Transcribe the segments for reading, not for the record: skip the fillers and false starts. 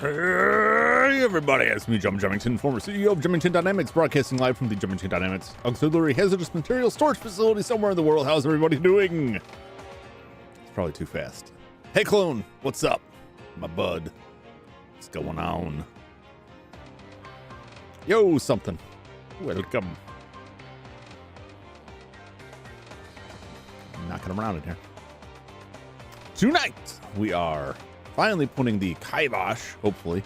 Hey everybody, it's me, Jum Jumington, former CEO of Jumington Dynamics, broadcasting live from the Jumington Dynamics auxiliary hazardous material storage facility somewhere in the world. How's everybody doing? It's probably too fast. Hey clone, what's up? My bud. What's going on? Yo, something. Welcome. Knocking around in here. Tonight, we are finally putting the kibosh, hopefully,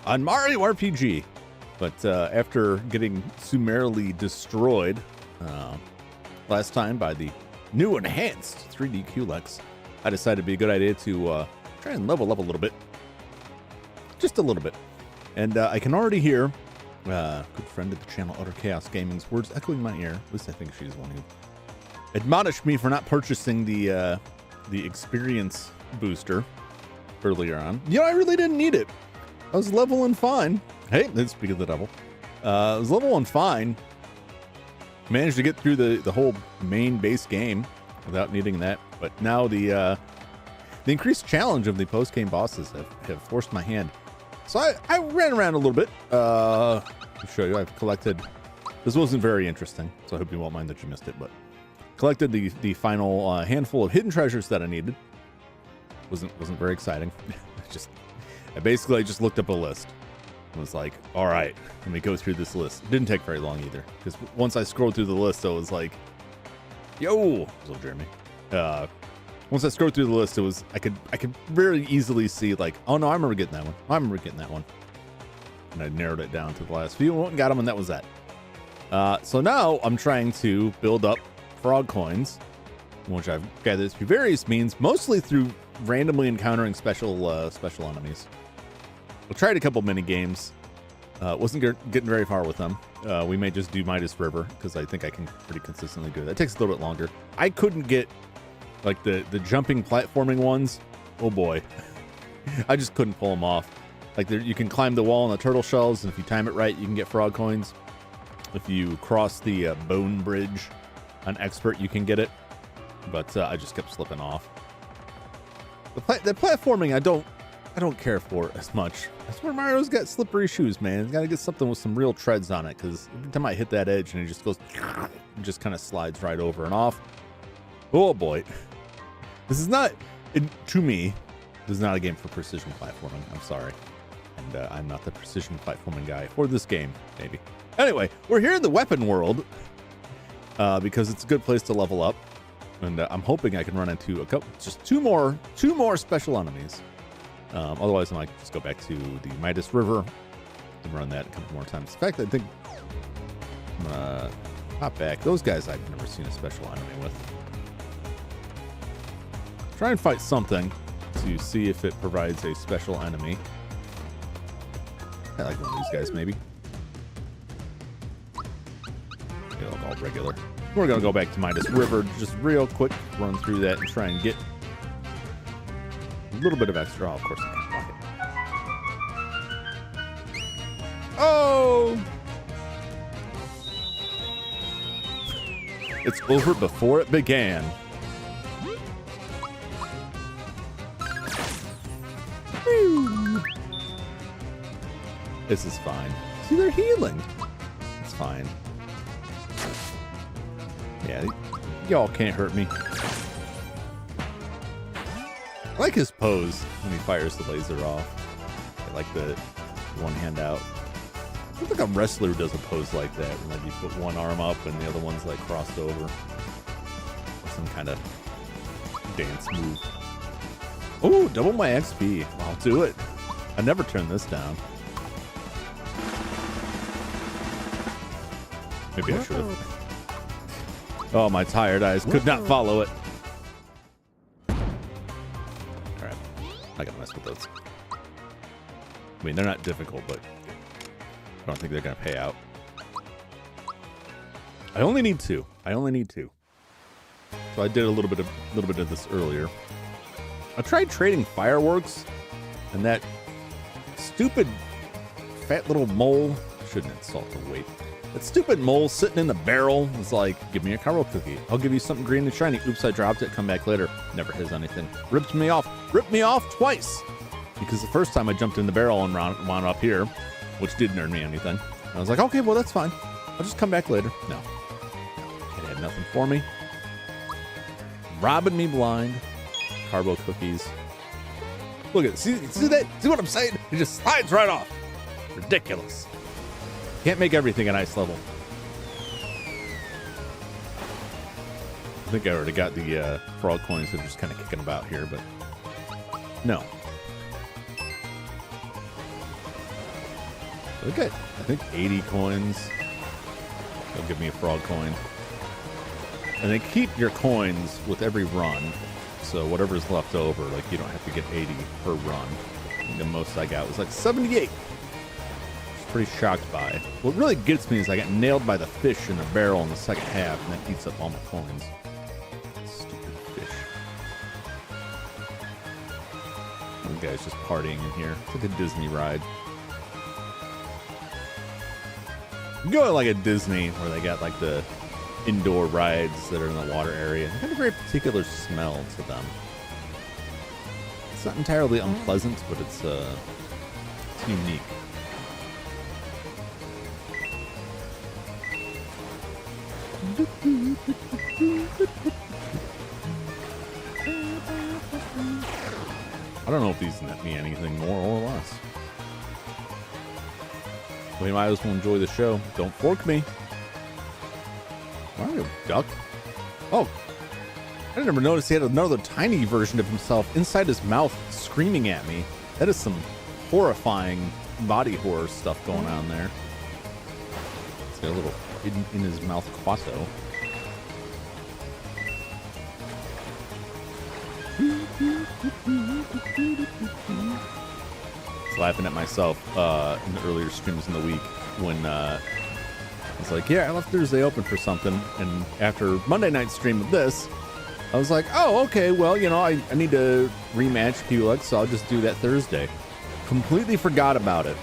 on Mario RPG. But after getting summarily destroyed last time by the new enhanced 3D Culex, I decided it'd be a good idea to try and level up a little bit. Just a little bit. And I can already hear good friend of the channel, Utter Chaos Gaming's words echoing my ear. At least I think she's the one who admonished me for not purchasing the experience booster earlier on. You know, I really didn't need it. I was leveling fine. Hey, let's speak of the devil. I was leveling fine. Managed to get through the whole main base game without needing that. But now the increased challenge of the post-game bosses have forced my hand. So I ran around a little bit. To show you, I've collected. This wasn't very interesting, so I hope you won't mind that you missed it. But collected the final handful of hidden treasures that I needed. Wasn't very exciting. I basically just looked up a list. I was like, all right, let me go through this list. It didn't take very long either, because once I scrolled through the list, I was like, yo, hello Jeremy. Once I scrolled through the list, it was I could very easily see like, oh no, I remember getting that one. I remember getting that one. And I narrowed it down to the last few and got them, and that was that. So now I'm trying to build up frog coins, which I've gathered through various means, mostly through randomly encountering special enemies. I tried a couple mini games. Wasn't getting very far with them. We may just do Midas River because I think I can pretty consistently do it. That takes a little bit longer. I couldn't get like the jumping platforming ones. Oh boy, I just couldn't pull them off. Like you can climb the wall on the turtle shells, and if you time it right, you can get frog coins. If you cross the bone bridge on expert, you can get it. But I just kept slipping off. The platforming I don't care for as much. That's where Mario's got slippery shoes, man. He's got to get something with some real treads on it, because every time I hit that edge and it just goes, it just kind of slides right over and off. Oh boy, this is not, to me, this is not a game for precision platforming. I'm sorry, and I'm not the precision platforming guy for this game. Maybe. Anyway, we're here in the weapon world because it's a good place to level up. And I'm hoping I can run into just two more special enemies. Otherwise, I might just go back to the Midas River and run that a couple more times. In fact, I think I'm gonna hop back. Those guys I've never seen a special enemy with. Try and fight something to see if it provides a special enemy. I like one of these guys, maybe. They look all regular. We're going to go back to Midas River just real quick, run through that and try and get a little bit of extra. Oh, of course I can pocket. Oh! It's over before it began. Whew. This is fine. See, they're healing. It's fine. Yeah, y'all can't hurt me. I like his pose when he fires the laser off. I like the one hand out. I think a wrestler does a pose like that, when like you put one arm up and the other one's like crossed over. Or some kind of dance move. Oh, double my XP. I'll do it. I never turn this down. Maybe I should have. Oh, my tired eyes could not follow it. All right, I gotta mess with those. I mean, they're not difficult, but I don't think they're gonna pay out. I only need two. So I did a little bit of this earlier. I tried trading fireworks, and that stupid fat little mole, shouldn't insult the weight. That stupid mole sitting in the barrel was like, give me a Carol cookie. I'll give you something green and shiny. Oops, I dropped it. Come back later. Never has anything. Ripped me off twice. because the first time I jumped in the barrel and wound up here, which didn't earn me anything. I was like, okay, well, that's fine. I'll just come back later. No. It had nothing for me. Robbing me blind. Carbo cookies. Look at it. See that? See what I'm saying? It just slides right off. Ridiculous. Can't make everything an ice level. I think I already got the frog coins that are just kind of kicking about here, but no. Look at, I think 80 coins. They'll give me a frog coin. And they keep your coins with every run. So whatever's left over, like you don't have to get 80 per run. I think the most I got was like 78. Pretty shocked by. What really gets me is I got nailed by the fish in the barrel in the second half, and that eats up all my coins. Stupid fish. The guy's just partying in here. It's like a Disney ride. You go to like a Disney where they got like the indoor rides that are in the water area. They have a very particular smell to them. It's not entirely unpleasant, but it's unique. I don't know if these net me anything more or less. We might as well enjoy the show. Don't fork me. Why are you a duck? Oh, I never noticed he had another tiny version of himself inside his mouth screaming at me. That is some horrifying body horror stuff going on there. It's got a little hidden in his mouth quasso. Laughing at myself in the earlier streams in the week when it's like, yeah, I left Thursday open for something, and after Monday night stream of this, I was like, oh, okay, well, you know, I need to rematch Culex, so I'll just do that Thursday. Completely forgot about it.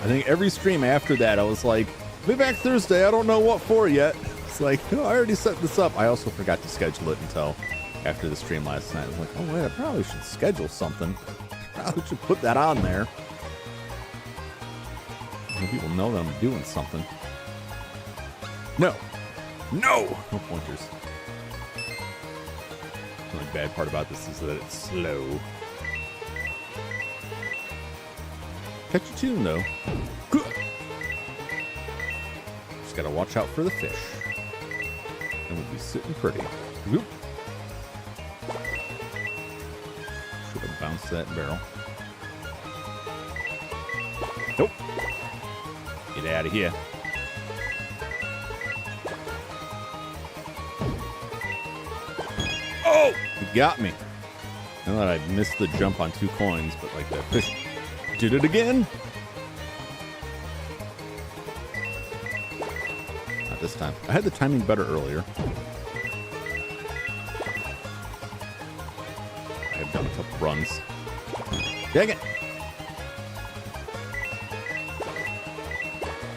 I think every stream after that, I was like, be back Thursday, I don't know what for yet. It's like, oh, I already set this up. I also forgot to schedule it until after the stream last night. I was like, oh, wait, I probably should schedule something. Probably should put that on there. People know that I'm doing something. No. No pointers. The only bad part about this is that it's slow. Catch a tune, though. Just gotta watch out for the fish. And we'll be sitting pretty. Whoop. Should have bounced that barrel. Nope. Get out of here. Oh! You got me. I thought I missed the jump on 2 coins, but like that fish did it again. Not this time. I had the timing better earlier. I have done a couple runs. Dang it!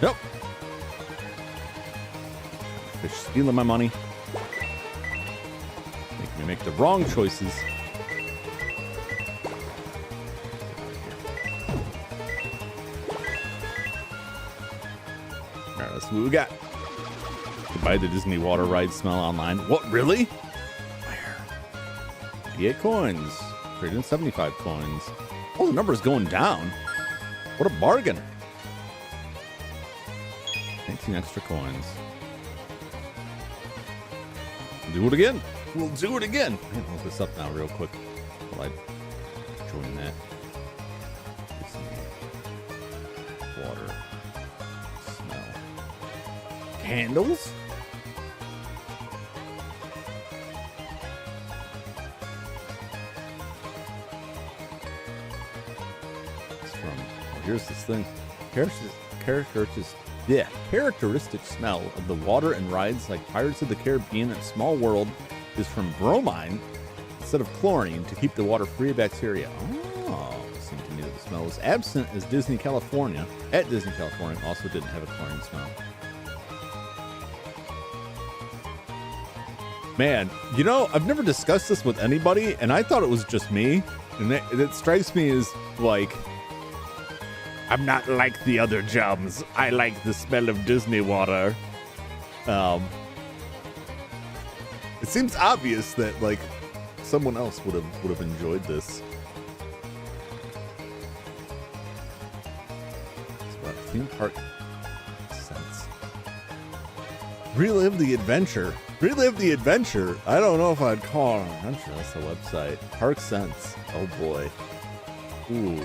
Nope. Fish stealing my money. Make me make the wrong choices. Alright, let's see what we got. To buy the Disney water ride smell online. What, really? Where? 58 coins. Traded in 75 coins. Oh, the number's going down. What a bargain. 19 extra coins. Do it again. We'll do it again. I'm gonna look this up now real quick while I join that. Water. Smell. Candles? It's from, oh, here's this thing. Characteristic smell of the water and rides like Pirates of the Caribbean and Small World is from bromine instead of chlorine to keep the water free of bacteria. Oh, it seemed to me that the smell was absent as Disney California also didn't have a chlorine smell. Man, you know, I've never discussed this with anybody, and I thought it was just me, And it strikes me as like, I'm not like the other Jums. I like the smell of Disney water. It seems obvious that like someone else would have enjoyed this. It's about theme park sense. Relive the adventure. Relive the adventure. I don't know if I'd call it an adventure. That's the website. Park Sense. Oh boy. Ooh.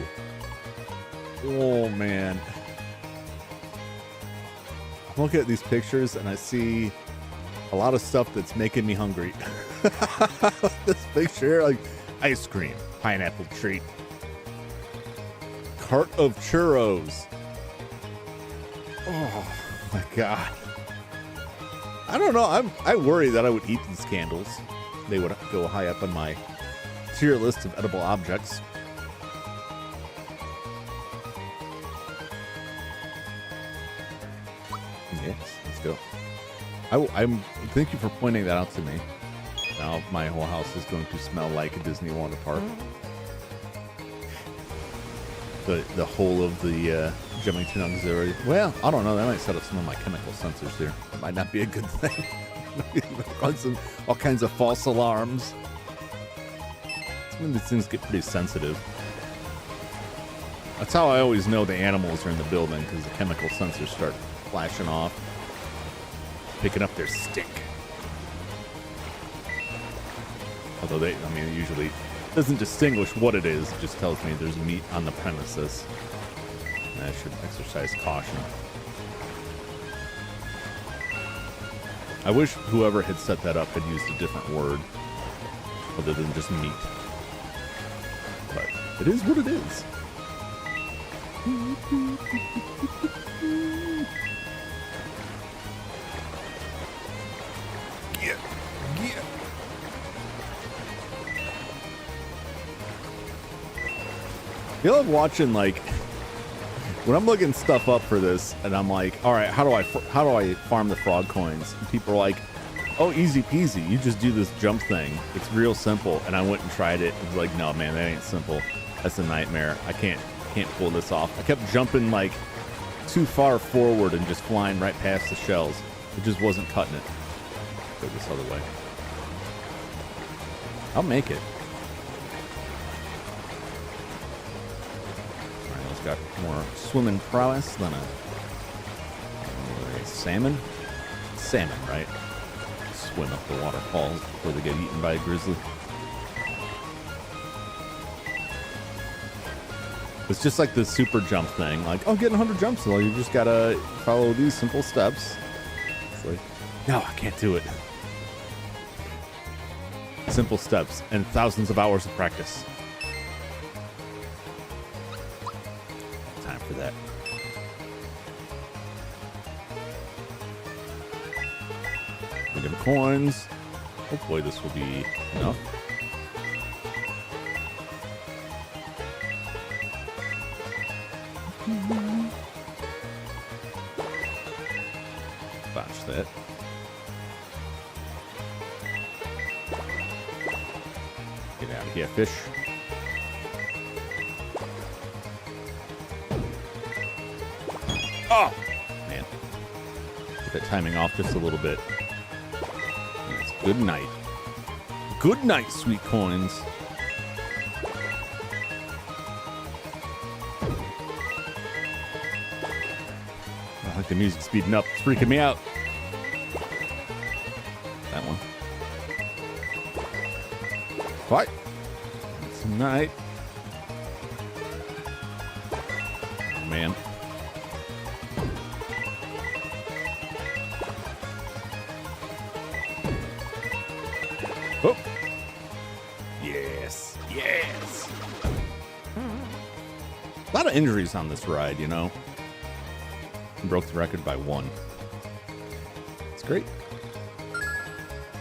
Oh man. I'm looking at these pictures and I see a lot of stuff that's making me hungry. This picture, like ice cream, pineapple treat, cart of churros. Oh my god. I don't know. I worry that I would eat these candles. They would go high up on my tier list of edible objects. Yes, let's go. Thank you for pointing that out to me. Now my whole house is going to smell like a Disney water park. The whole of the Jumington Auxiliary. Well, I don't know. That might set up some of my chemical sensors here. That might not be a good thing. All kinds of false alarms. Some of these things get pretty sensitive. That's how I always know the animals are in the building, because the chemical sensors start flashing off, picking up their stink. Although it usually doesn't distinguish what it is. It just tells me there's meat on the premises. And I should exercise caution. I wish whoever had set that up had used a different word other than just meat. But it is what it is. Yeah. I love watching, like, when I'm looking stuff up for this, and I'm like, all right, how do I farm the frog coins? And people are like, oh, easy peasy. You just do this jump thing. It's real simple. And I went and tried it. It was like, no, man, that ain't simple. That's a nightmare. I can't pull this off. I kept jumping like too far forward and just flying right past the shells. It just wasn't cutting it. Go this other way. I'll make it. Got more swimming prowess than a salmon. Salmon, right? Swim up the waterfalls before they get eaten by a grizzly. It's just like the super jump thing. Like, oh, getting 100 jumps. Well, you just gotta follow these simple steps. It's like, no, I can't do it. Simple steps and thousands of hours of practice. For that. Look at the coins. Hopefully this will be enough. Botch that. Get out of here, fish. Oh, man. Get that timing off just a little bit. Yes, good night. Good night, sweet coins. I like the music speeding up. It's freaking me out. That one. What? Tonight. Oh, man. Oh. Yes. Yes. A lot of injuries on this ride, you know. Broke the record by 1. It's great.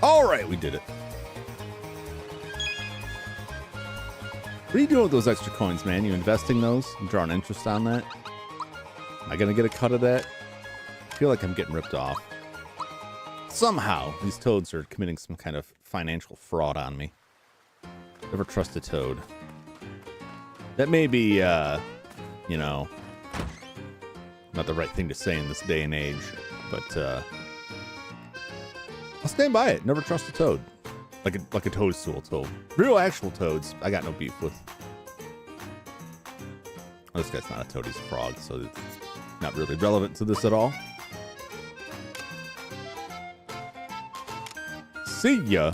All right, we did it. What are you doing with those extra coins, man? You investing those? You drawing interest on that? Am I going to get a cut of that? I feel like I'm getting ripped off. Somehow, these toads are committing some kind of financial fraud on me. Never trust a toad. That may be, you know, not the right thing to say in this day and age, but I'll stand by it. Never trust a toad. Like a toadstool toad. Real actual toads, I got no beef with. Oh, this guy's not a toad, he's a frog, so it's not really relevant to this at all. See ya.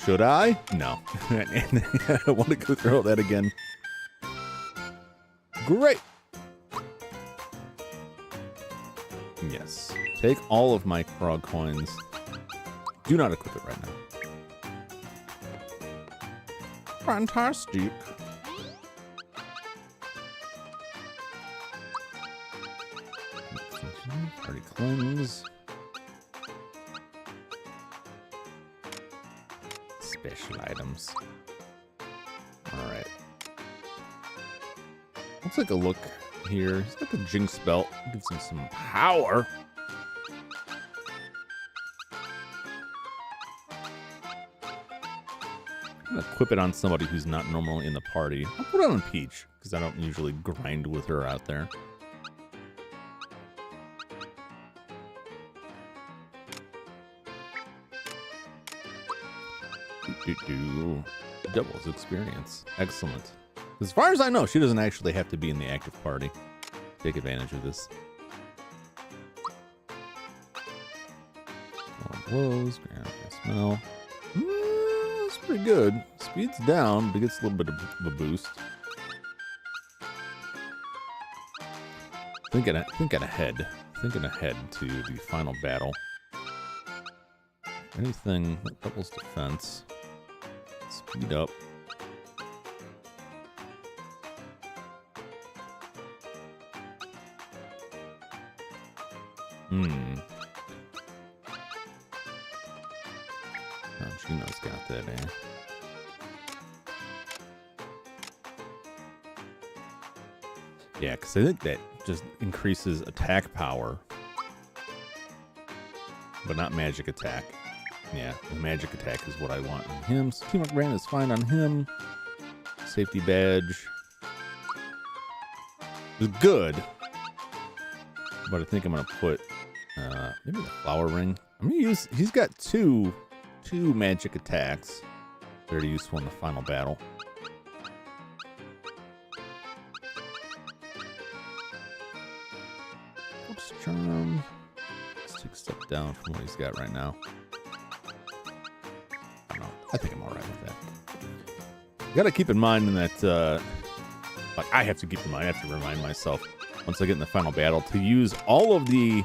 Should I? No. I don't want to go through that again. Great. Yes. Take all of my frog coins. Do not equip it right now. Fantastic. Party cleanse. Special items. Alright. Let's take a look here. He's got the Jinx belt. Gives him some power. I'm gonna equip it on somebody who's not normally in the party. I'll put it on Peach, because I don't usually grind with her out there. Doubles experience. Excellent. As far as I know, she doesn't actually have to be in the active party. Take advantage of this. Blows, grab a smell. That's pretty good. Speed's down, but gets a little bit of a boost. Thinking ahead to the final battle. Anything that doubles defense. Speed up. Oh, Gino's got that, eh? Yeah, because I think that just increases attack power, but not magic attack. Yeah, the magic attack is what I want on him. So Teamwork Brand is fine on him. Safety badge is good, but I think I'm gonna put maybe the flower ring. I'm gonna use. He's got two magic attacks. Very useful in the final battle. Oops, charm. Let's take a step down from what he's got right now. I think I'm all right with that. You got to keep in mind that, like I have to keep in mind, I have to remind myself once I get in the final battle to use all of the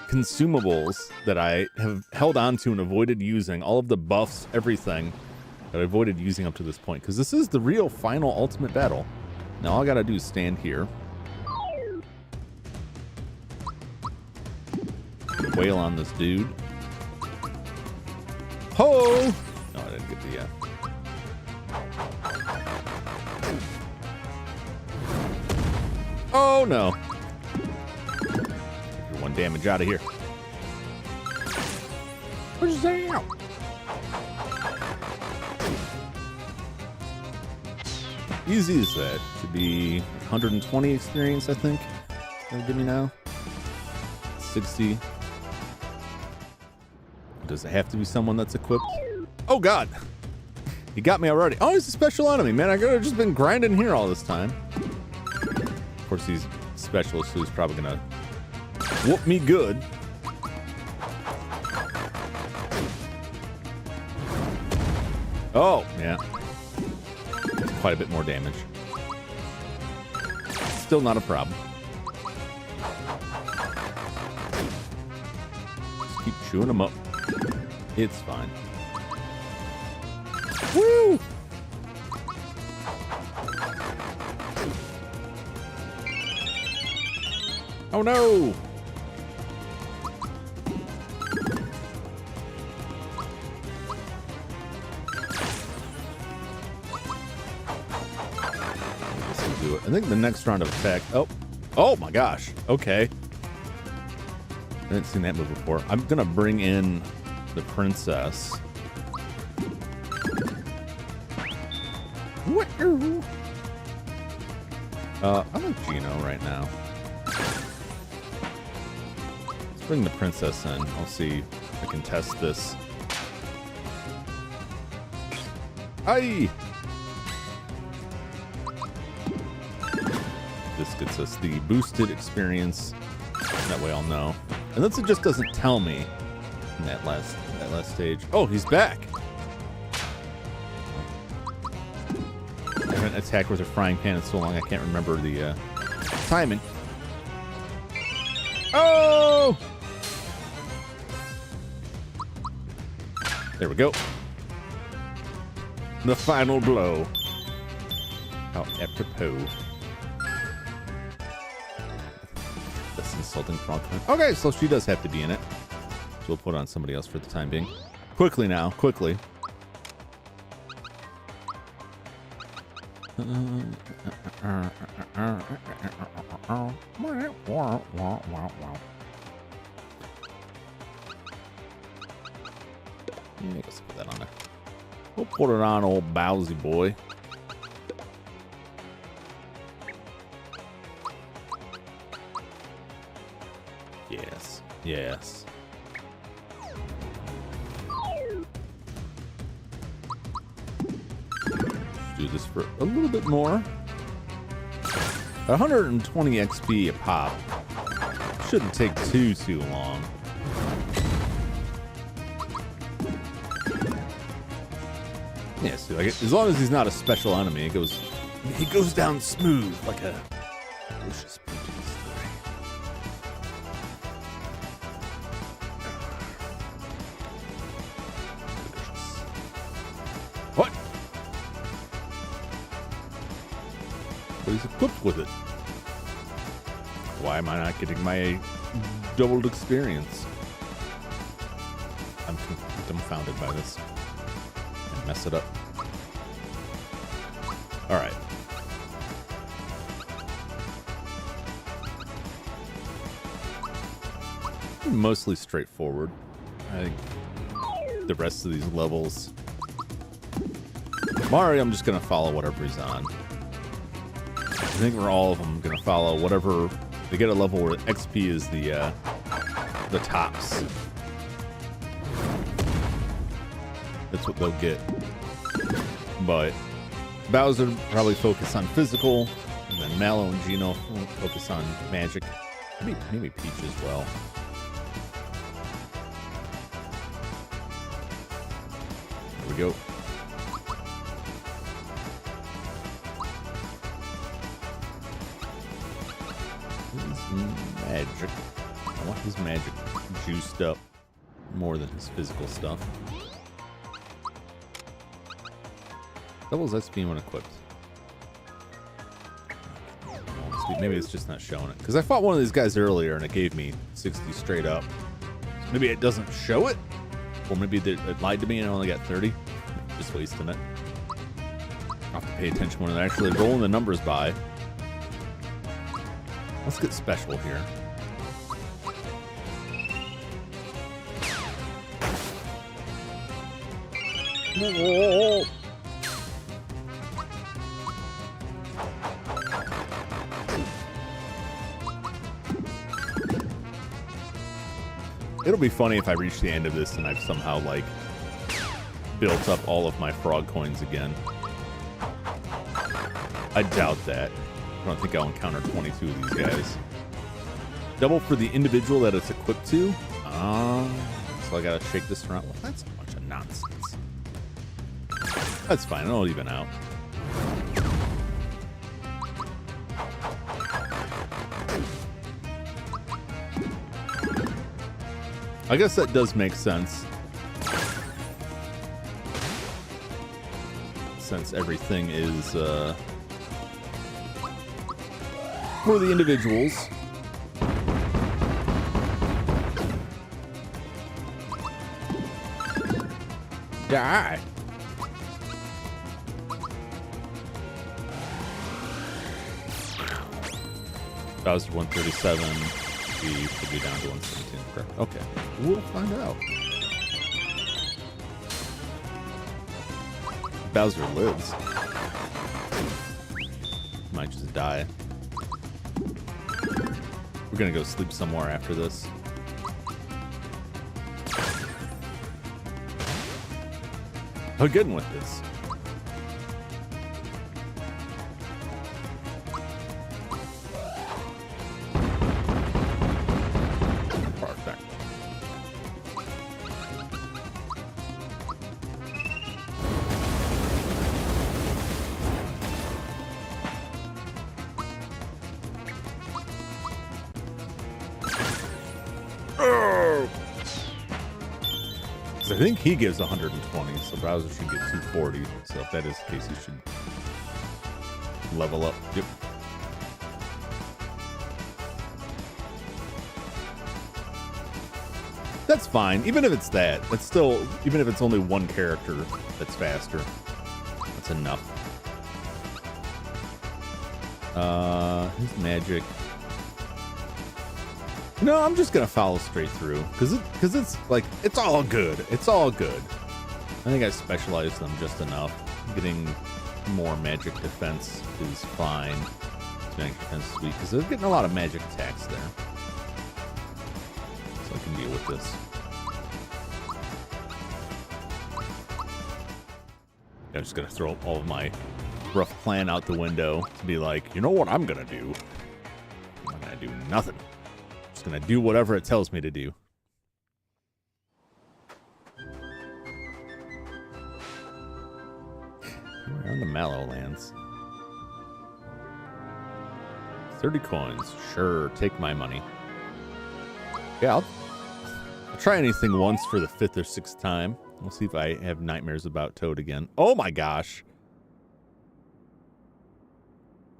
consumables that I have held on to and avoided using, all of the buffs, everything that I avoided using up to this point, because this is the real final ultimate battle. Now all I got to do is stand here, wail on this dude. Ho! No, I didn't get the Oh no! You're one damage out of here. What's that? Easy as that. Should be 120 experience, I think. Gonna give me now. 60. Does it have to be someone that's equipped? Oh god! He got me already. Oh, he's a special enemy, man. I could have just been grinding here all this time. Of course, he's specialist, so he's probably gonna whoop me good. Oh, yeah. Quite a bit more damage. Still not a problem. Just keep chewing them up. It's fine. Woo! Oh no! Do it. I think the next round of attack. Oh my gosh. Okay. I haven't seen that move before. I'm gonna bring in the princess. Woo-hoo. I like Gino right now. Let's bring the princess in. I'll see if I can test this. Aye! This gets us the boosted experience. That way I'll know. Unless it just doesn't tell me in that last stage. Oh, he's back! I haven't attacked with a frying pan in so long I can't remember the timing. Oh! There we go. The final blow. How apropos. That's insulting frog. Okay, so she does have to be in it. So we'll put on somebody else for the time being. Quickly now, quickly. Yeah, let's put that on there. We'll put it on old Bowsy boy. Yes, yes. Let's do this for a little bit more. 120 XP a pop. Shouldn't take too long. Yeah, so like as long as he's not a special enemy, he goes down smooth like a delicious Putin's slurry. Delicious. What? But he's equipped with it. Why am I not getting my doubled experience? I'm dumbfounded by this. Mess it up. All right. Mostly straightforward. I think the rest of these levels, Mario, I'm just gonna follow whatever he's on. I think we're all of them gonna follow whatever. They get a level where XP is the tops. That's what they'll get. But Bowser will probably focus on physical, and then Mallow and Gino will focus on magic. Maybe Peach as well. There we go. His magic. I want his magic juiced up more than his physical stuff. Doubles XP when equipped. Maybe it's just not showing it. Because I fought one of these guys earlier and it gave me 60 straight up. So maybe it doesn't show it? Or maybe it lied to me and I only got 30. Just wasting it. I'll have to pay attention when they're actually rolling the numbers by. Let's get special here. Whoa. It'll be funny if I reach the end of this and I've somehow, like, built up all of my frog coins again. I doubt that. I don't think I'll encounter 22 of these guys. Double for the individual that it's equipped to? So I gotta shake this around. Well, that's a bunch of nonsense. That's fine. It'll even out. I guess that does make sense. Since everything is for the individuals. Die. Bowser 137. We could be down to 117. Correct. Okay. We'll find out. Bowser lives. might just die. We're gonna go sleep somewhere after this. How good with this? Perfect. I think he gives 120, so Browser should get 240. So if that is the case, he should level up. Yep. That's fine. Even if it's that, that's still, even if it's only one character that's faster, that's enough. His magic. No, I'm just gonna follow straight through because it's like it's all good. It's all good. I think I specialize them just enough. Getting more magic defense is fine. Magic defense is sweet because they're getting a lot of magic attacks there, so I can deal with this. I'm just gonna throw all of my rough plan out the window to be like, you know what I'm gonna do? I'm not gonna do nothing. Gonna do whatever it tells me to do. We're on the Mallowlands. 30 coins. Sure, take my money. Yeah, I'll try anything once for the 5th or 6th time. We'll see if I have nightmares about Toad again. Oh my gosh.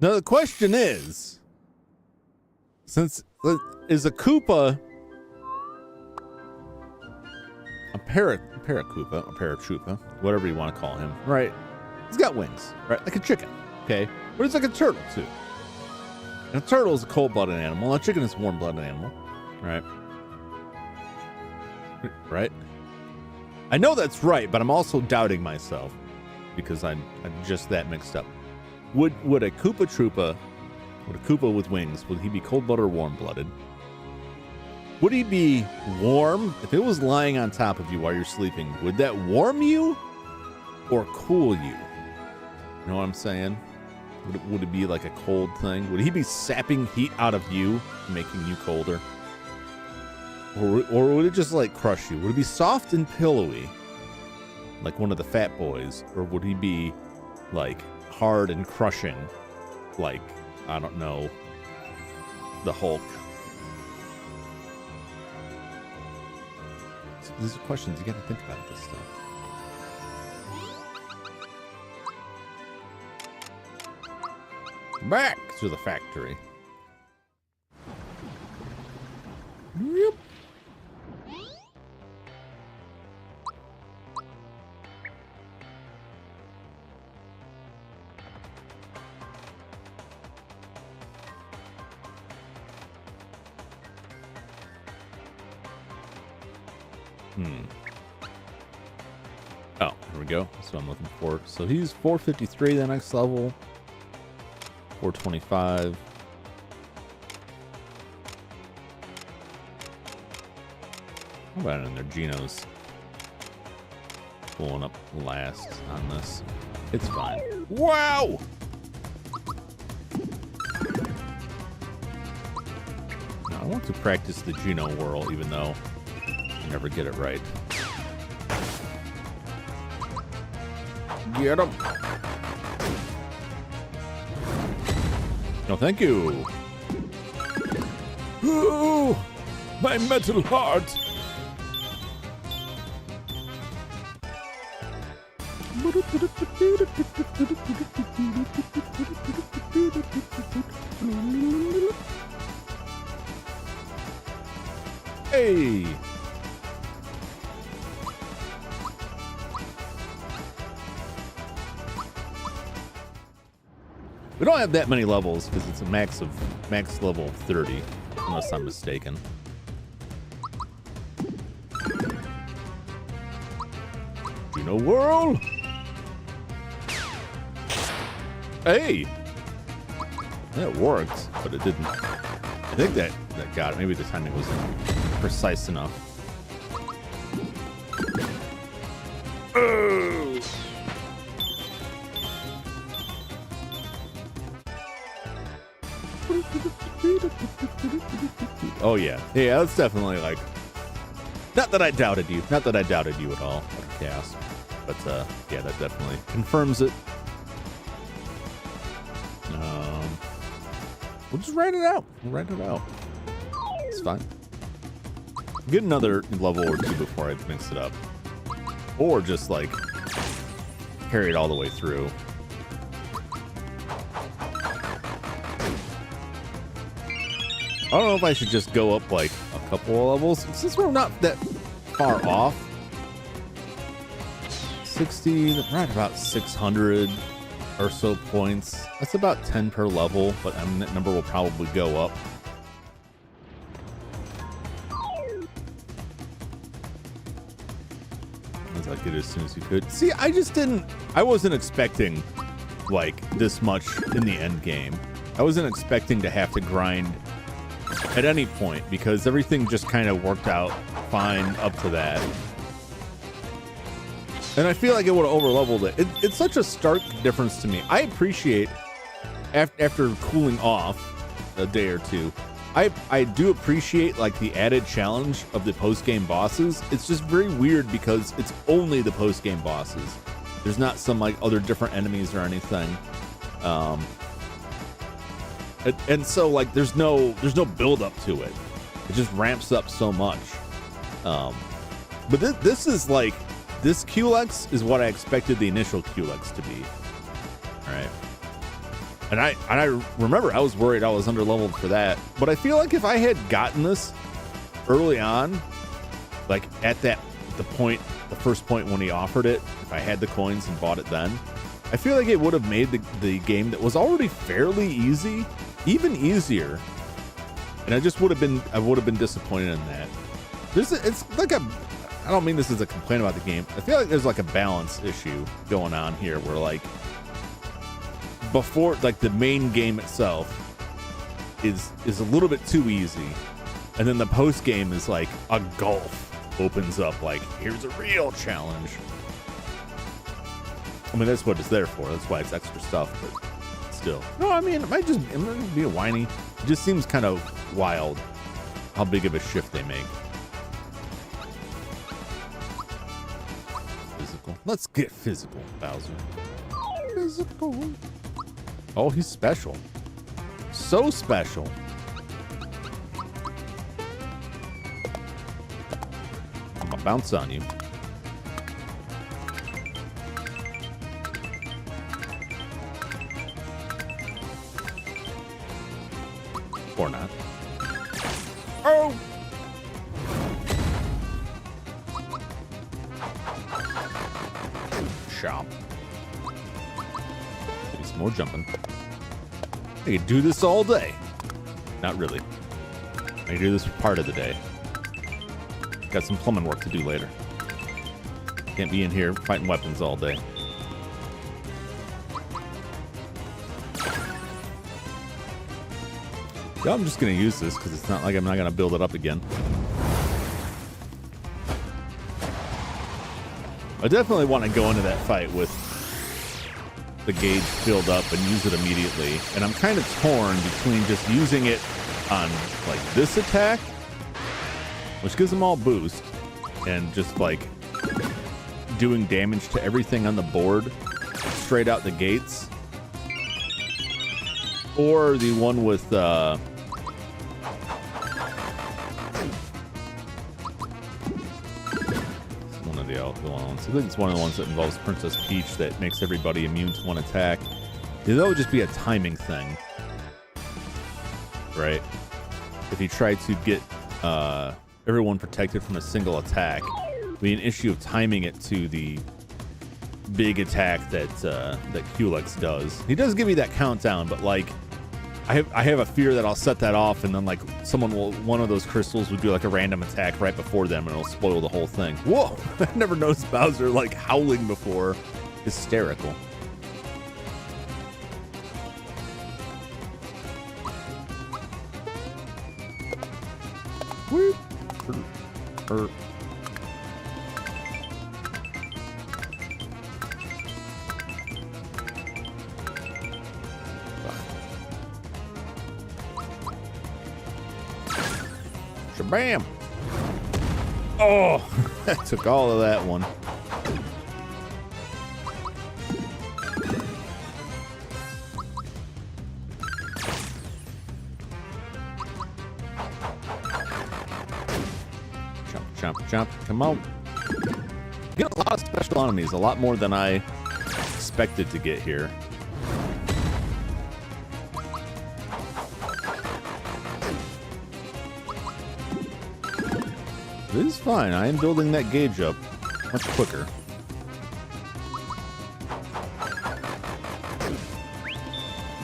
Now the question is, since is a Koopa a paratroopa, whatever you want to call him, right? He's got wings, right? Like a chicken, okay? But it's like a turtle too. And a turtle is a cold-blooded animal. A chicken is a warm-blooded animal, right? Right? I know that's right, but I'm also doubting myself because I'm just that mixed up. Would a Koopa Troopa, would a Koopa with wings, would he be cold-blooded or warm-blooded? Would he be warm? If it was lying on top of you while you're sleeping, would that warm you or cool you? You know what I'm saying? Would it be like a cold thing? Would he be sapping heat out of you, making you colder? Or would it just like crush you? Would it be soft and pillowy, like one of the Fat Boys? Or would he be like hard and crushing, like, I don't know, the Hulk? So these are questions you gotta think about this stuff. Back to the factory. Yep. Oh, here we go. That's what I'm looking for. So he's 453 the next level. 425. How about in there? Geno's pulling up last on this. It's fine. Wow! Now, I want to practice the Geno whirl, even though I never get it right. Get him! No, thank you. Ooh, my metal heart. Hey. We don't have that many levels because it's a max level 30, unless I'm mistaken. Geno whirl. Hey. It worked, but it didn't. I think that got it. Maybe the timing wasn't precise enough. Oh yeah, yeah. That's definitely like. Not that I doubted you. Not that I doubted you at all, Chaos. But yeah, that definitely confirms it. We'll just write it out. We'll write it out. It's fine. Get another level or two before I mix it up. Or just like carry it all the way through. I don't know if I should just go up like a couple of levels. Since we're not that far off. 60, right about 600 or so points. That's about 10 per level, but I mean, that number will probably go up. As I get it as soon as you could. See, I wasn't expecting like this much in the end game. I wasn't expecting to have to grind at any point because everything just kind of worked out fine up to that. And I feel like it would have over-leveled it. It's such a stark difference to me. I appreciate, after cooling off a day or two, I do appreciate like the added challenge of the post-game bosses. It's just very weird because it's only the post-game bosses. There's not some like other different enemies or anything. And so like there's no build up to it. It just ramps up so much. But this is like, this Culex is what I expected the initial Culex to be. All right. And I remember I was worried I was under-leveled for that. But I feel like if I had gotten this early on, like at the first point when he offered it, if I had the coins and bought it then, I feel like it would have made the game that was already fairly easy, even easier. And I would have been disappointed in that. It's like I don't mean this as a complaint about the game. I feel like there's like a balance issue going on here where like before like the main game itself is a little bit too easy. And then the post game is like a gulf opens up like here's a real challenge. I mean, that's what it's there for. That's why it's extra stuff, but still. No, I mean, it might be a whiny. It just seems kind of wild how big of a shift they make. Let's get physical, Bowser. Physical. Oh, he's special. So special. I'm gonna bounce on you. Or not. Oh! Chomp. Maybe some more jumping. I could do this all day. Not really. I can do this for part of the day. Got some plumbing work to do later. Can't be in here fighting weapons all day. Yeah, I'm just going to use this because it's not like I'm not going to build it up again. I definitely want to go into that fight with the gauge filled up and use it immediately. And I'm kind of torn between just using it on like this attack, which gives them all boost, and just like doing damage to everything on the board straight out the gates. Or the one with one of the other ones. I think it's one of the ones that involves Princess Peach that makes everybody immune to one attack. That would just be a timing thing, right? If you try to get everyone protected from a single attack, it would be an issue of timing it to the big attack that Culex does. He does give me that countdown, but like I have a fear that I'll set that off and then like one of those crystals will do like a random attack right before them and it'll spoil the whole thing. Whoa! I never noticed Bowser like howling before. Hysterical. Shabam! Oh, that took all of that one. Jump, jump, come on. Get a lot of special enemies, a lot more than I expected to get here. This is fine. I am building that gauge up much quicker.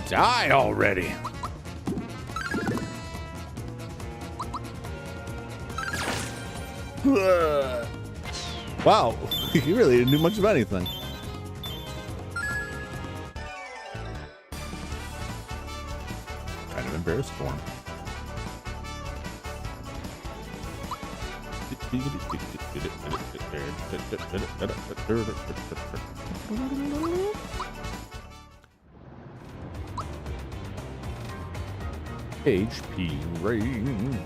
Die already. Wow, you really didn't do much of anything. Kind of embarrassed for him. HP rain.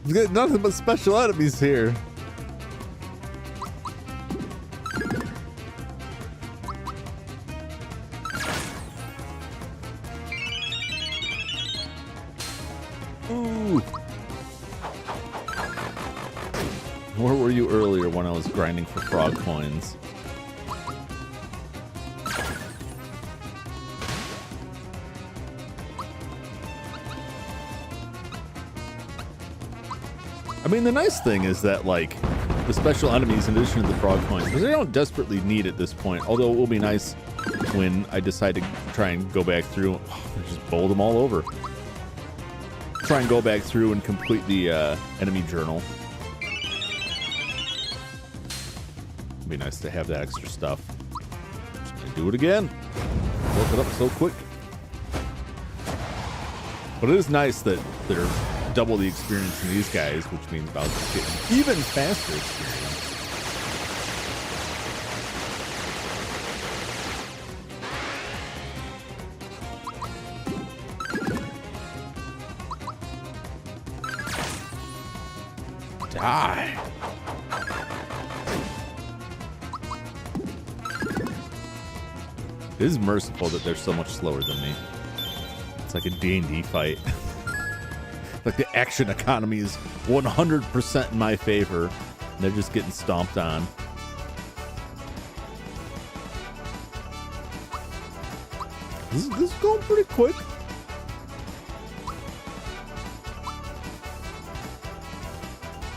He's got nothing but special enemies here. Ooh. Where were you earlier when I was grinding for frog coins? I mean, the nice thing is that, like, the special enemies, in addition to the frog coins, because I don't desperately need at this point, although it will be nice when I decide to try and go back through. Just bowl them all over. Try and go back through and complete the enemy journal. It'd be nice to have that extra stuff. Just gonna do it again. Built it up so quick. But it is nice that they're double the experience in these guys, which means Bowser's getting even faster experience. Die. It is merciful that they're so much slower than me. It's like a D&D fight. Like the action economy is 100% in my favor. And they're just getting stomped on. This is going pretty quick.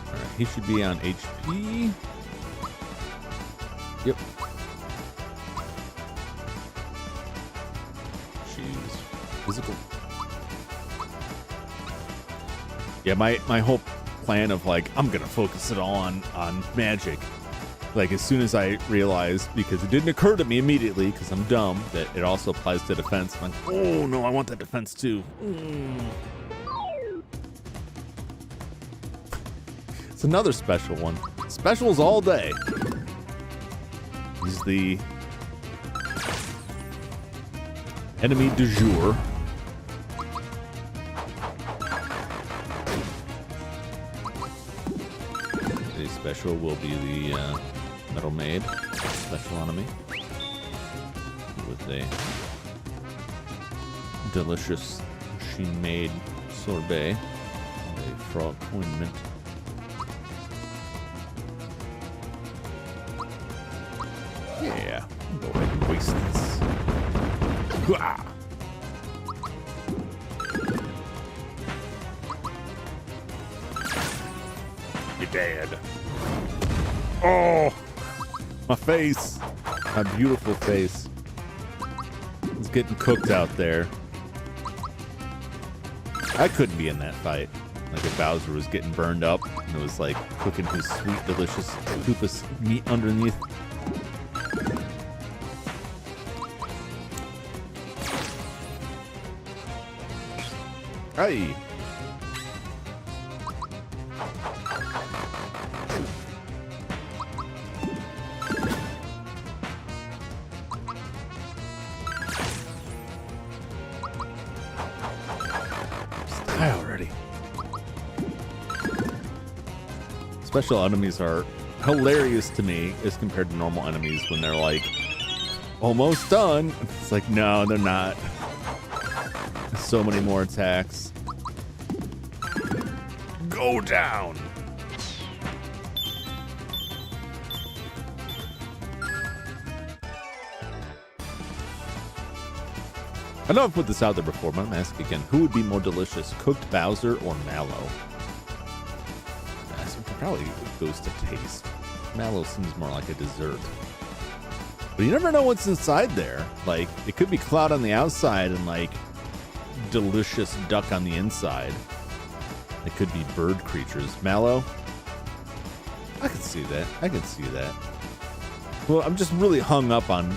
Alright, he should be on HP. Yep. She's physical. Yeah, my whole plan of, like, I'm gonna focus it all on magic. Like, as soon as I realized, because it didn't occur to me immediately, because I'm dumb, that it also applies to defense. I'm like, oh no, I want that defense too. It's another special one. Specials all day. He's the enemy du jour. Special will be the Metal Maid, special enemy, with a delicious machine-made sorbet and a frog coin mint. Yeah, go ahead and waste this. Hua! You're dead. Oh, my face, my beautiful face. It's getting cooked out there. I couldn't be in that fight. Like if Bowser was getting burned up and it was like cooking his sweet, delicious Koopa's meat underneath. Hey. Die already. Special enemies are hilarious to me as compared to normal enemies when they're like almost done. It's like, no, they're not. So many more attacks. Go down. I know I've put this out there before, but I'm gonna ask again. Who would be more delicious, cooked Bowser or Mallow? Probably goes to taste. Mallow seems more like a dessert. But you never know what's inside there. Like, it could be cloud on the outside and like delicious duck on the inside. It could be bird creatures. Mallow? I can see that. I can see that. Well, I'm just really hung up on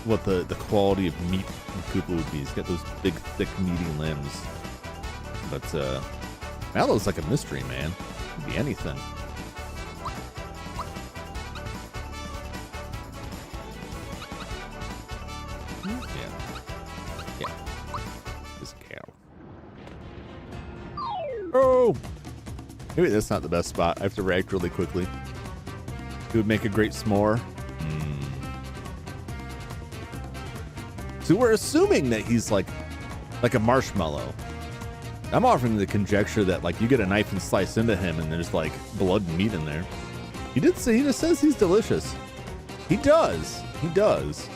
what the quality of meat in Koopa would be. He's got those big, thick, meaty limbs. But Mallow's like a mystery, man. Could be anything. Yeah. This cow. Oh! Maybe that's not the best spot. I have to react really quickly. It would make a great s'more. So we're assuming that he's like a marshmallow. I'm offering the conjecture that like you get a knife and slice into him and there's like blood and meat in there. He just says he's delicious. He does. He does.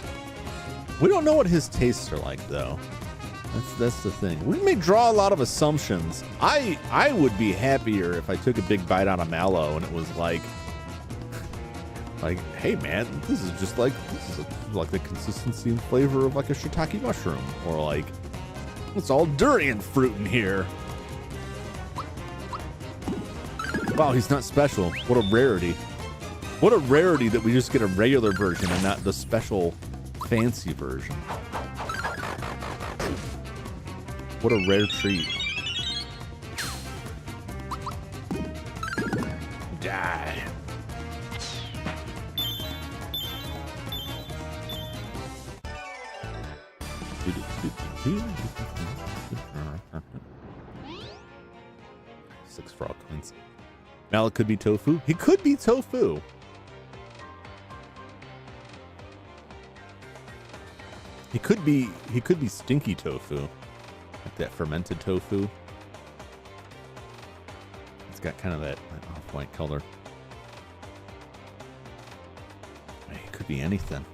We don't know what his tastes are like though. That's the thing. We may draw a lot of assumptions. I would be happier if I took a big bite out of Mallow and it was like, hey man, this is like the consistency and flavor of like a shiitake mushroom, or like it's all durian fruit in here. Wow, he's not special. What a rarity. What a rarity that we just get a regular version and not the special fancy version. What a rare treat. Die. Six frog coins. Mallow could be tofu. He could be tofu. He could be stinky tofu. Like that fermented tofu. It's got kind of that off-white color. It could be anything.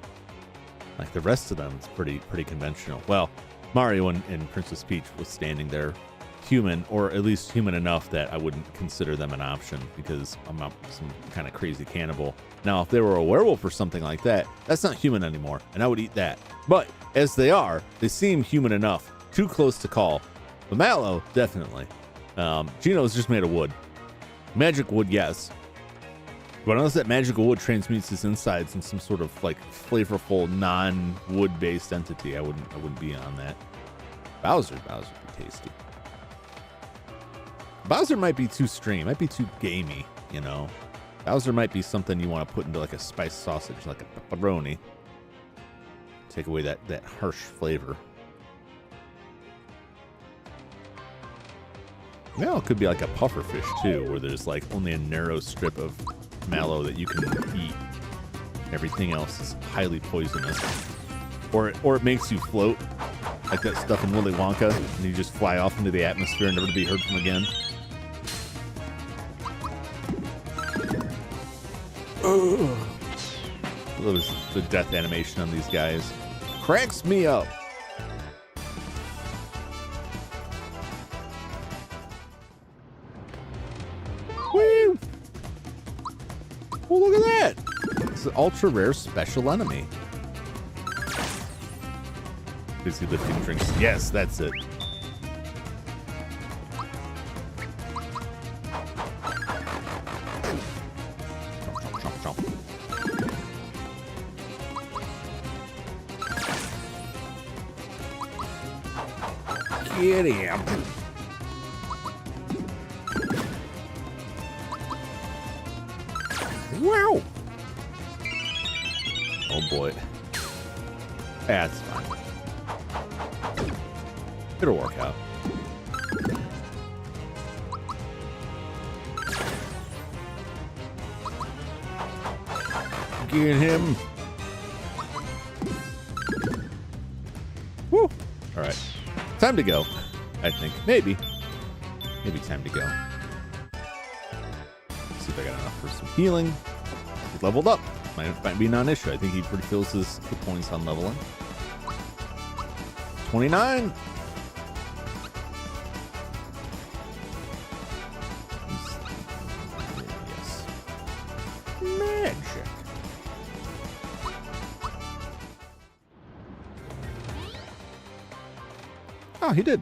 Like the rest of them, it's pretty conventional. Well, Mario and Princess Peach was standing there human, or at least human enough that I wouldn't consider them an option because I'm not some kind of crazy cannibal. Now, if they were a werewolf or something like that, that's not human anymore, and I would eat that. But as they are, they seem human enough. Too close to call. But Mallow, definitely. Gino's just made of wood. Magic wood, yes. But unless that magical wood transmutes his insides in some sort of like flavorful non-wood based entity, I wouldn't be on that. Bowser would be tasty. Bowser might be too stream, might be too gamey, you know. Bowser might be something you want to put into like a spiced sausage, like a pepperoni. Take away that harsh flavor. Well, it could be like a puffer fish too, where there's like only a narrow strip of mallow that you can eat. Everything else is highly poisonous. Or it makes you float, like that stuff in Willy Wonka, and you just fly off into the atmosphere and never to be heard from again. Ugh. The death animation on these guys cracks me up. Woo! Oh, look at that! It's an ultra rare special enemy. Busy lifting drinks. Yes, that's it. Get him. Wow. Oh boy. That's fine. It'll work out. Get him. Woo. All right. Time to go. I think. Maybe time to go. Let's see if I got enough for some healing. He leveled up. Might be non-issue. I think he pretty fills his hit points on leveling. 29. Yes. Magic. Oh, he did.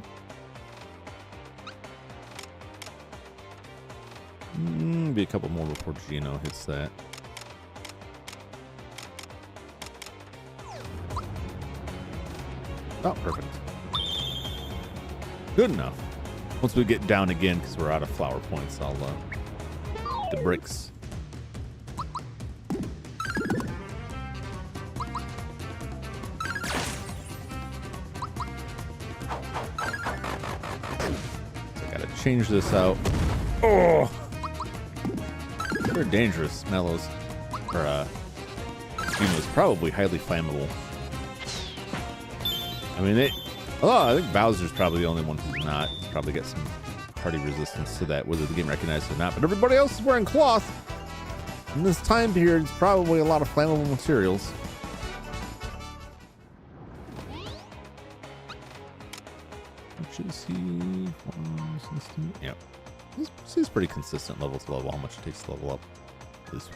Be a couple more before Gino hits that. Oh, perfect. Good enough. Once we get down again, because we're out of flower points, I'll the bricks. I gotta change this out. Oh, they're dangerous. Mellows, or Gino's probably highly flammable. I mean, I think Bowser's probably the only one who's not. He's probably got some hardy resistance to that, whether the game recognizes it or not. But everybody else is wearing cloth. In this time period, it's probably a lot of flammable materials. Which is he? Yeah. He's pretty consistent level to level, how much it takes to level up. This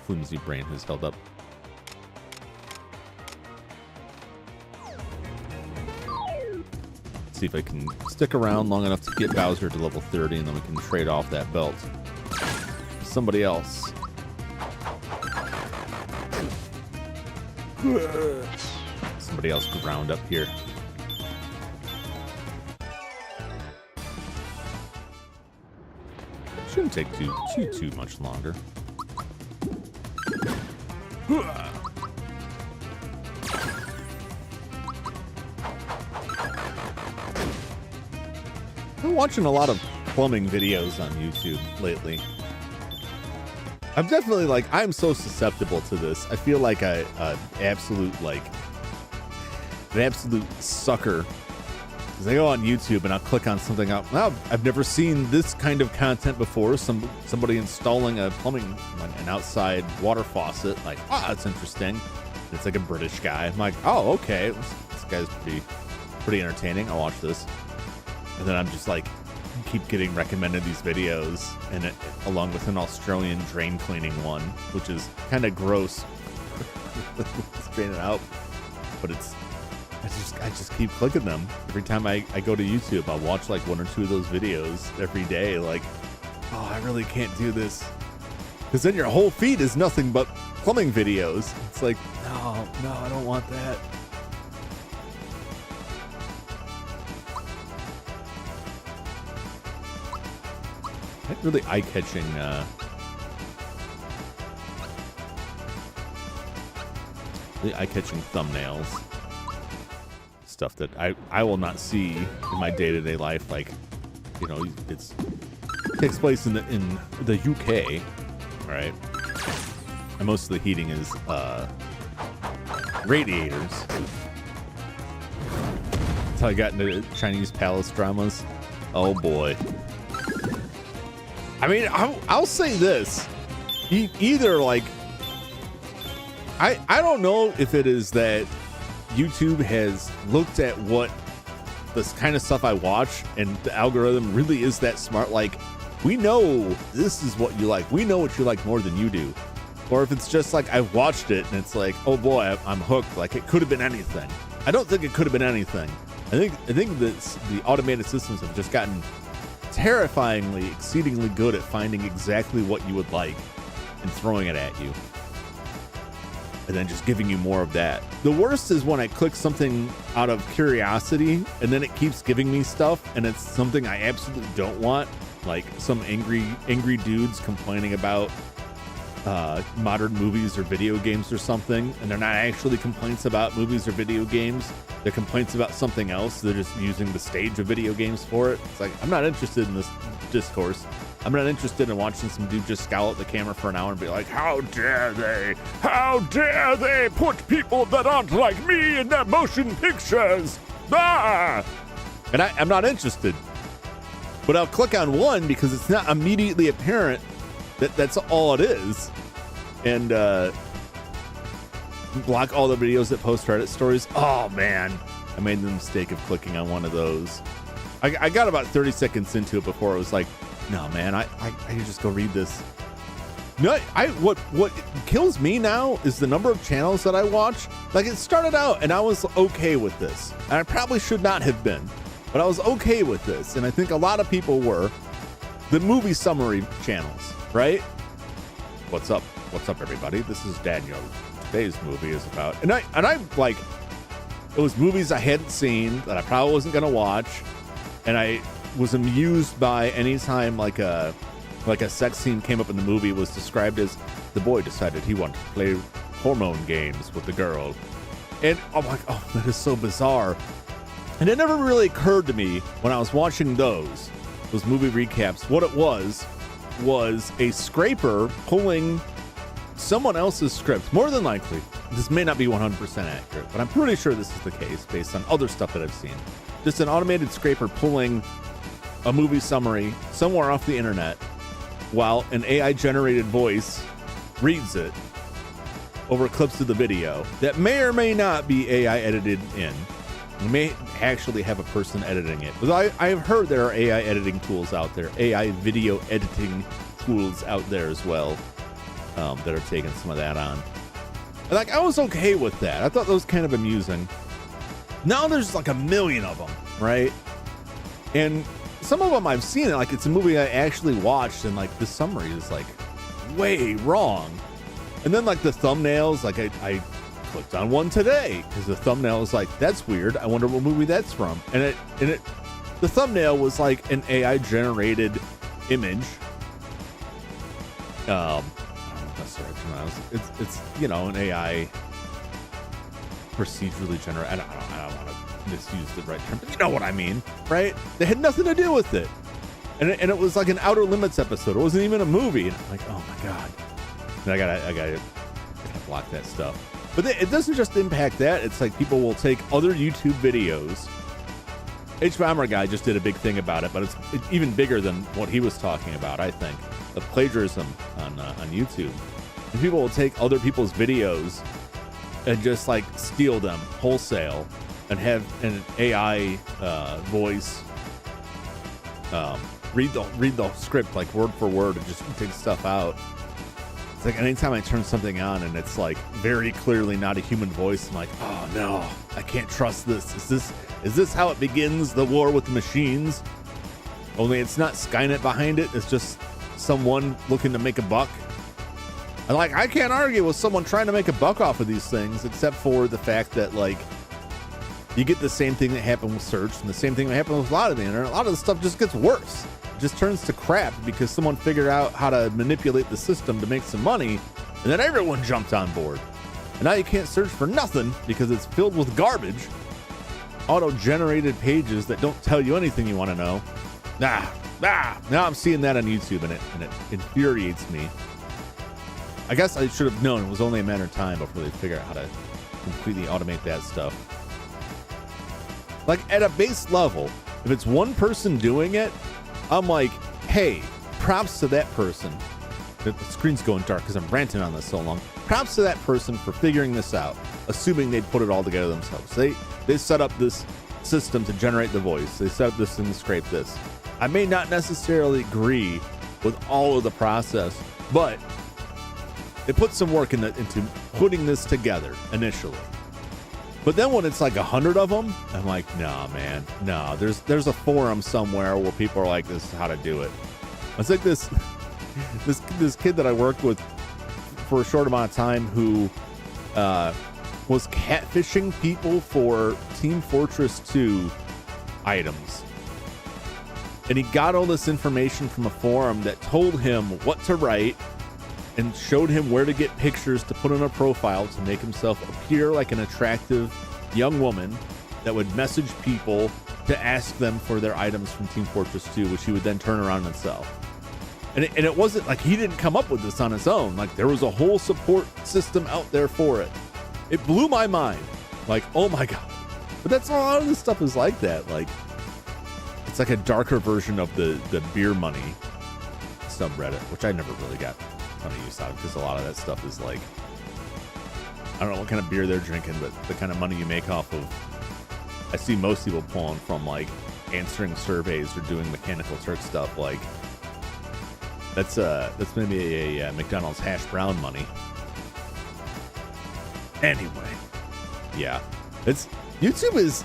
flimsy brain has held up. See if I can stick around long enough to get Bowser to level 30, and then we can trade off that belt with somebody else. Somebody else ground up here. Shouldn't take too much longer. I'm watching a lot of plumbing videos on YouTube lately. I'm definitely I'm so susceptible to this. I feel like an absolute sucker. Because I go on YouTube and I'll click on something out. Now, I've never seen this kind of content before. Somebody installing a plumbing, an outside water faucet. That's interesting. It's like a British guy. I'm like, oh, okay. This guy's pretty entertaining. I'll watch this. And then I'm just keep getting recommended these videos, and along with an Australian drain cleaning one, which is kind of gross. Drain it out, but I just keep clicking them every time I go to YouTube. I'll watch 1 or 2 of those videos every day. Oh, I really can't do this, because then your whole feed is nothing but plumbing videos. It's no, I don't want that. Really eye-catching thumbnails, stuff that I will not see in my day-to-day life. It takes place in the UK, right? And most of the heating is radiators. That's how I got into Chinese palace dramas. Oh boy. I mean, I'll say this. Either I don't know if it is that YouTube has looked at what this kind of stuff I watch, and the algorithm really is that smart. We know this is what you like. We know what you like more than you do. Or if it's just I've watched it and it's oh boy, I'm hooked. It could have been anything. I don't think it could have been anything. I think that the automated systems have just gotten terrifyingly, exceedingly good at finding exactly what you would like and throwing it at you. and then just giving you more of that. The worst is when I click something out of curiosity and then it keeps giving me stuff and it's something I absolutely don't want, like some angry dudes complaining about modern movies or video games or something, and they're not actually complaints about movies or video games. They're complaints about something else. They're just using the stage of video games for it. It's like, I'm not interested in this discourse. I'm not interested in watching some dude just scowl at the camera for an hour and be like, how dare they put people that aren't like me in their motion pictures? Ah! And I'm not interested. But I'll click on one because it's not immediately apparent that that's all it is. And block all the videos that post Reddit stories. Oh man, I made the mistake of clicking on one of those. I got about 30 seconds into it before it was like, no man, I can just go read this. No, what kills me now is the number of channels that I watch. Like, it started out and I was okay with this, and I probably should not have been, but I was okay with this, and I think a lot of people were. The movie summary channels, right? What's up everybody? This is Daniel. Today's movie is about, and I like, it was movies I hadn't seen that I probably wasn't gonna watch, and I was amused by any time like a sex scene came up in the movie. It was described as the boy decided he wanted to play hormone games with the girl, and I'm like, oh, that is so bizarre. And it never really occurred to me when I was watching those movie recaps, what it was a scraper pulling someone else's script. More than likely, this may not be 100% accurate, but I'm pretty sure this is the case based on other stuff that I've seen. Just an automated scraper pulling a movie summary somewhere off the internet while an AI generated voice reads it over clips of the video that may or may not be AI edited in. You may actually have a person editing it. But I've heard there are AI editing tools out there, AI video editing tools out there as well, that are taking some of that on. And like, I was okay with that. I thought that was kind of amusing. Now there's like a million of them, right? And some of them I've seen, like it's a movie I actually watched, and like the summary is like way wrong. And then like the thumbnails, like I clicked on one today because the thumbnail is like, that's weird, I wonder what movie that's from. And the thumbnail was like an AI generated image. I don't know if that's the right term. It's you know, an AI procedurally generated. I don't want to misuse the right term, but you know what I mean, right? They had nothing to do with it. And it was like an Outer Limits episode. It wasn't even a movie. And I'm like, oh my God. And I gotta block that stuff. But it doesn't just impact that. It's like people will take other YouTube videos. H-Bomber guy just did a big thing about it, but it's even bigger than what he was talking about, I think. The plagiarism on YouTube. And people will take other people's videos and just like steal them wholesale and have an AI voice read the script like word for word and just take stuff out. It's like anytime I turn something on and it's like very clearly not a human voice, I'm like, oh no, I can't trust this. Is this how it begins, the war with the machines? Only it's not Skynet behind it. It's just someone looking to make a buck. And like, I can't argue with someone trying to make a buck off of these things, except for the fact that like you get the same thing that happened with search and the same thing that happened with a lot of the internet. A lot of the stuff just gets worse. It just turns to crap because someone figured out how to manipulate the system to make some money, and then everyone jumped on board. And now you can't search for nothing because it's filled with garbage, auto-generated pages that don't tell you anything you want to know. Now I'm seeing that on YouTube, and it infuriates me. I guess I should have known it was only a matter of time before they figure out how to completely automate that stuff. Like, at a base level, if it's one person doing it, I'm like, hey, props to that person. The screen's going dark because I'm ranting on this so long. Props to that person for figuring this out, assuming they'd put it all together themselves. They set up this system to generate the voice. They set up this thing to scrape this. I may not necessarily agree with all of the process, but it put some work into putting this together initially. But then when it's like 100 of them, I'm like, nah, man, no. There's a forum somewhere where people are like, this is how to do it. It's like this kid that I worked with for a short amount of time who was catfishing people for Team Fortress 2 items. And he got all this information from a forum that told him what to write and showed him where to get pictures to put in a profile to make himself appear like an attractive young woman that would message people to ask them for their items from Team Fortress 2, which he would then turn around and sell. And it wasn't like he didn't come up with this on his own. Like, there was a whole support system out there for it. It blew my mind. Like, oh my God. But that's a lot of this stuff is like that. Like, it's like a darker version of the beer money subreddit, which I never really got a ton of use out of, because a lot of that stuff is like, I don't know what kind of beer they're drinking, but the kind of money you make off of, I see most people pulling from like answering surveys or doing Mechanical Turk stuff. Like, that's maybe a McDonald's hash brown money. Anyway, yeah, YouTube is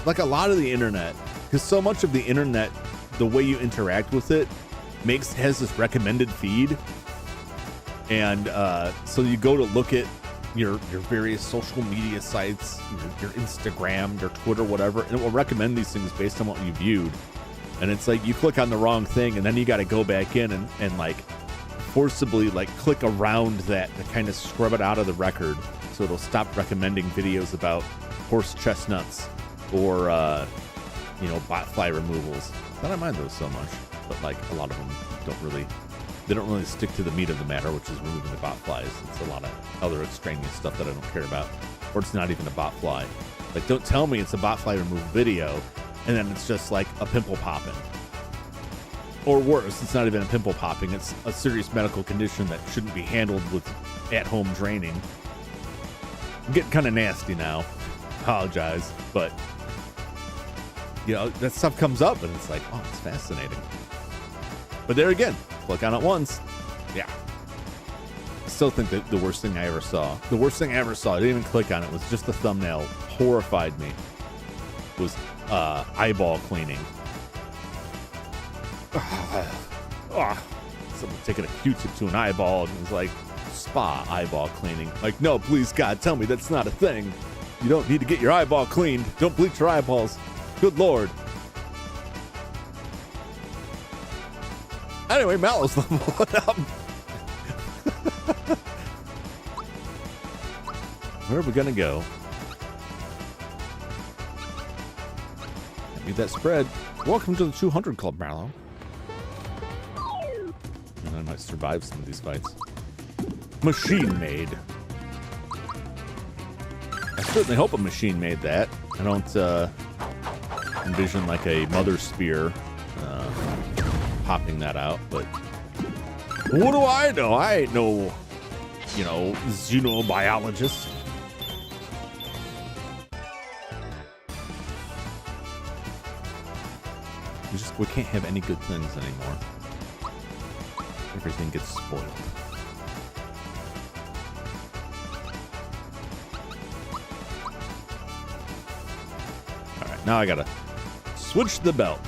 like a lot of the internet, because so much of the internet, the way you interact with it has this recommended feed. And so you go to look at your various social media sites, your Instagram, your Twitter, whatever, and it will recommend these things based on what you viewed. And it's like you click on the wrong thing, and then you got to go back in and like forcibly like click around that to kind of scrub it out of the record, so it'll stop recommending videos about horse chestnuts or botfly removals. I don't mind those so much, but like a lot of them they don't really stick to the meat of the matter, which is removing the botflies. It's a lot of other extraneous stuff that I don't care about, or it's not even a botfly. Like, don't tell me it's a botfly removal video and then it's just like a pimple popping. Or worse, it's not even a pimple popping. It's a serious medical condition that shouldn't be handled with at-home draining. I'm getting kind of nasty now. Apologize, but that stuff comes up and it's like, oh, it's fascinating. But there again, click on it once. Yeah. I still think that the worst thing I ever saw, I didn't even click on it, was just the thumbnail. Horrified me. It was eyeball cleaning. Someone taking a Q-tip to an eyeball and was like, spa eyeball cleaning. Like, no, please, God, tell me that's not a thing. You don't need to get your eyeball cleaned. Don't bleach your eyeballs. Good Lord. Anyway, Mallow's leveling up. Where are we gonna go? Need that spread. Welcome to the 200 Club, Mallow. And I might survive some of these fights. Machine made. I certainly hope a machine made that. I don't envision like a mother spear popping that out, but what do I know? I ain't no, xenobiologist. We can't have any good things anymore. Everything gets spoiled. All right, now I gotta switch the belt.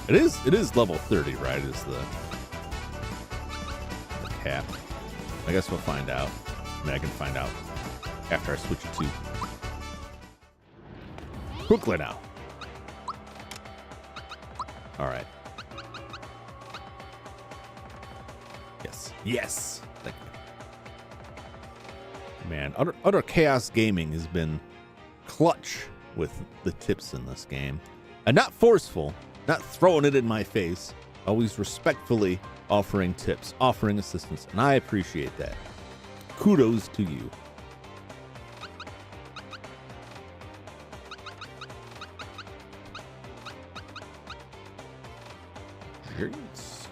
It is level 30, right? Is the cap. I guess we'll find out. I mean, I can find out after I switch it to quickly now. All right. Yes. Thank you. Man, utter chaos gaming has been clutch with the tips in this game, and not forceful, not throwing it in my face. Always respectfully offering tips, offering assistance, and I appreciate that. Kudos to you. Yes.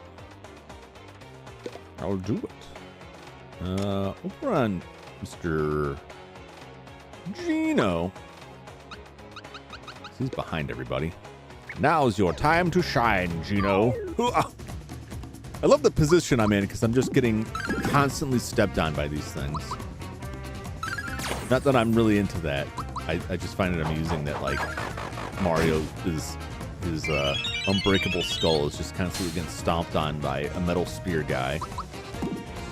I'll do it. Over on Mr. Gino. He's behind everybody. Now's your time to shine, Gino. I love the position I'm in because I'm just getting constantly stepped on by these things. Not that I'm really into that. I just find it amusing that, like, Mario his unbreakable skull is just constantly getting stomped on by a metal spear guy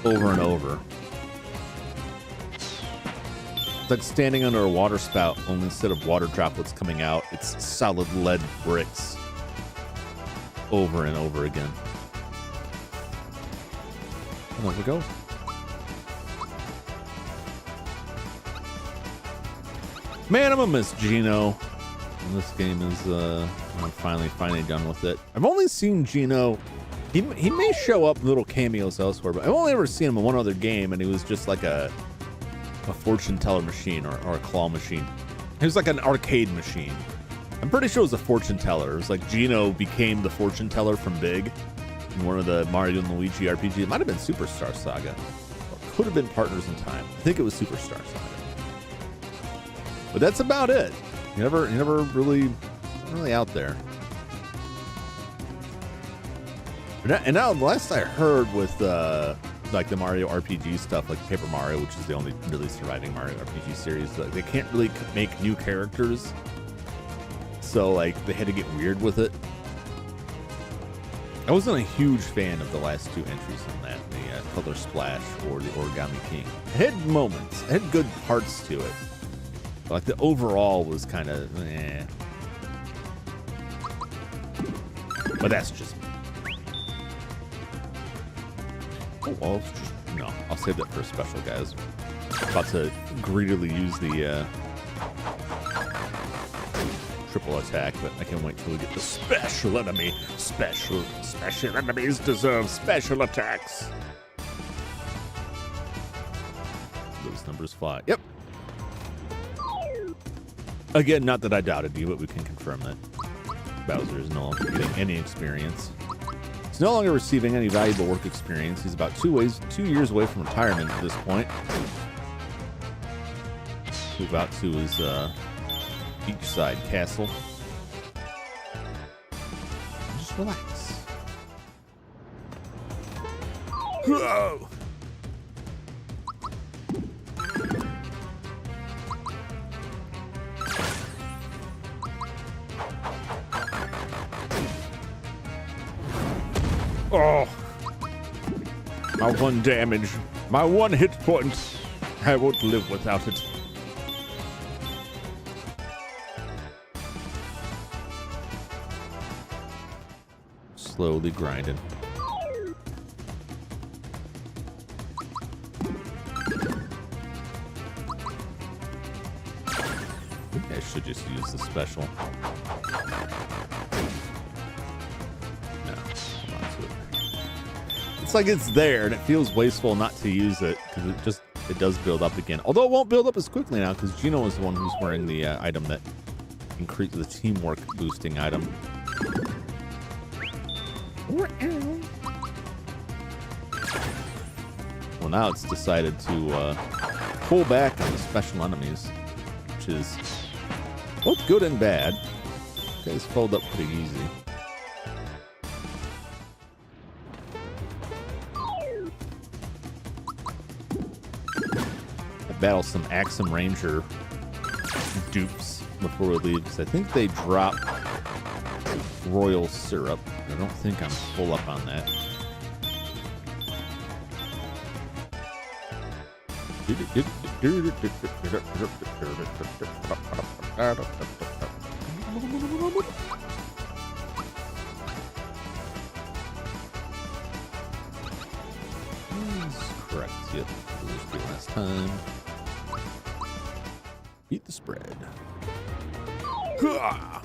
over and over. It's like standing under a water spout, only instead of water droplets coming out, it's solid lead bricks over and over again. And there we go. Man, I'm gonna miss Gino. And this game is I'm finally done with it. I've only seen Gino. He may show up in little cameos elsewhere, but I've only ever seen him in one other game, and he was just like a fortune teller machine or a claw machine. He was like an arcade machine. I'm pretty sure it was a fortune teller. It was like Gino became the fortune teller from Big in one of the Mario and Luigi RPGs. It might have been Superstar Saga. Or could have been Partners in Time. I think it was Superstar Saga. But that's about it. You never really out there. And now last I heard with like the Mario RPG stuff, like Paper Mario, which is the only really surviving Mario RPG series, like they can't really make new characters. So like they had to get weird with it. I wasn't a huge fan of the last two entries on that, the Color Splash or the Origami King. It had moments, it had good parts to it. But like the overall was kind of eh. But that's just me. Oh, well, no, I'll save that for a special, guys. About to greedily use the triple attack, but I can't wait till we get the special enemy. Special enemies deserve special attacks. Those numbers fly. Yep. Again, not that I doubted you, but we can confirm that Bowser is no longer getting any experience. He's no longer receiving any valuable work experience. He's about 2 years away from retirement at this point. Move out to his beachside castle. Just relax. Whoa! Oh, my one damage, my one hit point. I won't live without it. Slowly grinding. I should just use the special. It's like it's there and it feels wasteful not to use it because it does build up again. Although it won't build up as quickly now because Gino is the one who's wearing the item that increases the teamwork boosting item. Well, now it's decided to pull back on the special enemies, which is both good and bad. You guys fold up pretty easy. Battle some Axum Ranger dupes before we leave because I think they drop Royal Syrup. I don't think I'm full up on that. Correct. Yep. That was good last time. Eat the spread. I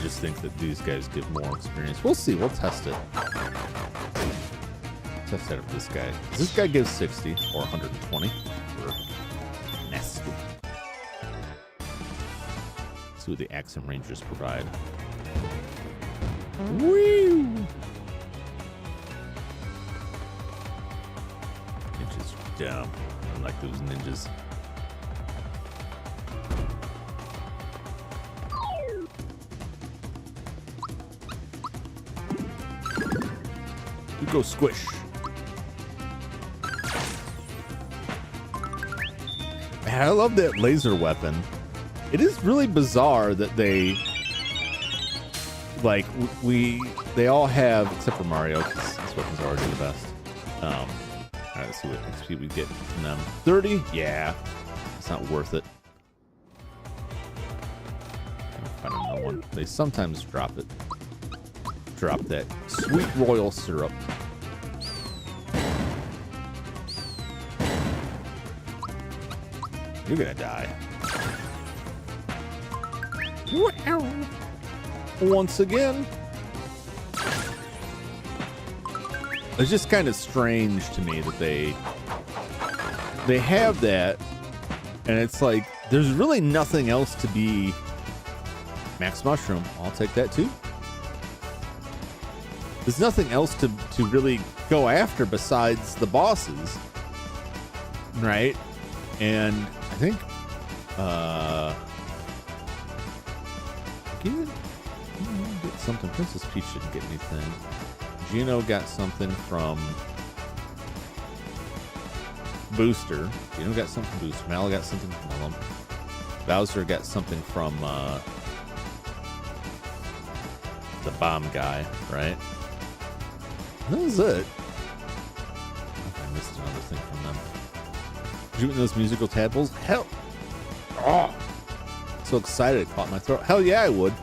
just think that these guys give more experience. We'll see. We'll test it. Test it with this guy. This guy gives 60 or 120. Or nasty. See what the Axum Rangers provide. Woo! Dumb. I like those ninjas. You go squish. Man, I love that laser weapon. It is really bizarre that they like they all have, except for Mario, because this weapon's already the best. All right, let's see what XP we get from them. 30? Yeah. It's not worth it. I'll find another one. They sometimes drop it. Drop that sweet royal syrup. You're gonna die. Once again. It's just kind of strange to me that they have that, and it's like there's really nothing else to be. Max Mushroom, I'll take that too. There's nothing else to really go after besides the bosses, right? And I think get something. Princess Peach didn't get anything. Gino got something from Booster. Gino got something from Booster. Mal got something from Mellum. Bowser got something from the bomb guy, right? That was it. I missed another thing from them. Shooting those musical tadpoles? Hell! Oh! So excited it caught my throat. Hell yeah, I would.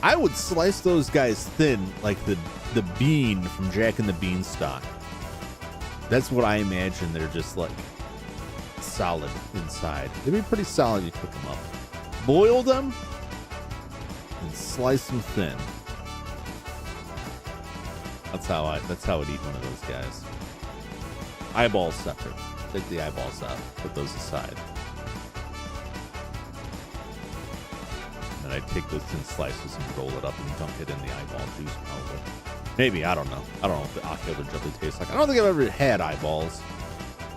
I would slice those guys thin like the bean from Jack and the Beanstalk. That's what I imagine. They're just like solid inside. They'd be pretty solid if you cook them up. Boil them and slice them thin. That's how I'd eat one of those guys. Eyeballs separate. Take the eyeballs out. Put those aside. And I'd take those thin slices and roll it up and dunk it in the eyeball juice, probably. Maybe, I don't know. I don't know what the occhieled jelly tastes like. I don't think I've ever had eyeballs.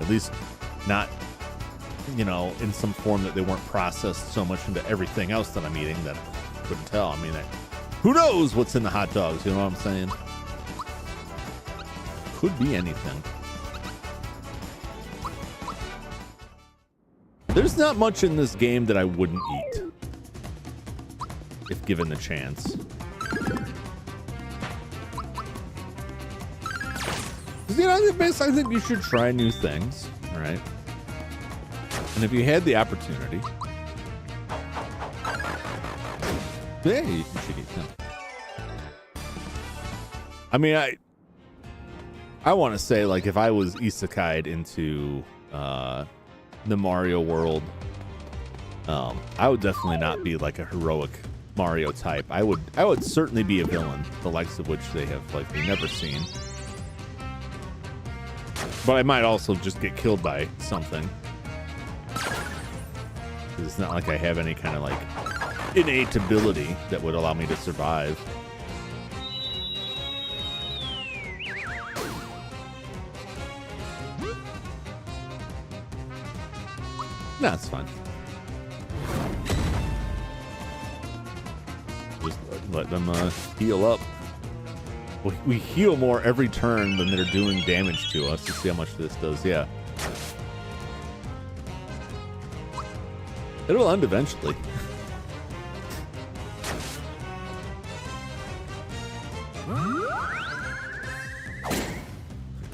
At least not, you know, in some form that they weren't processed so much into everything else that I'm eating that I couldn't tell. I mean, who knows what's in the hot dogs, you know what I'm saying? Could be anything. There's not much in this game that I wouldn't eat if given the chance. You know, I think you should try new things, all right? And if you had the opportunity, yeah, you should eat them. I mean, I want to say, like, if I was isekai'd into the Mario world, I would definitely not be like a heroic Mario type. I would certainly be a villain, the likes of which they have likely never seen. But I might also just get killed by something. It's not like I have any kind of like innate ability that would allow me to survive. No, it's fine. Just let them heal up. We heal more every turn than they're doing damage to us. Let's see how much this does. Yeah. It'll end eventually.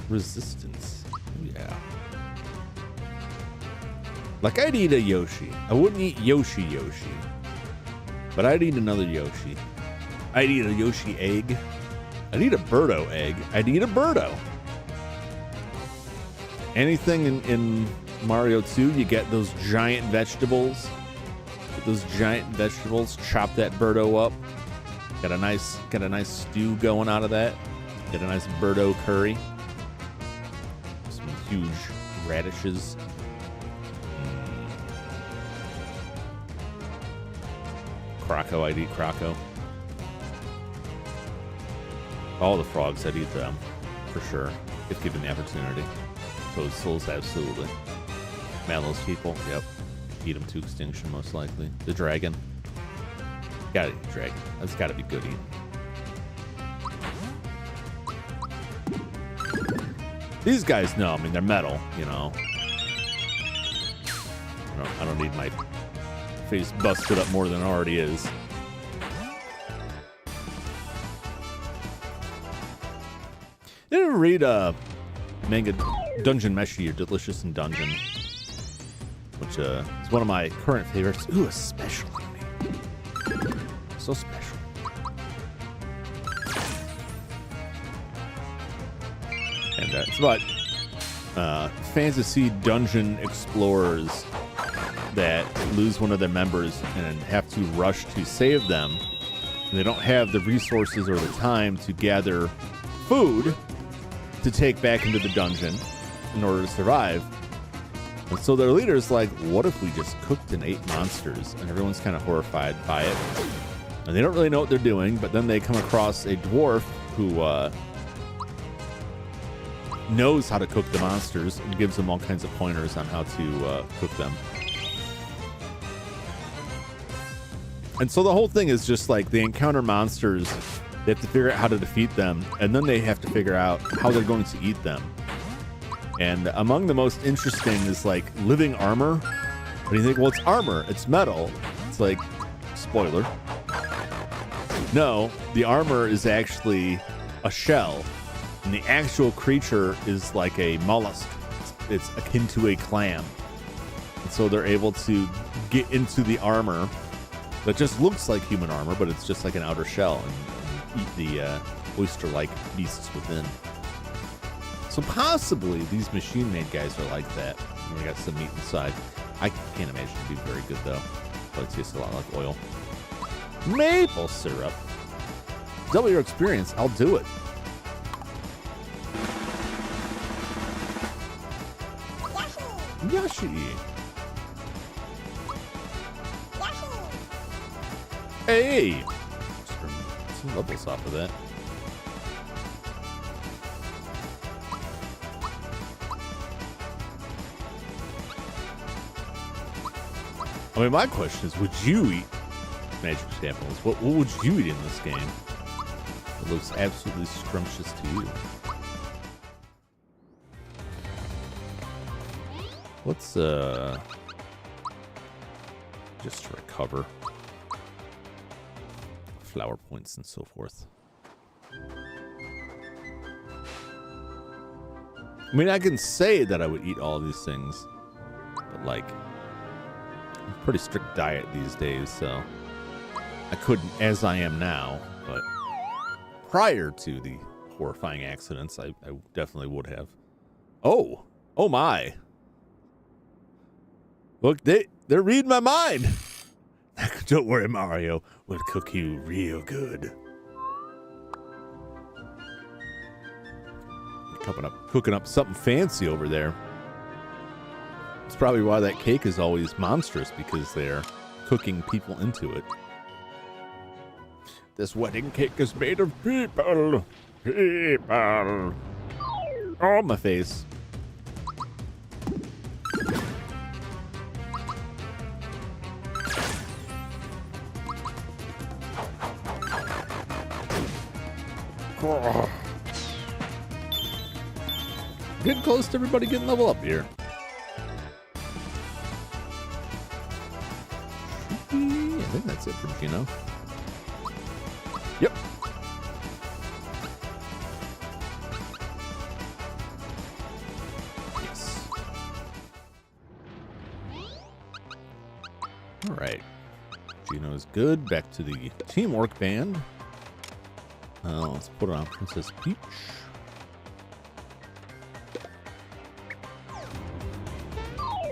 Resistance. Yeah. Like, I'd eat a Yoshi. I wouldn't eat Yoshi, but I'd eat another Yoshi. I'd eat a Yoshi egg. I'd eat a Birdo egg. I'd eat a Birdo. Anything in Mario 2, you get those giant vegetables. Get those giant vegetables. Chop that Birdo up. Get a nice stew going out of that. Get a nice Birdo curry. Some huge radishes. Croco, I'd eat Croco. All the frogs, I'd eat them, for sure, if given the opportunity. Toadstools, absolutely. Mallows people, yep. Eat them to extinction, most likely. The dragon. Gotta eat the dragon. That's gotta be good eating. These guys know, I mean, they're metal, you know. I don't need my face busted up more than it already is. You ever read manga dungeon meshi or delicious in dungeon, which is one of my current favorites. Ooh, especially me. So special. And it's about fantasy dungeon explorers that lose one of their members and have to rush to save them. And they don't have the resources or the time to gather food to take back into the dungeon in order to survive. And so their leader's like, what if we just cooked and ate monsters? And everyone's kind of horrified by it. And they don't really know what they're doing, but then they come across a dwarf who knows how to cook the monsters and gives them all kinds of pointers on how to cook them. And so the whole thing is just like they encounter monsters, they have to figure out how to defeat them, and then they have to figure out how they're going to eat them. And among the most interesting is like living armor. But you think, well, it's armor, it's metal. It's like, spoiler. No, the armor is actually a shell, and the actual creature is like a mollusk. It's akin to a clam. And so they're able to get into the armor that just looks like human armor, but it's just like an outer shell, and eat the oyster-like beasts within. So possibly these machine-made guys are like that. We got some meat inside. I can't imagine it'd be very good though. But it tastes a lot like oil. Maple syrup. Double your experience. I'll do it. Yoshi. Hey! Some levels off of that. I mean, my question is, would you eat magic samples? What would you eat in this game? It looks absolutely scrumptious to you. Let's, just recover. Flower points and so forth. I mean, I can say that I would eat all of these things, but like, I'm a pretty strict diet these days, so I couldn't as I am now, but prior to the horrifying accidents, I definitely would have. Oh my. Look, they're reading my mind. Don't worry, Mario. We'll cook you real good. Cooking up something fancy over there. It's probably why that cake is always monstrous, because they're cooking people into it. This wedding cake is made of people. People. Oh, my face. Oh. Getting close to everybody getting level up here. I think that's it from Gino. Yep. Yes. All right. Gino is good. Back to the teamwork band. Let's put on Princess Peach.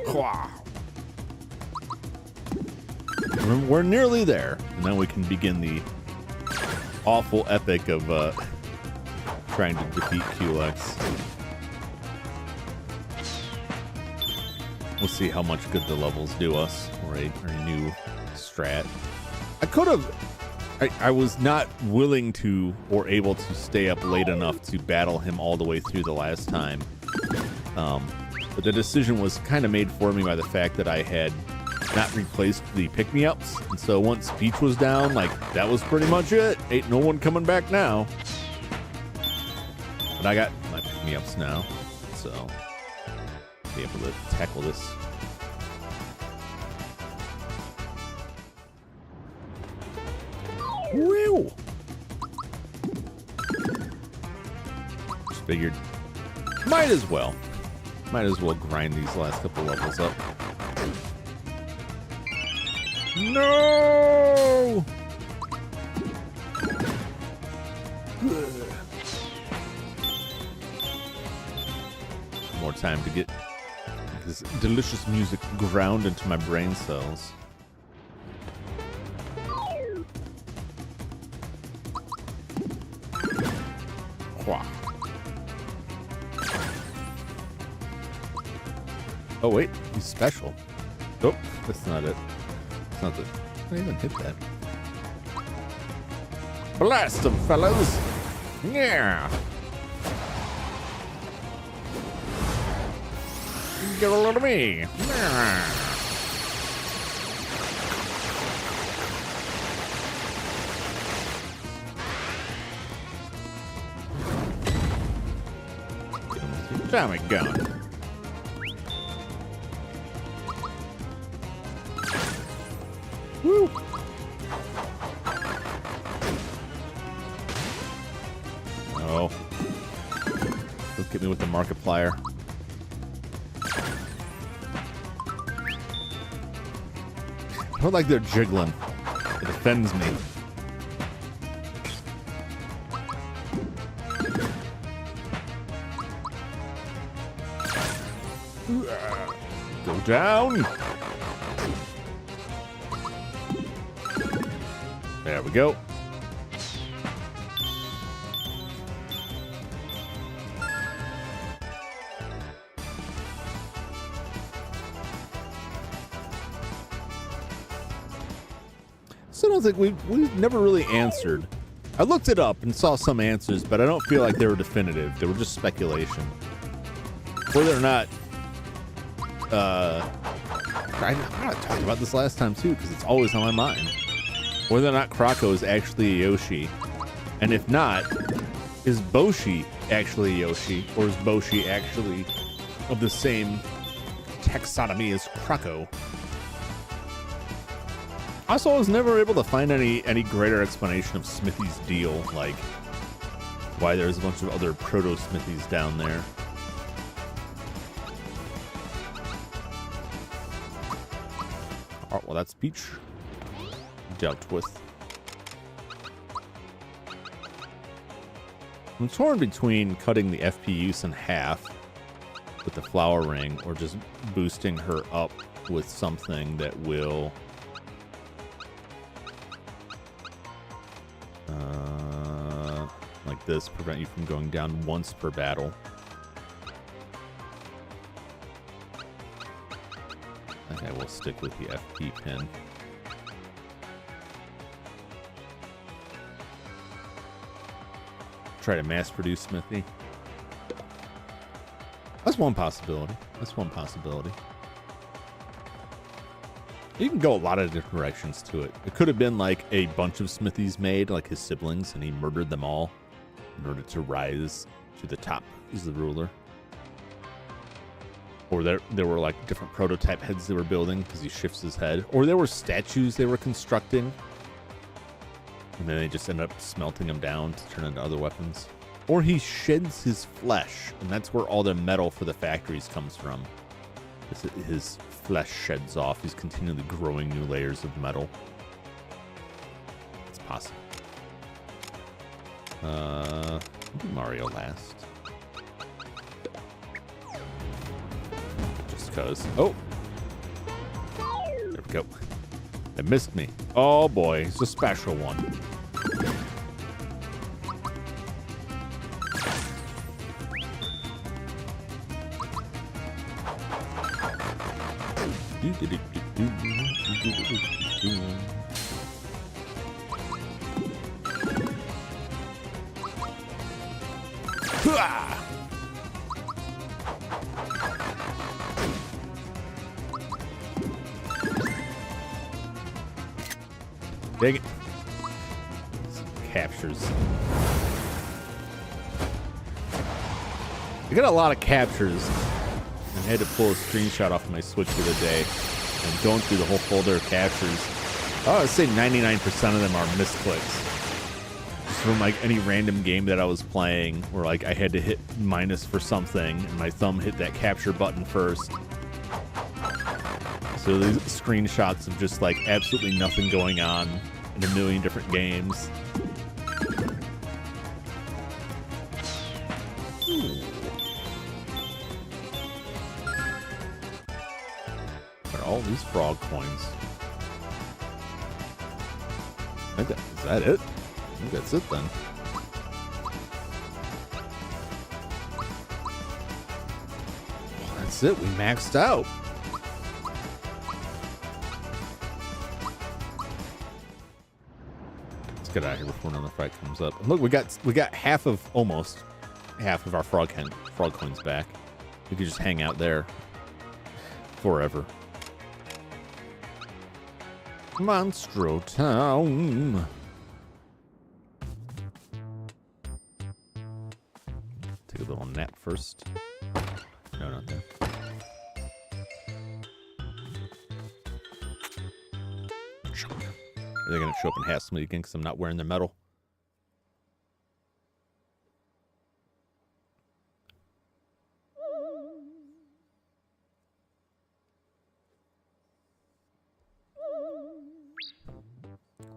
Wow. We're nearly there, and then we can begin the awful epic of trying to defeat Culex. We'll see how much good the levels do us, or a new strat. I could have. I was not willing to or able to stay up late enough to battle him all the way through the last time. But the decision was kind of made for me by the fact that I had not replaced the pick-me-ups. And so once Peach was down, like, that was pretty much it. Ain't no one coming back now. But I got my pick-me-ups now, so I'll be able to tackle this. Woo! Just figured Might as well. Might as well grind these last couple levels up. No! More time to get this delicious music ground into my brain cells. Oh wait, he's special. Oh, that's not it. That's not it. I didn't even hit that. Blast them, fellas! Yeah! Get a load of me! Yeah. Tommy gun. Woo! Oh. Don't get me with the Markiplier. I don't like they're jiggling. It offends me. Go down. There we go. So I don't think we've never really answered. I looked it up and saw some answers, but I don't feel like they were definitive. They were just speculation. Whether or not I talked about this last time too, because it's always on my mind. Whether or not Croco is actually a Yoshi, and if not, is Boshi actually a Yoshi, or is Boshi actually of the same taxonomy as Croco? Also, I was never able to find any greater explanation of Smithy's deal, like why there's a bunch of other proto-Smithies down there. Oh, well, that's Peach. Dealt with. I'm torn between cutting the FP use in half with the flower ring or just boosting her up with something that will like this, prevent you from going down once per battle. Okay, we'll stick with the FP pin. Try to mass produce Smithy. That's one possibility. That's one possibility. You can go a lot of different directions to it. It could have been like a bunch of Smithies made, like his siblings, and he murdered them all in order to rise to the top as the ruler. Or there were like different prototype heads they were building because he shifts his head. Or there were statues they were constructing. And then they just end up smelting them down to turn into other weapons. Or he sheds his flesh, and that's where all the metal for the factories comes from. His flesh sheds off. He's continually growing new layers of metal. It's possible. We'll do Mario last. Just cause. Oh! There we go. It missed me. Oh boy, it's a special one. Dang it. Captures. I got a lot of captures. I had to pull a screenshot off of my Switch the other day and going through the whole folder of captures. I would say 99% of them are misclicks. Just from like any random game that I was playing where like I had to hit minus for something and my thumb hit that capture button first. So these screenshots of just like absolutely nothing going on in a million different games. What are all these frog coins? Is that it? I think that's it then. That's it. We maxed out. Let's get out of here before another fight comes up. And look, we got almost half of our frog coins back. We could just hang out there forever. Monstro Town. Take a little nap first. No, not there. Are they going to show up and have somebody again because I'm not wearing their medal?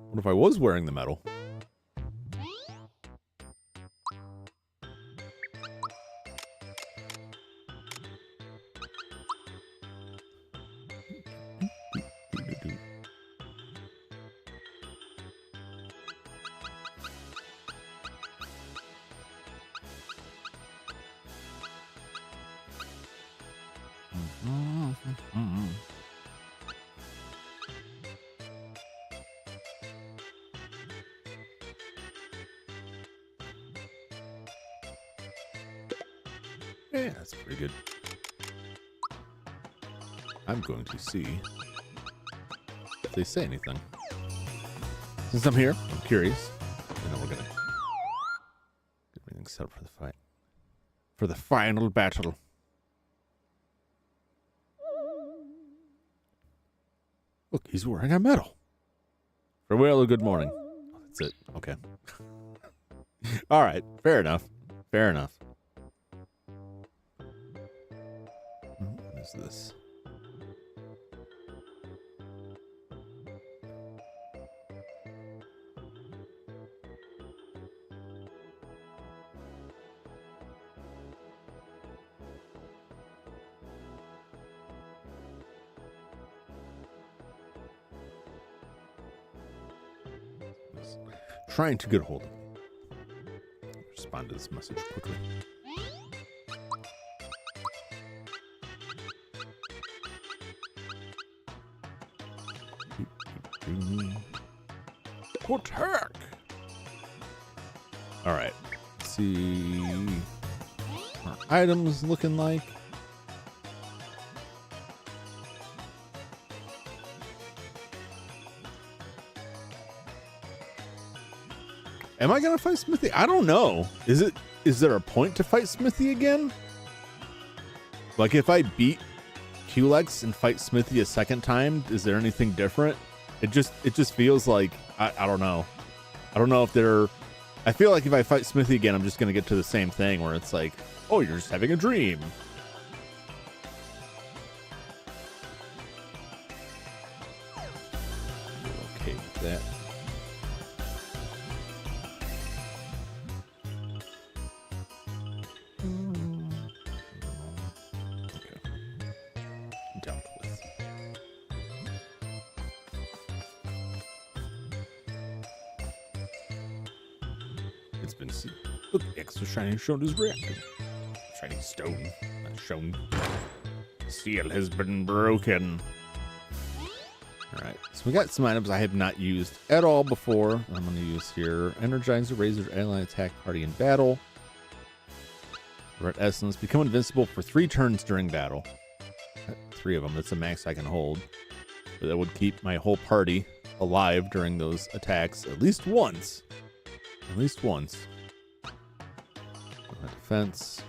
What if I was wearing the medal? Yeah, that's pretty good. I'm going to see if they say anything. Since I'm here, I'm curious. And then we're gonna get everything set up for the fight. For the final battle. Look, he's wearing a medal. Farewell, good morning. Oh, that's it. Okay. All right. Fair enough. Fair enough. What is this? Trying to get hold of me. Respond to this message quickly. Attack! All right. Let's see what our items looking like. Am I gonna fight Smithy? I don't know. Is there a point to fight Smithy again? Like if I beat Culex and fight Smithy a second time, is there anything different? It just feels like I don't know. I don't know if there. I feel like if I fight Smithy again, I'm just gonna get to the same thing where it's like, oh, you're just having a dream. Okay with that. Look, extra shiny stone is reacting. Shiny stone, not shown. Seal has been broken. Alright, so we got some items I have not used at all before. I'm going to use here. Energizer, Razor, ally attack party in battle. Red Essence. Become invincible for 3 turns during battle. 3 of them. That's the max I can hold. But that would keep my whole party alive during those attacks at least once. At least once. Defense.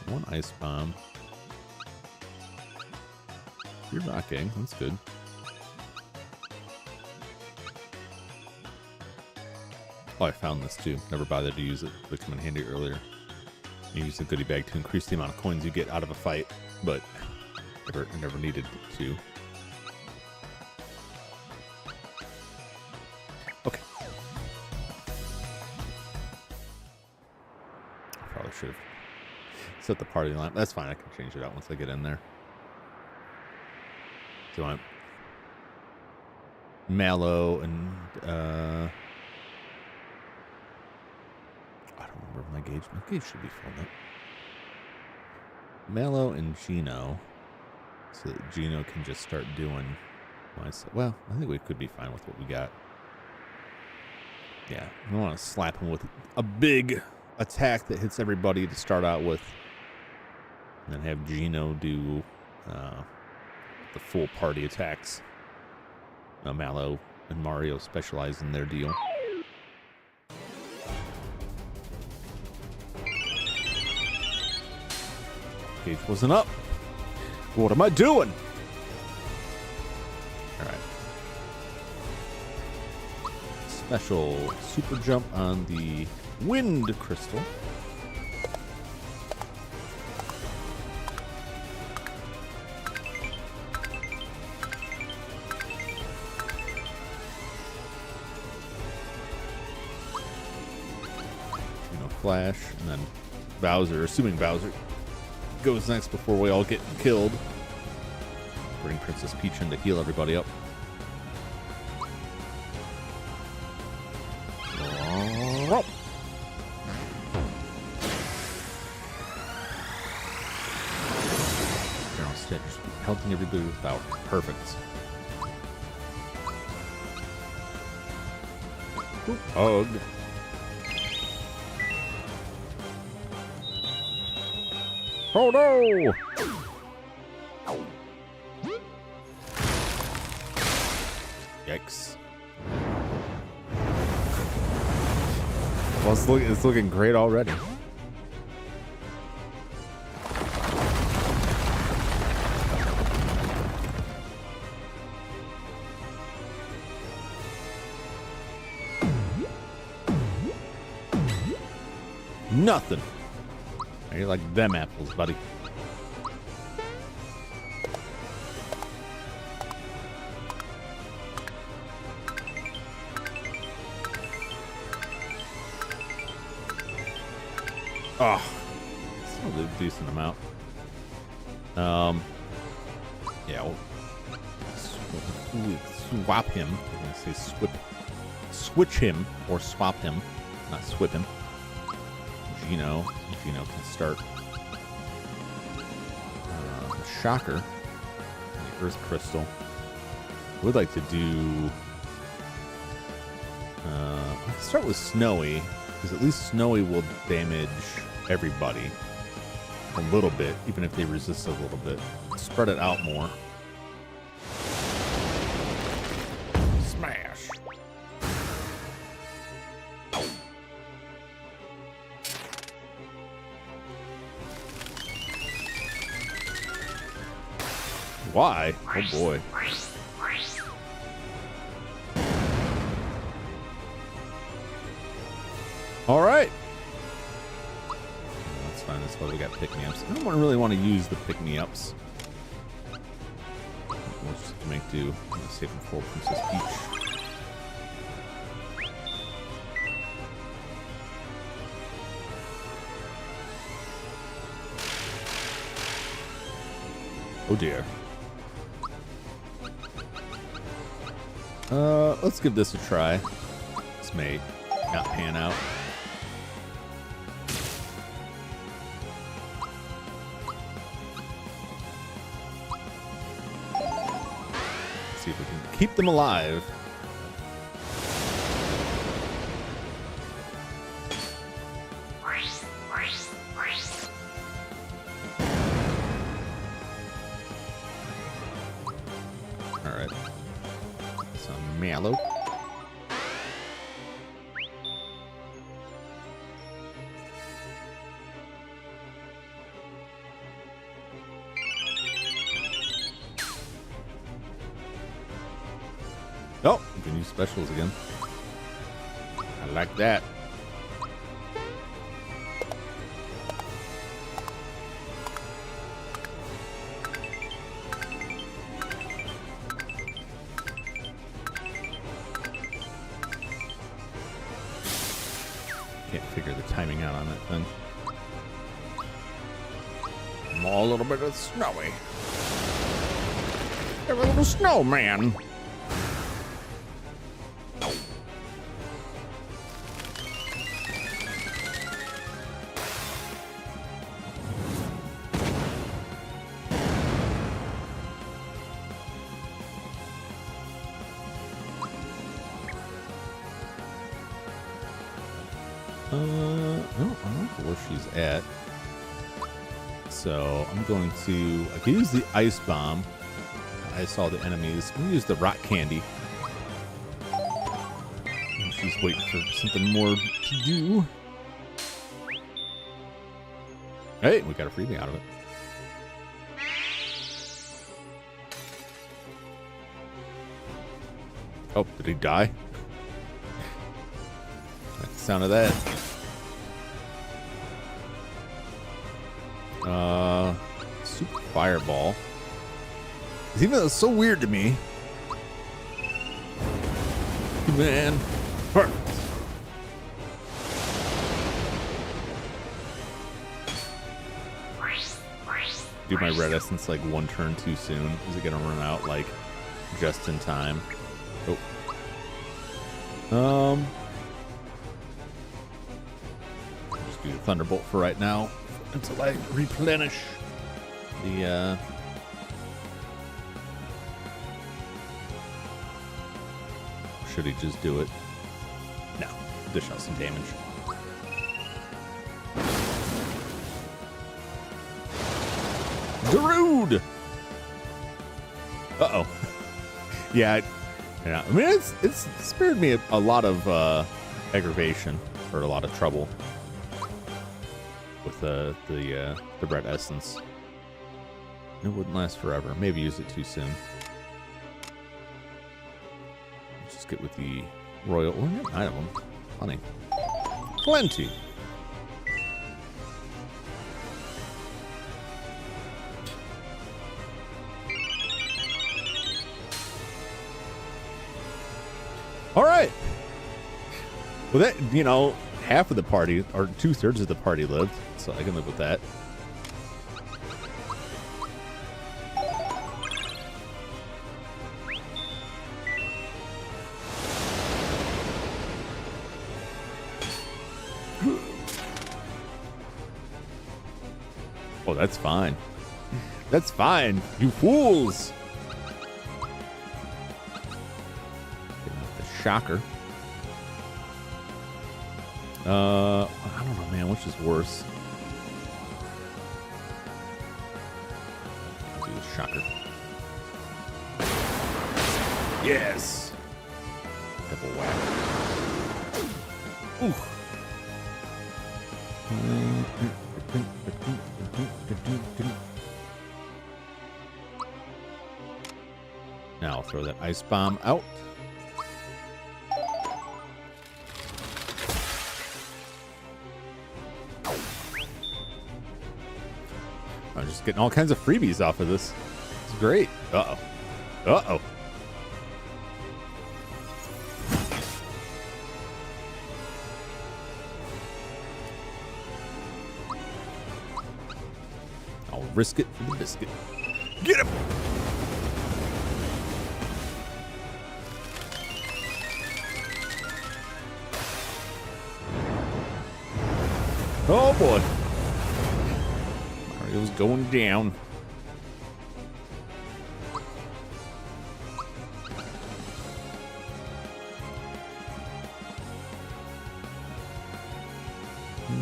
One ice bomb. You're rocking. That's good. Oh, I found this too. Never bothered to use it. It would come in handy earlier. You use a goodie bag to increase the amount of coins you get out of a fight, but never needed to. Okay. Probably should have set the party line. That's fine. I can change it out once I get in there. So I want Mallow and I don't remember my gauge. My gauge should be filled up. Mallow and Gino, so that Gino can just start doing. Well, I think we could be fine with what we got. Yeah, I want to slap him with a big attack that hits everybody to start out with, and then have Gino do the full party attacks. Mallow and Mario specialize in their deal. Gauge wasn't up. What am I doing? All right. Special super jump on the wind crystal. Flash, and then Bowser, assuming Bowser goes next before we all get killed. Bring Princess Peach in to heal everybody up. General Stitch, helping everybody without. Perfect. Hug. Oh no! Yikes. Well, it's looking great already. Nothing. You're like them apples, buddy. Oh, still a decent amount. Yeah, we'll swap him. I'm gonna say switch him or swap him, not swip him. Gino can start the Shocker, the Earth Crystal. Would like to do. Let's start with Snowy, because at least Snowy will damage everybody a little bit, even if they resist a little bit. Spread it out more. Smash. Why? Oh boy. All right. That's fine. That's why we got pick-me-ups. I don't really want to use the pick-me-ups. We'll just make do. I'm going to save them for Princess Peach. Oh dear. Let's give this a try. This may not pan out. Let's see if we can keep them alive. Mallow. Oh, you can use specials again. I like that. Can't figure the timing out on that thing. I'm all a little bit of snowy. You're a little snowman. I don't know where she's at. So I'm going to, I can use the ice bomb. I saw the enemies. I'm gonna use the rock candy. She's waiting for something more to do. Hey, we got a freebie out of it. Oh, did he die? Like the sound of that. Super fireball. Even though it's so weird to me. Man. Perfect. Do my red essence like one turn too soon. Is it gonna run out like just in time? Oh. Just do the thunderbolt for right now until I replenish the should he just do it? No. Dish out some damage. Darude! Uh-oh. Yeah, I mean, it's spared me a lot of aggravation or a lot of trouble with the red essence. It wouldn't last forever. Maybe use it too soon. Just get with the royal. Oh, yeah, 9 of them. Funny. Plenty. All right. Well, that, you know, half of the party, or 2/3 of the party lived, so I can live with that. Oh, that's fine. That's fine, you fools. Shocker. I don't know, man. Which is worse? I'll do the shocker. Yes. Double whack. Ooh. Now I'll throw that ice bomb out. I'm just getting all kinds of freebies off of this. It's great. Uh-oh. Uh-oh. I'll risk it for the biscuit. Get him! Oh, boy. It was going down.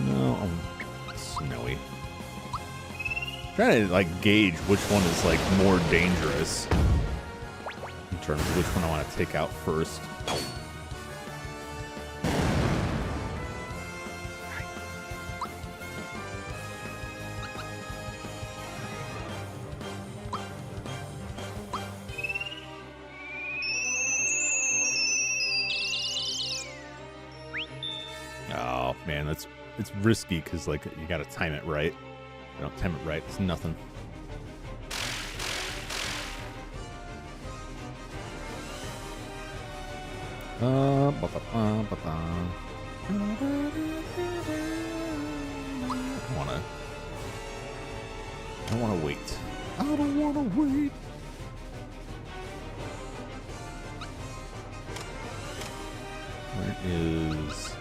No, snowy. Trying to like gauge which one is like more dangerous in terms of which one I want to take out first. it's risky because like you gotta time it right. You don't time it right, it's nothing. I don't wanna wait. I don't wanna wait. Where is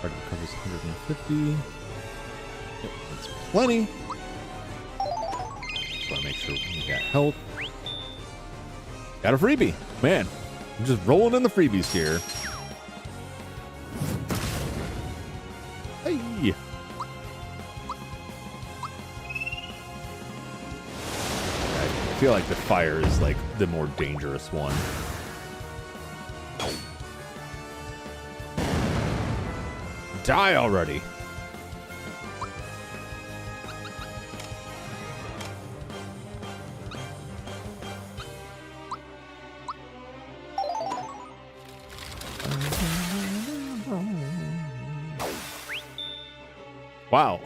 card covers 150. Yep, that's plenty. Just wanna make sure we got health. Got a freebie. Man, I'm just rolling in the freebies here. Hey. I feel like the fire is like the more dangerous one. Die already. Wow.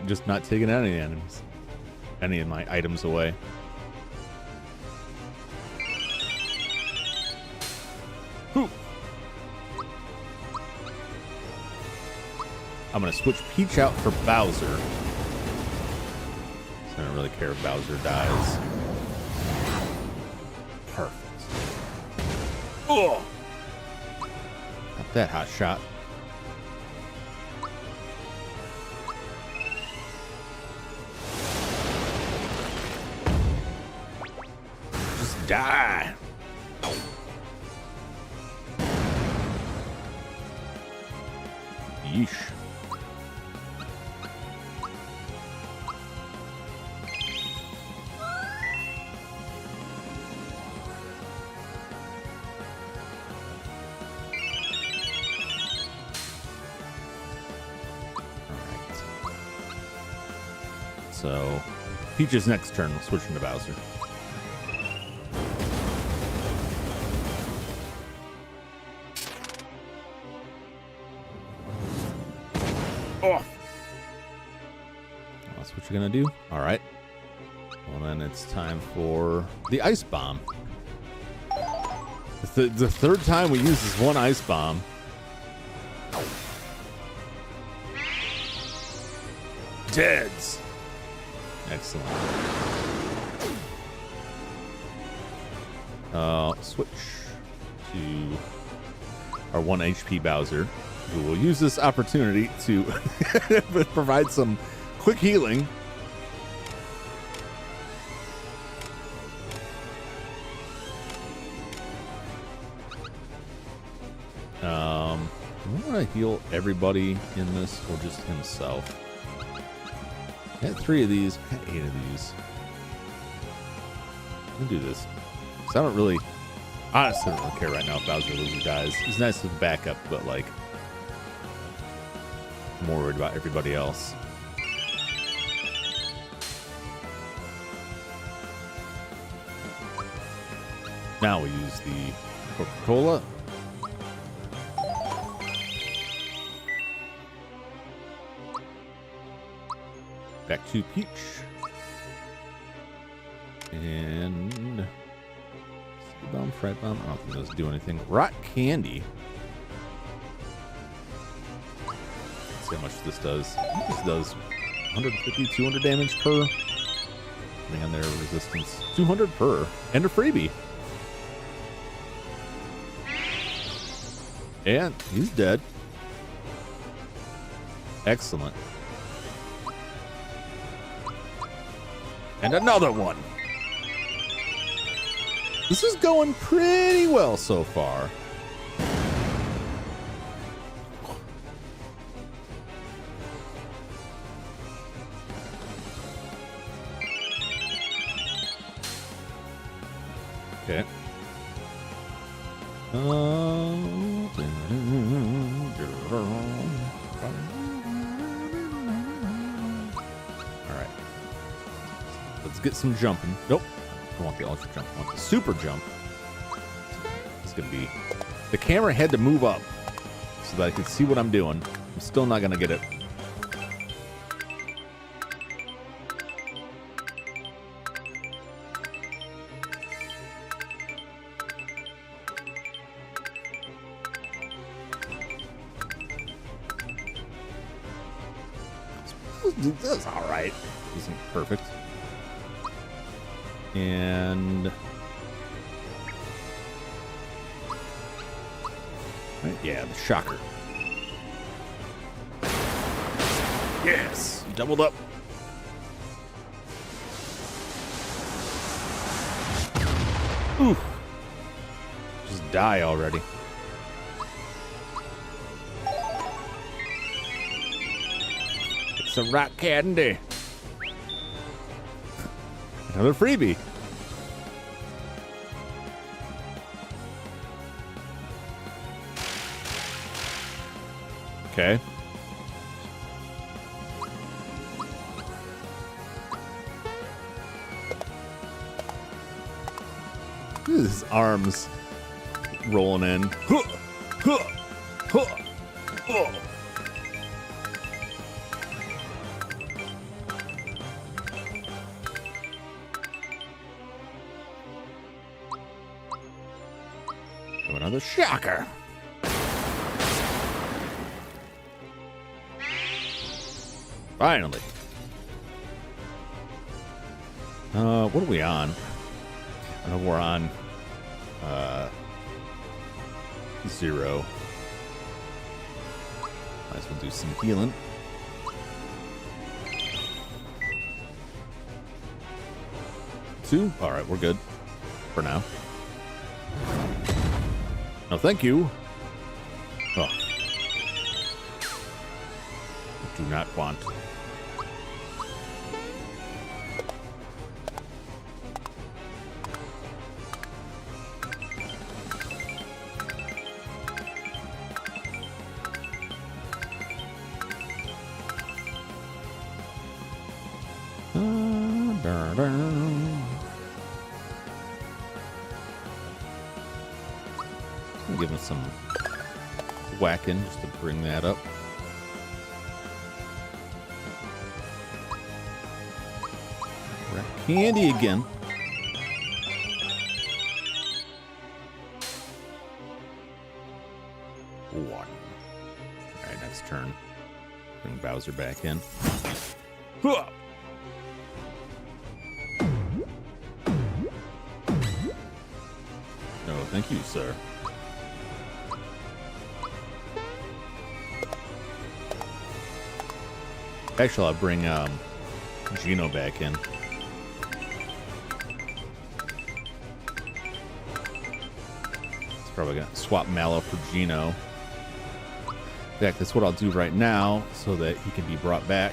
Just not taking any enemies. Any of my items away. Whew. I'm gonna switch Peach out for Bowser. I don't really care if Bowser dies. Perfect. Oh! Not that hot shot. Die. Yeesh. Alright. So, Peach's next turn, we'll switch into Bowser. That's what you're gonna do? All right. Well, then it's time for the ice bomb. It's the third time we use this one ice bomb. Deads. Excellent. Switch to our 1 HP Bowser, who will use this opportunity to provide some quick healing. I want to heal everybody in this or just himself. I had 3 of these, I had 8 of these. Let me do this. Because I don't really, honestly, I don't really care right now if Bowser loses or dies. He's nice as a backup, but like, I'm more worried about everybody else. Now we use the Coca-Cola. Back to Peach. And bomb, fried bomb. I don't think those do anything. Rock candy. Let's see how much this does. I think this does 150, 200 damage per. Depending on their resistance. 200 per. And a freebie. And he's dead. Excellent. And another one. This is going pretty well so far. Okay. Alright. Let's get some jumping. Nope. I don't want the ultra jump. I want the super jump. It's going to be The camera had to move up so that I could see what I'm doing. I'm still not going to get it. That's all right. Isn't perfect. And yeah, the shocker. Yes, doubled up. Oof. Just die already. It's some rock candy. Another freebie. Okay. His arms rolling in. Huh, huh, huh, oh. Another shocker. Finally. What are we on? I know we're on 0. Might as well do some healing. Two? Alright, we're good. For now. No, thank you. Oh. Do not want. Give him some whacking just to bring that up. Candy again. One. All right, next turn. Bring Bowser back in. Huh. No, thank you, sir. Actually, I'll bring Gino back in. It's probably gonna swap Mallow for Gino. In fact, that's what I'll do right now so that he can be brought back.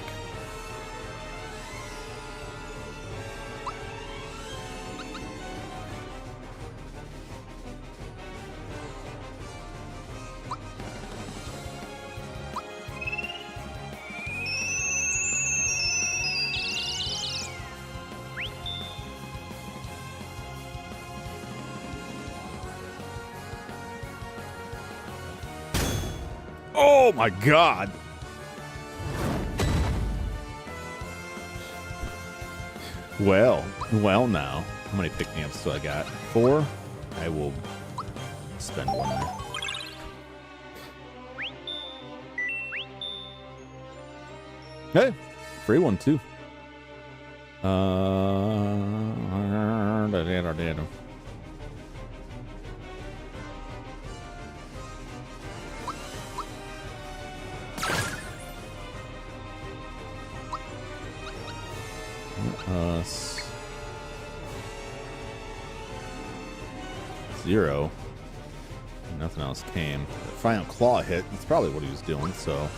Oh my God. Well now. How many pick-me-ups do I got? 4? I will spend 1 there. Hey, free one too. Us 0. Nothing else came. The final claw hit. That's probably what he was doing. So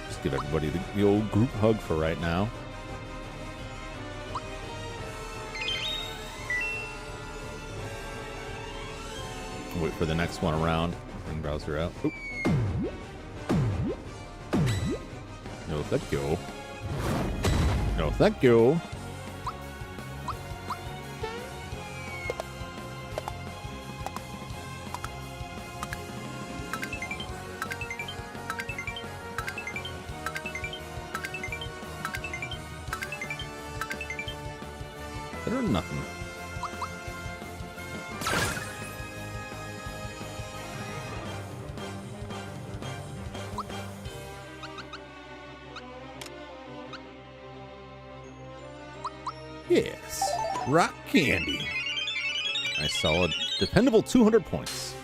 just give everybody the old group hug for right now. Wait for the next one around. Bring Bowser out. Oop. No, thank you. No, thank you. better than nothing. Yes, rock candy. Nice, solid, dependable 200 points.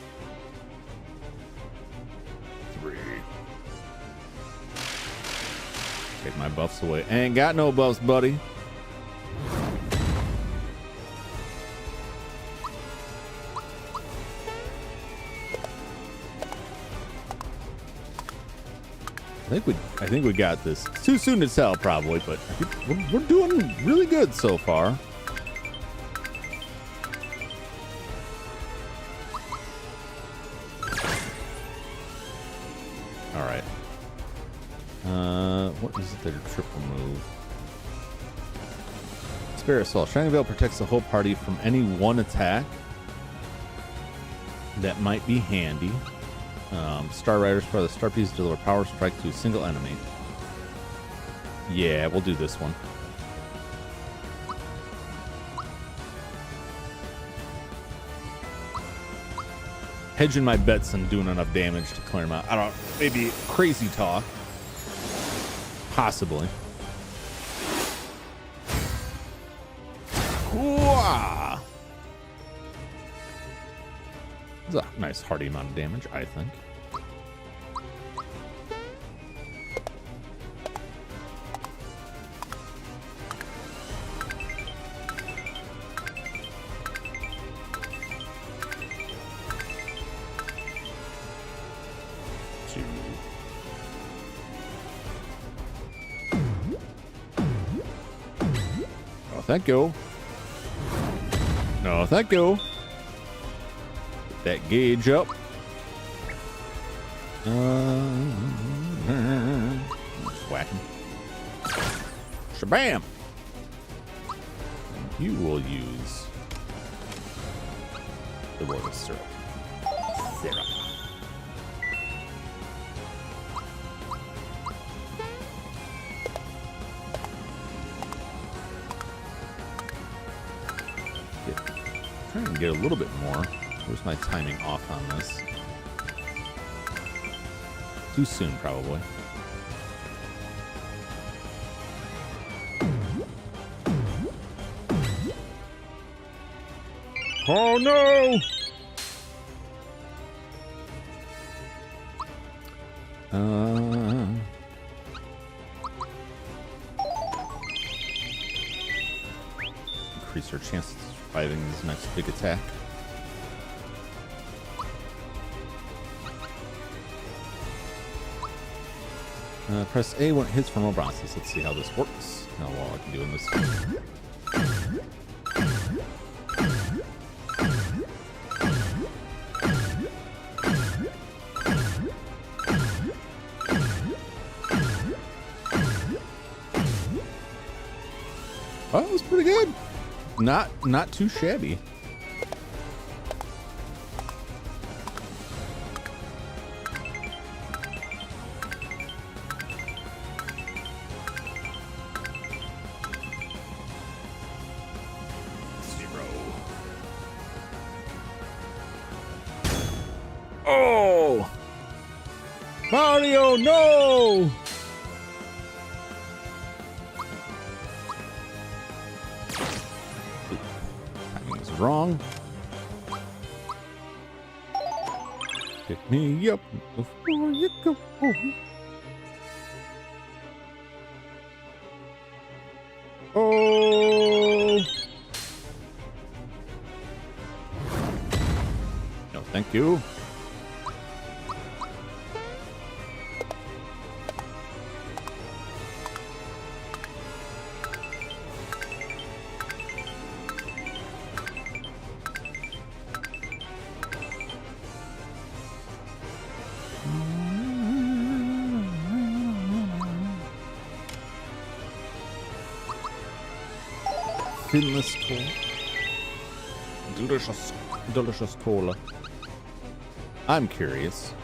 3. Take my buffs away. Ain't got no buffs, buddy. I think we got this. It's too soon to tell, probably, but I think we're doing really good so far. All right. What is their triple move? Spirit Assault. Shining Veil protects the whole party from any one attack. That might be handy. Star Riders for the Star Piece deliver power strike to a single enemy. Yeah, we'll do this one. Hedging my bets and doing enough damage to clear them out. I don't. Maybe crazy talk. Possibly. Whoa! It's a nice hearty amount of damage, I think. Thank you. No, thank you. Get that gauge up. Just whack him. Shabam! And you will use the word of syrup. Syrup. Trying to get a little bit more. Where's my timing off on this? Too soon, probably. Oh no! Increase our chances of surviving this next big attack. Press A when it hits for more bronzes. Let's see how this works. How well I can do in this. Oh, that was pretty good. Not too shabby. Oh! Mario, no! Timing is wrong. Pick me up before you go. Oh! No, thank you. Finless cola. Delicious cola. I'm curious.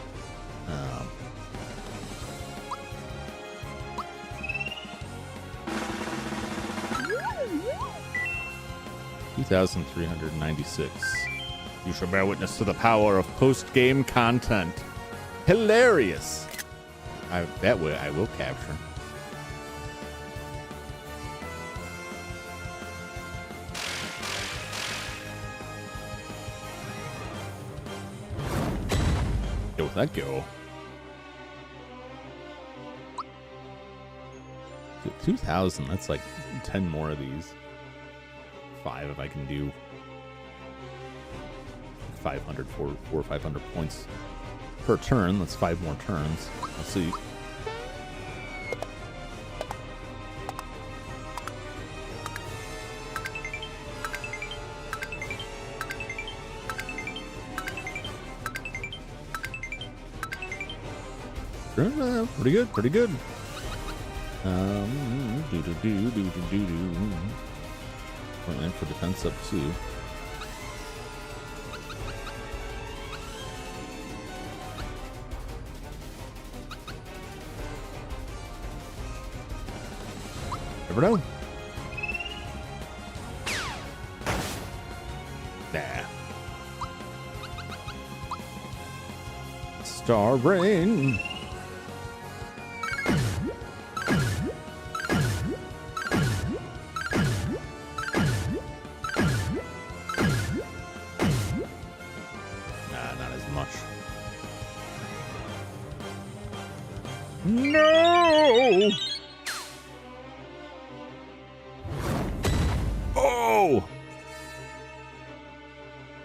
2,396. You shall bear witness to the power of post-game content. Hilarious. That way I will capture. Yo, that go. 2,000. That's like 10 more of these. 5 if I can do 500, 400 or 500 points per turn. That's 5 more turns. Let's see. Pretty good, pretty good. Point for defense up 2. Never know. Nah. Star Rain. No! Oh!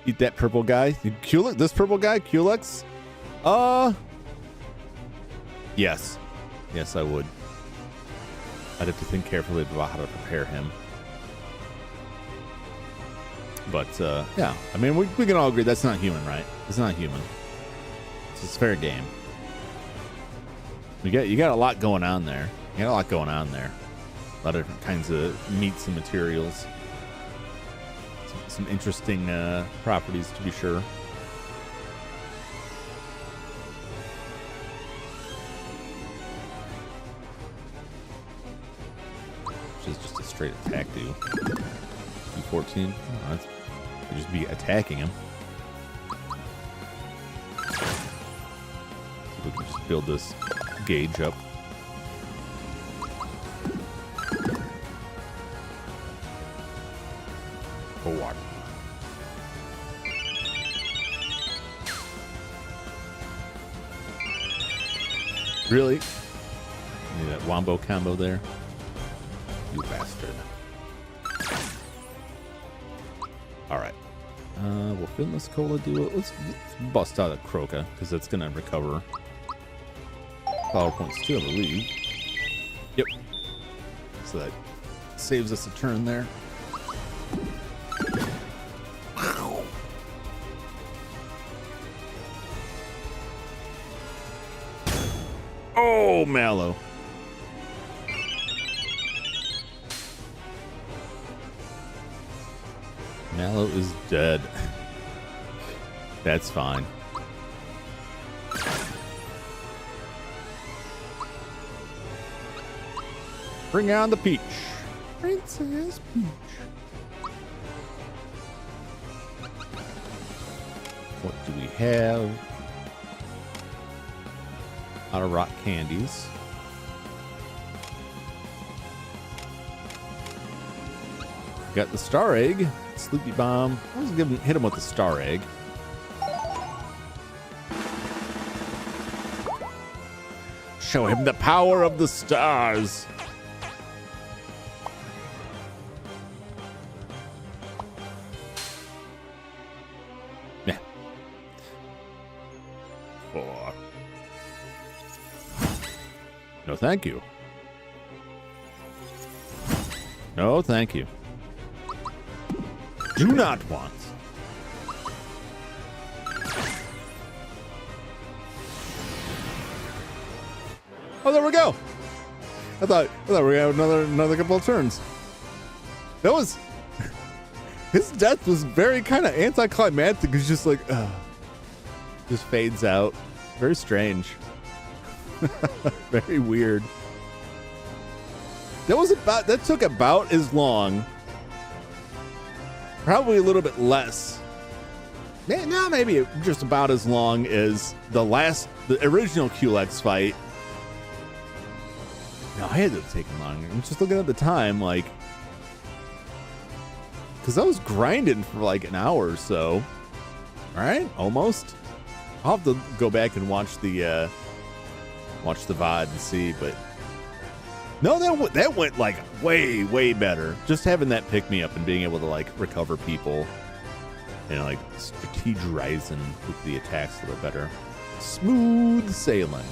Eat that purple guy. Culex, this purple guy, Culex? Yes. Yes, I would. I'd have to think carefully about how to prepare him. But, yeah. I mean, we can all agree that's not human, right? It's not human. It's just fair game. You got a lot going on there. You got a lot going on there. A lot of different kinds of meats and materials. Some interesting properties, to be sure. Which is just a straight attack, dude. 214. Oh, that's, I'd just be attacking him. So we can just build this gauge up. For what? Really? Need that wombo combo there? You bastard. Alright. Will Finless Cola do it? Let's bust out a Croca, because that's going to recover power points too, I believe. Yep. So that saves us a turn there. Oh, Mallow. Mallow is dead. That's fine. Bring on the peach. Princess Peach. What do we have? Out of rock candies. Got the star egg. Sleepy bomb. Let's hit him with the star egg. Show him the power of the stars. Yeah. 4. No, thank you. No, thank you. Do not want. Oh, there we go. I thought we were gonna have another couple of turns. That was his death was very kind of anticlimactic. It's just like just fades out. Very strange. Very weird. That took about as long Probably a little bit less. No, maybe just about as long as the original Culex fight. No, I had to take longer. I'm just looking at the time, like, because I was grinding for like an hour or so. All right, almost. I'll have to go back and watch the VOD and see, but no, that went like way better. Just having that pick me up and being able to like recover people and like strategizing with the attacks a little better. Smooth sailing.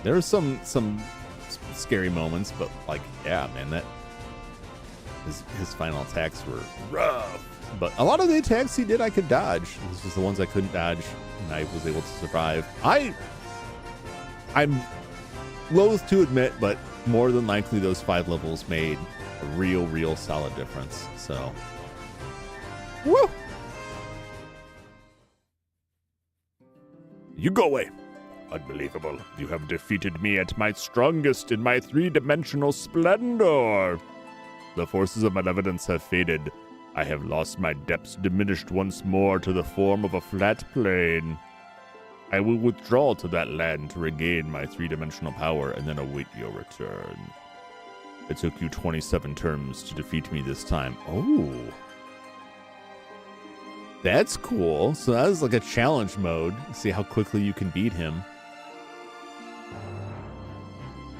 There were some scary moments, but like, yeah, man, that his final attacks were rough. But a lot of the attacks he did, I could dodge. It was just the ones I couldn't dodge, and I was able to survive. I'm loath to admit, but more than likely those 5 levels made a real solid difference. So, woo! You go away. Unbelievable. You have defeated me at my strongest in my 3-dimensional splendor. The forces of malevolence have faded. I have lost my depths, diminished once more to the form of a flat plane. I will withdraw to that land to regain my 3-dimensional power and then await your return. It took you 27 turns to defeat me this time. Oh. That's cool. So that is like a challenge mode. See how quickly you can beat him.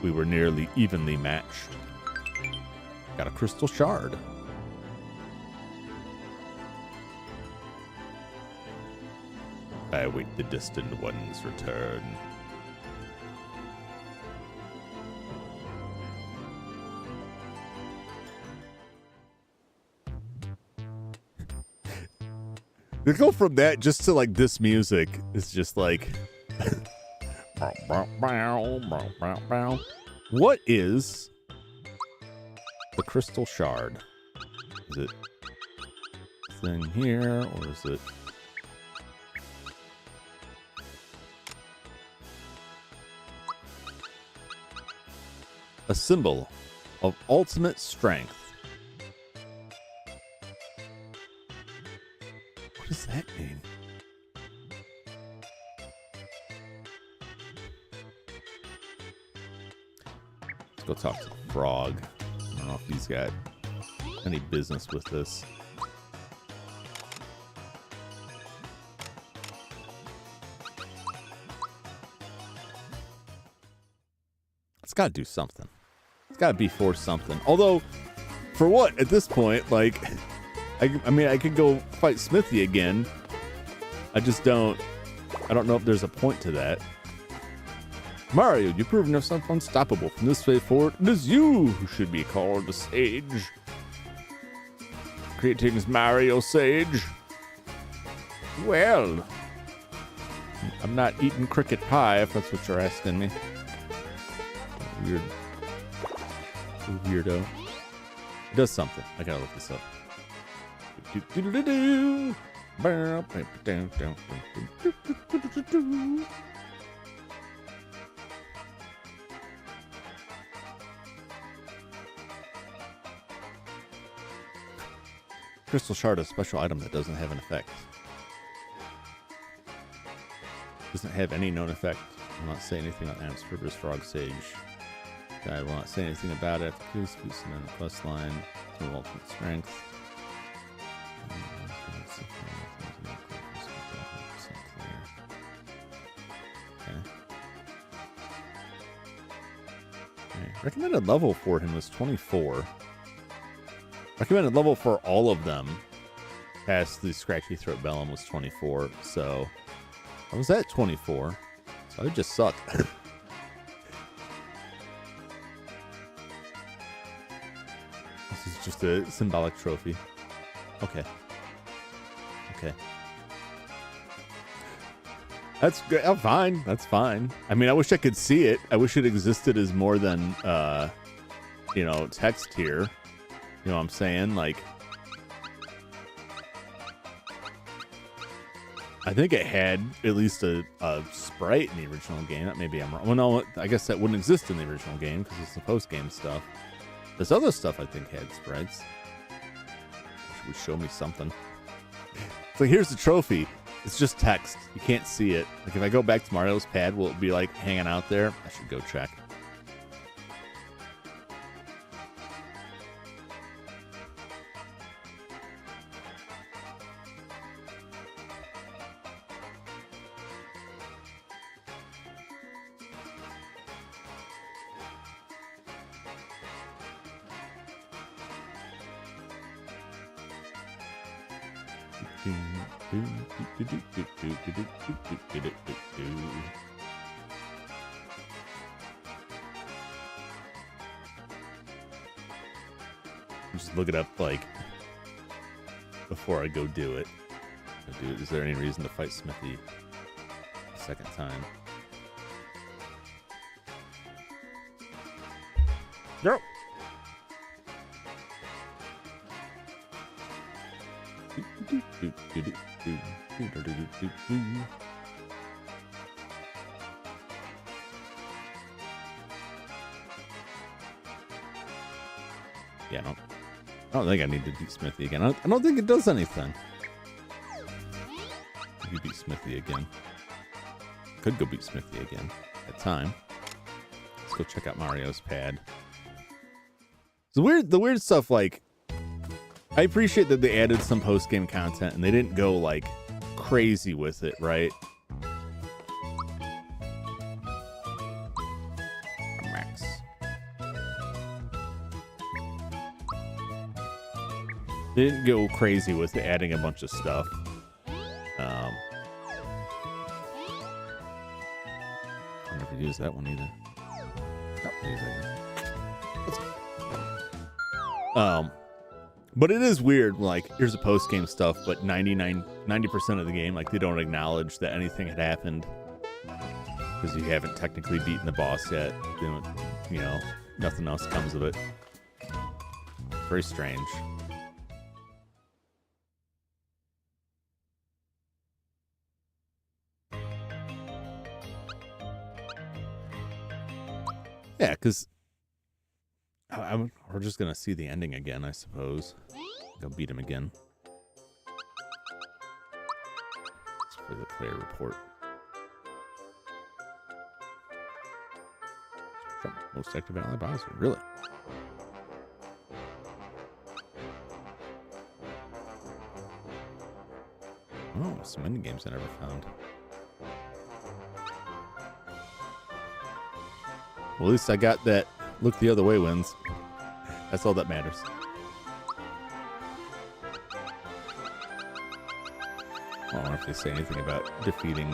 We were nearly evenly matched. Got a crystal shard. I await the distant one's return. To go from that just to like this music is just like what is the crystal shard? Is it thing here or is it a symbol of ultimate strength? What does that mean? Let's go talk to the frog. I don't know if he's got any business with this. It's got to do something. It's got to be for something. Although, for what at this point? Like, I mean, I could go fight Smithy again. I don't know if there's a point to that. Mario, you've proven yourself unstoppable. From this day forward, it is you who should be called the Sage. Greetings, Mario Sage. Well, I'm not eating cricket pie, if that's what you're asking me. Weird. Weirdo. It does something. I gotta look this up. Crystal shard is a special item that doesn't have an effect. Doesn't have any known effect. I will not say anything on Ants Rivers Frog Sage. I will not say anything about it. Please send in the quest line to ultimate strength. Okay. Recommended level for him was 24. Recommended level for all of them past the Scratchy Throat Bellum was 24. So I was at 24. So I just suck. This is just a symbolic trophy. Okay. Okay. That's good. Oh, fine. That's fine. I mean, I wish I could see it. I wish it existed as more than, text here. You know what I'm saying? Like, I think it had at least a sprite in the original game. Maybe I'm wrong. Well, no, I guess that wouldn't exist in the original game because it's the post-game stuff. This other stuff I think had sprites. actually show me something. So here's the trophy. It's just text. You can't see it. Like if I go back to Mario's pad, will it be like hanging out there? I should go check. Just look it up, like, before I go do it. Is there any reason to fight Smithy a second time? No. Yeah, I don't think I need to beat Smithy again. I don't think it does anything. Maybe beat Smithy again. Could go beat Smithy again at time. Let's go check out Mario's pad. The weird stuff, like, I appreciate that they added some post-game content and they didn't go like crazy with it, right? Max. They didn't go crazy with adding a bunch of stuff. I never used that one either. But it is weird, like, here's the post-game stuff, but 90% of the game, like, they don't acknowledge that anything had happened because you haven't technically beaten the boss yet. You know, nothing else comes of it. Very strange. Yeah, because we're just going to see the ending again, I suppose. Go beat him again. Let's play the player report. Most active ally Bowser, really? Oh, some mini games I never found. Well, at least I got that look the other way wins. That's all that matters. I don't know if they say anything about defeating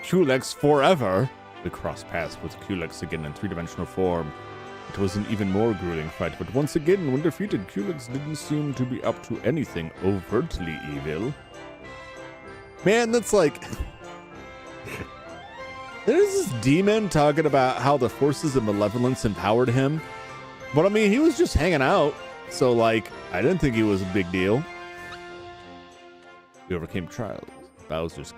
Culex forever. We crossed paths with Culex again in three-dimensional form. It was an even more grueling fight, but once again, when defeated, Culex didn't seem to be up to anything overtly evil. Man, that's like... There's this demon talking about how the forces of malevolence empowered him. But I mean, he was just hanging out. So, like, I didn't think he was a big deal. We overcame trials. Bowser's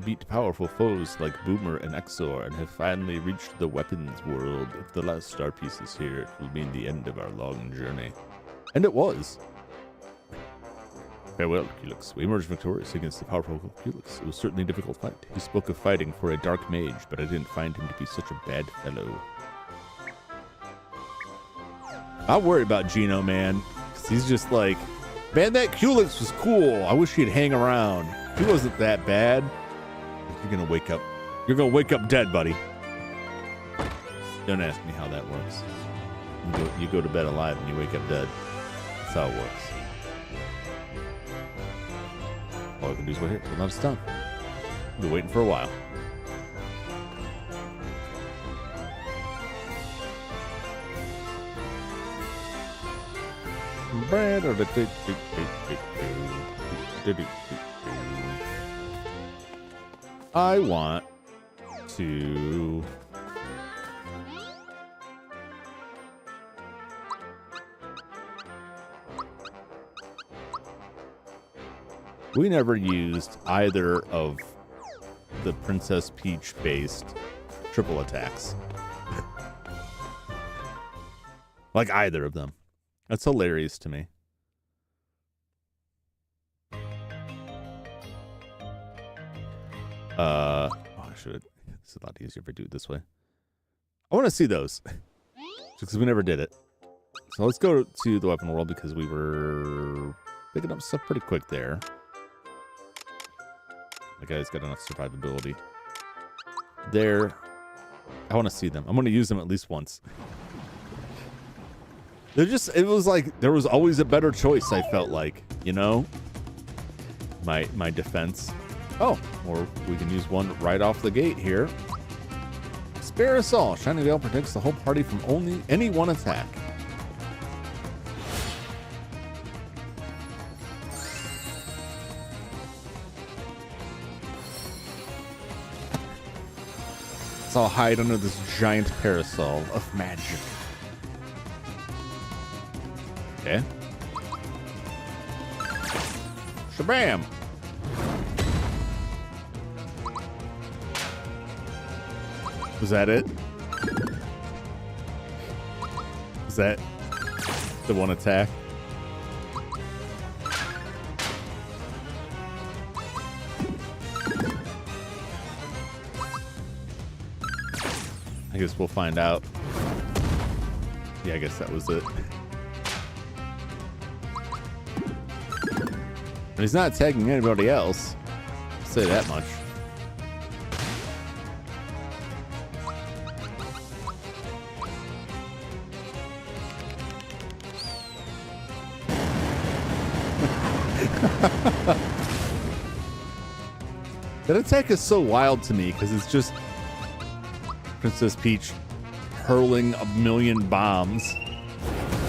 beat powerful foes like Boomer and Exor and have finally reached the weapons world. If the last star piece is here, it will mean the end of our long journey. And it was. Farewell, Culex. We emerged victorious against the powerful Culex. It was certainly a difficult fight. He spoke of fighting for a dark mage, but I didn't find him to be such a bad fellow. I worry about Gino, man. He's just like, man, that Culex was cool. I wish he'd hang around. He wasn't that bad. You're gonna wake up. You're gonna wake up dead, buddy. Don't ask me how that works. You go to bed alive and you wake up dead. That's how it works. All I can do is wait here. Well, now it's done. I've been waiting for a while. I want to... We never used either of the Princess Peach based triple attacks. Like either of them. That's hilarious to me. I should. It's a lot easier if I do it this way. I want to see those. Just because we never did it. So let's go to the weapon world because we were picking up stuff pretty quick there. The guy's got enough survivability. There. I want to see them. I'm going to use them at least once. They're just, it was like, there was always a better choice, I felt like, you know? My defense. Oh, or we can use one right off the gate here. Spare us all. Shining Veil protects the whole party from only any one attack. So I'll hide under this giant parasol of magic. Okay. Shabam! Was that it? Was that the one attack? I guess we'll find out. Yeah, I guess that was it. And he's not attacking anybody else. I'll say that much. That attack is so wild to me because it's just Princess Peach hurling a million bombs.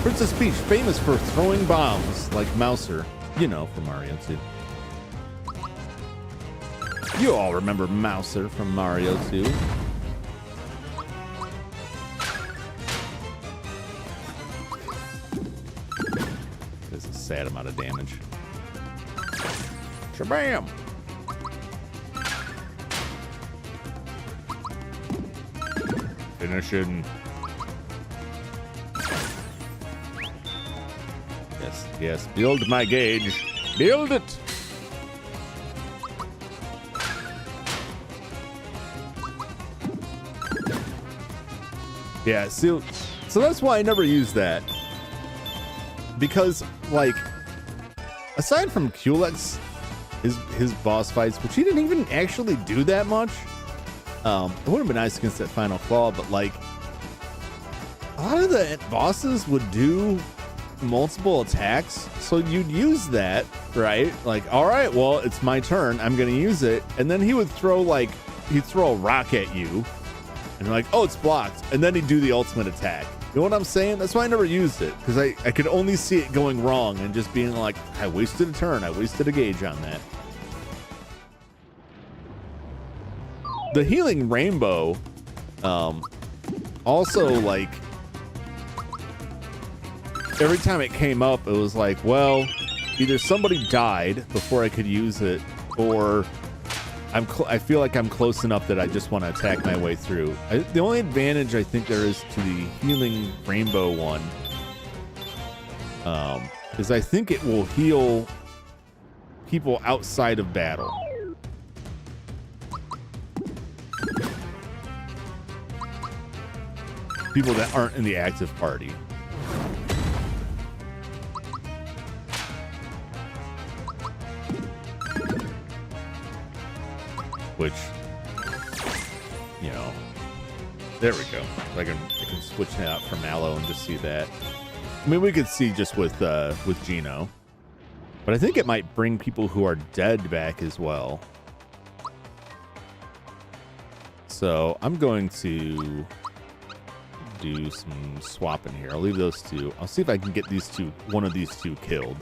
Princess Peach, famous for throwing bombs like Mouser, you know, from Mario 2. You all remember Mouser from Mario 2. This is a sad amount of damage. Shabam! Finishing. Yes, yes. Build my gauge. Build it. Yeah, so that's why I never use that. Because, like, aside from Culex, his boss fights, which he didn't even actually do that much. It would have been nice against that final claw, but like a lot of the bosses would do multiple attacks, so you'd use that, right? Like, all right, well, it's my turn, I'm gonna use it, and then he would throw he'd throw a rock at you, and you're like, oh, it's blocked, and then he'd do the ultimate attack. You know what I'm saying? That's why I never used it, because I could only see it going wrong and just being like, I wasted a turn, I wasted a gauge on that. The healing rainbow, also, like, every time it came up, it was like, well, either somebody died before I could use it, or I feel like I'm close enough that I just want to attack my way through. The only advantage I think there is to the healing rainbow one, is I think it will heal people outside of battle. People that aren't in the active party. Which, you know, there we go. I can switch it out for Mallow and just see that. I mean, we could see just with Gino, but I think it might bring people who are dead back as well. So I'm going to do some swapping here. I'll leave those two. I'll see if I can get one of these two killed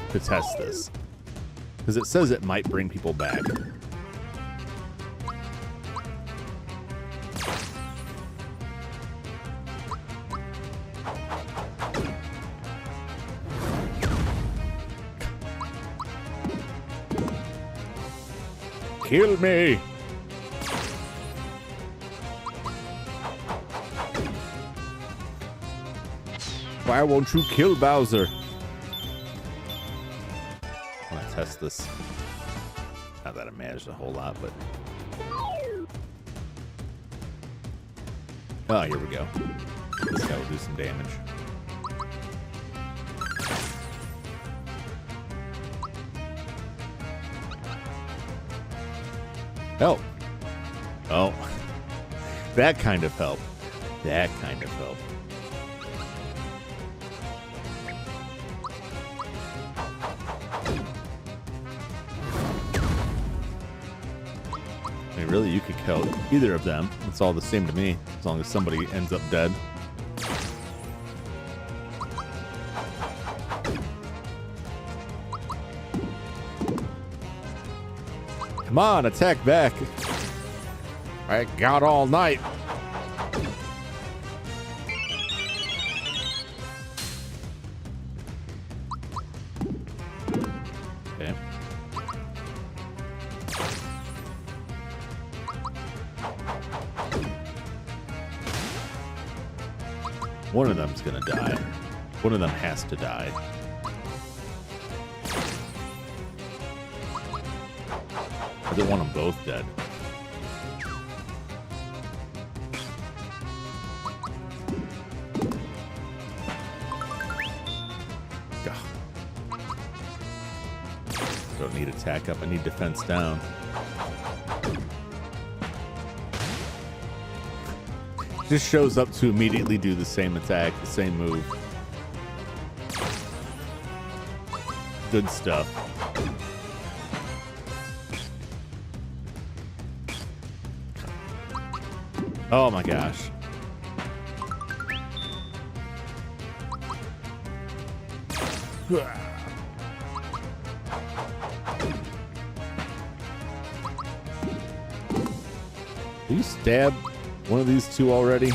to test this, because it says it might bring people back. Kill me. why won't you kill Bowser? I want to test this. Not that it matters a whole lot, but... Oh, here we go. This guy will do some damage. Help. Oh. That kind of help. That kind of help. I mean, really, you could kill either of them. It's all the same to me, as long as somebody ends up dead. Come on, attack back. I got all night. Okay. One of them's gonna die. One of them has to die. I don't want them both dead. Don't need attack up. I need defense down. Just shows up to immediately do the same attack, the same move. Good stuff. Oh my gosh. Did you stab one of these two already?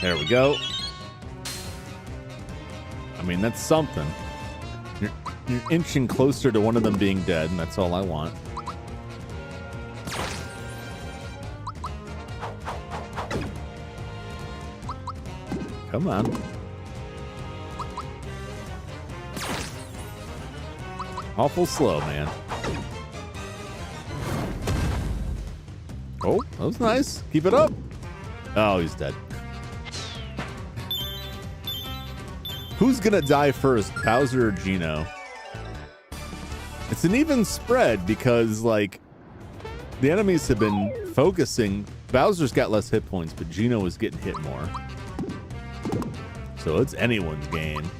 There we go. I mean, that's something. You're inching closer to one of them being dead, and that's all I want. Come on. Awful slow, man. Oh, that was nice. Keep it up. Oh, he's dead. Who's gonna die first, Bowser or Geno? It's an even spread because, like, the enemies have been focusing. Bowser's got less hit points, but Geno is getting hit more. So it's anyone's game.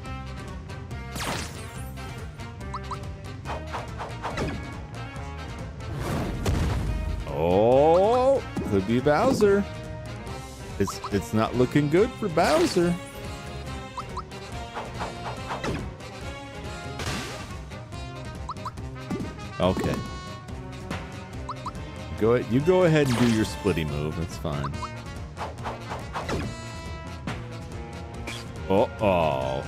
Oh, could be Bowser. It's not looking good for Bowser. Okay. You go ahead and do your splitty move. That's fine. Oh.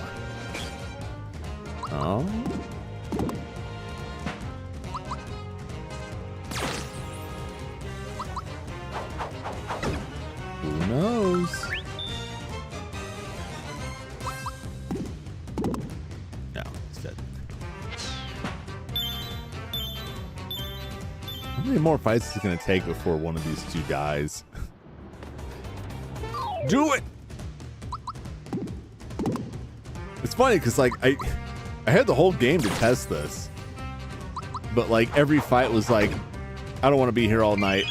Who knows? No, it's dead. How many more fights is it going to take before one of these two dies? Do it! It's funny because, like, I had the whole game to test this, but, like, every fight was like, I don't want to be here all night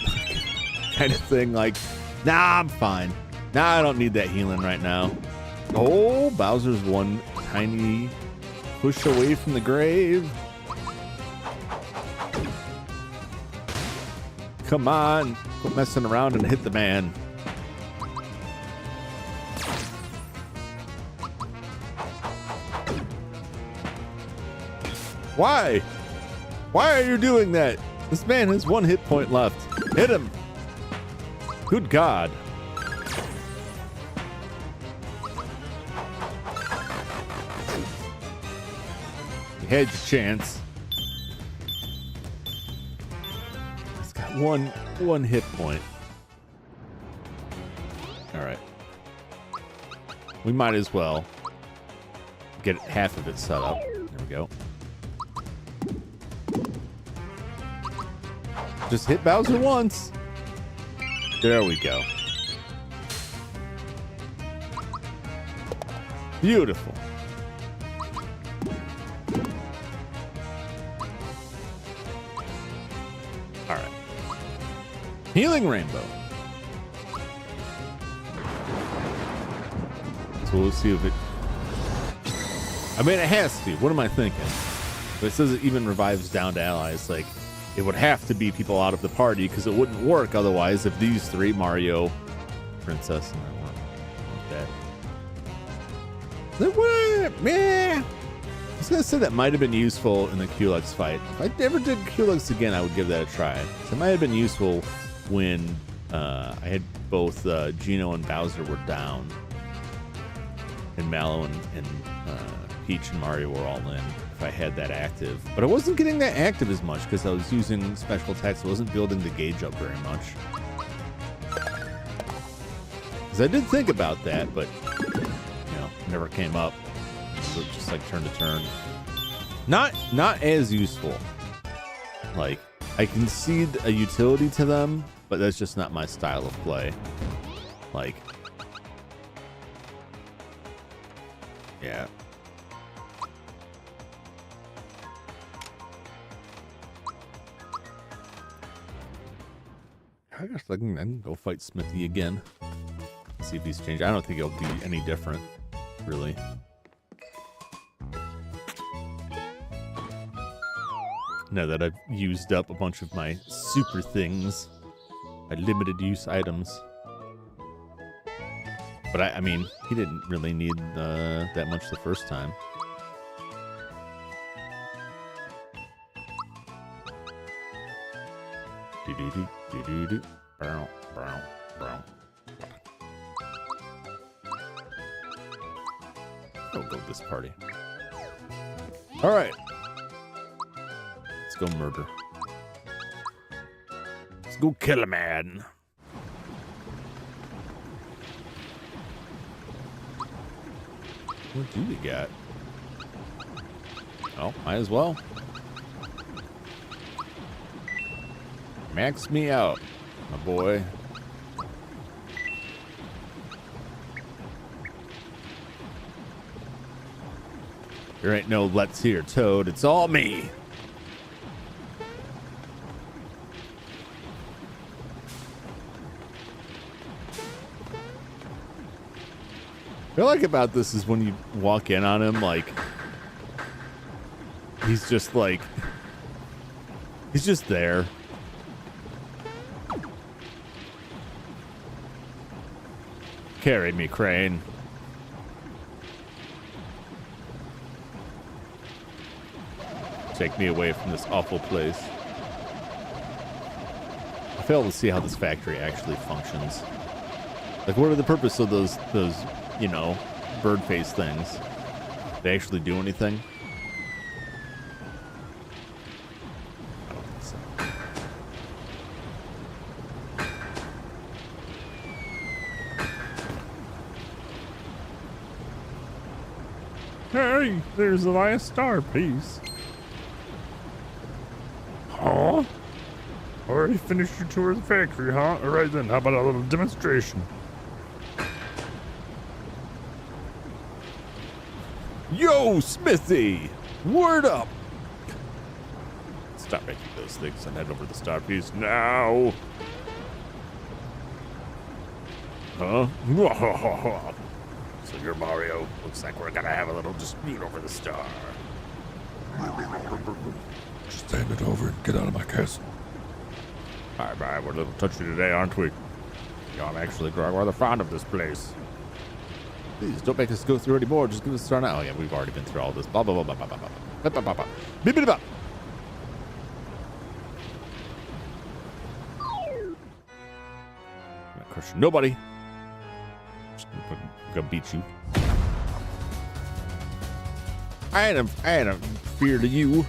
kind of thing. Like, nah, I'm fine. Nah, I don't need that healing right now. Oh, Bowser's one tiny push away from the grave. Come on, quit messing around and hit the man. Why? Why are you doing that? This man has one hit point left. Hit him. Good God. You had your chance. He's got one hit point. All right. We might as well get half of it set up. There we go. Just hit Bowser once. There we go. Beautiful. All right. Healing Rainbow. So we'll see if it... I mean, it has to. What am I thinking? But it says it even revives downed allies. Like, it would have to be people out of the party because it wouldn't work otherwise if these three, Mario, Princess, and that one, like that. I was going to say that might have been useful in the Culex fight. If I ever did Culex again, I would give that a try. So it might have been useful when I had both Gino and Bowser were down. And Mallow and Peach and Mario were all in if I had that active. But I wasn't getting that active as much because I was using special attacks. I wasn't building the gauge up very much. Because I did think about that, but, you know, never came up. So it's just like turn to turn. Not as useful. Like, I concede a utility to them, but that's just not my style of play. Like... Yeah. I guess I can go fight Smithy again. See if he's changed. I don't think it'll be any different, really. Now that I've used up a bunch of my super things, my limited use items. But I mean, he didn't really need that much the first time. Do-do-do-do-do-do. Brown, brown, brown. I'll go this party. All right. Let's go murder. Let's go kill a man. What do we got? Oh, might as well. Max me out, my boy. There ain't no let's hear Toad, it's all me. What I like about this is when you walk in on him, like, he's just there. Carry me, Crane. Take me away from this awful place. I fail to see how this factory actually functions. Like, what are the purpose of those you know, bird face things? They actually do anything? I don't think so. Hey, there's the last star piece. Huh? Already finished your tour of the factory, huh? Alright then, how about a little demonstration? Yo, Smithy! Word up! Stop making those things and head over the star piece now! Huh? So you're Mario. Looks like we're gonna have a little dispute over the star. Just hand it over and get out of my castle. Bye, we're a little touchy today, aren't we? Yo, I'm actually growing rather fond of this place. Please don't make us go through anymore. Just give us a start now. Oh yeah, we've already been through all this. Blah blah blah blah blah blah blah blah blah blah. Beep beep bop. I'm not crushing nobody. Just gonna beat you. I ain't a fear to you.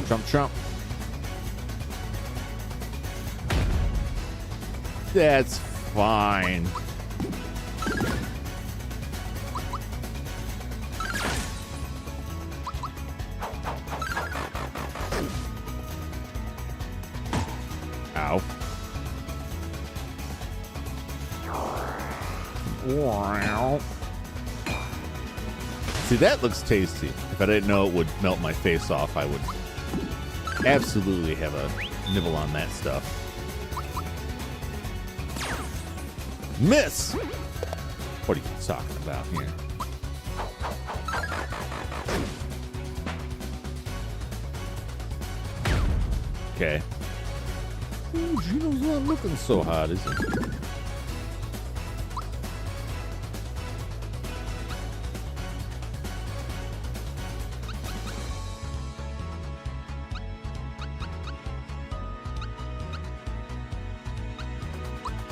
Chomp, chomp. That's fine. Ow. Wow. See, that looks tasty. If I didn't know it would melt my face off, I would absolutely have a nibble on that stuff. Miss! What are you talking about here? Okay. Ooh, Gino's not looking so hot, is he?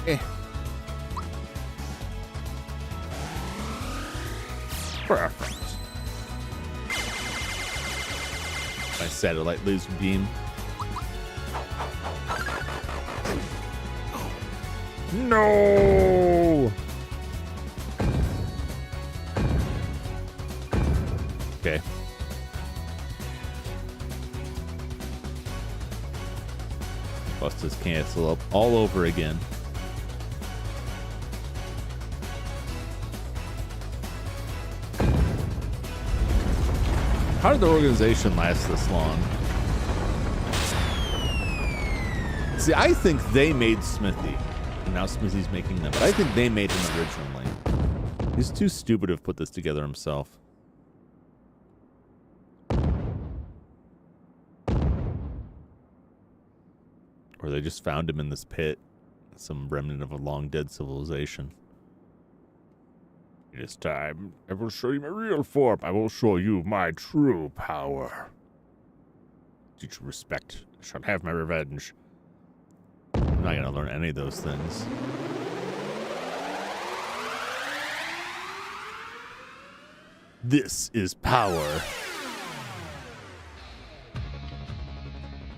Eh. Perfect. My satellite laser beam. No. Okay. Bust his cancel up all over again. How did the organization last this long? See, I think they made Smithy, and now Smithy's making them, but I think they made him originally. He's too stupid to have put this together himself. Or they just found him in this pit, some remnant of a long-dead civilization. It is time. I will show you my real form. I will show you my true power. Teach respect. I shall have my revenge. I'm not going to learn any of those things. This is power.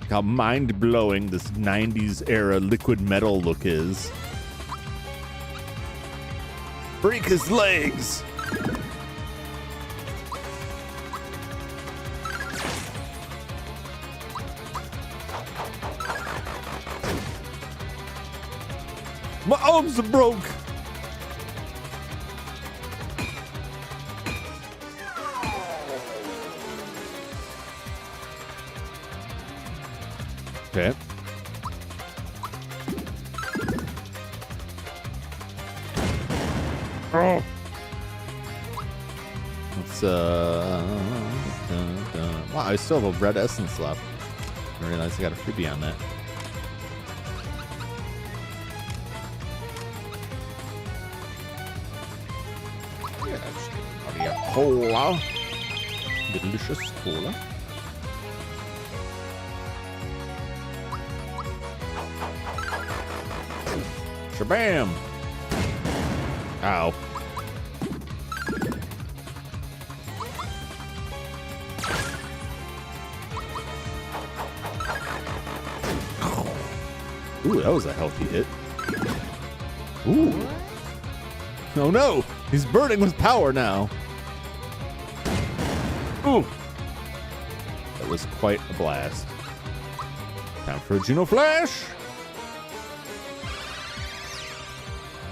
Look how mind-blowing this 90s era liquid metal look is. Break his legs. My arms are broke. Okay. Oh. Let's wow, I still have a red essence left. I realized I got a freebie on that. Yeah, cola. Delicious cola. Shabam! Ow. Ooh, that was a healthy hit. Ooh. Oh no! He's burning with power now. Ooh. That was quite a blast. Time for a Geno Flash!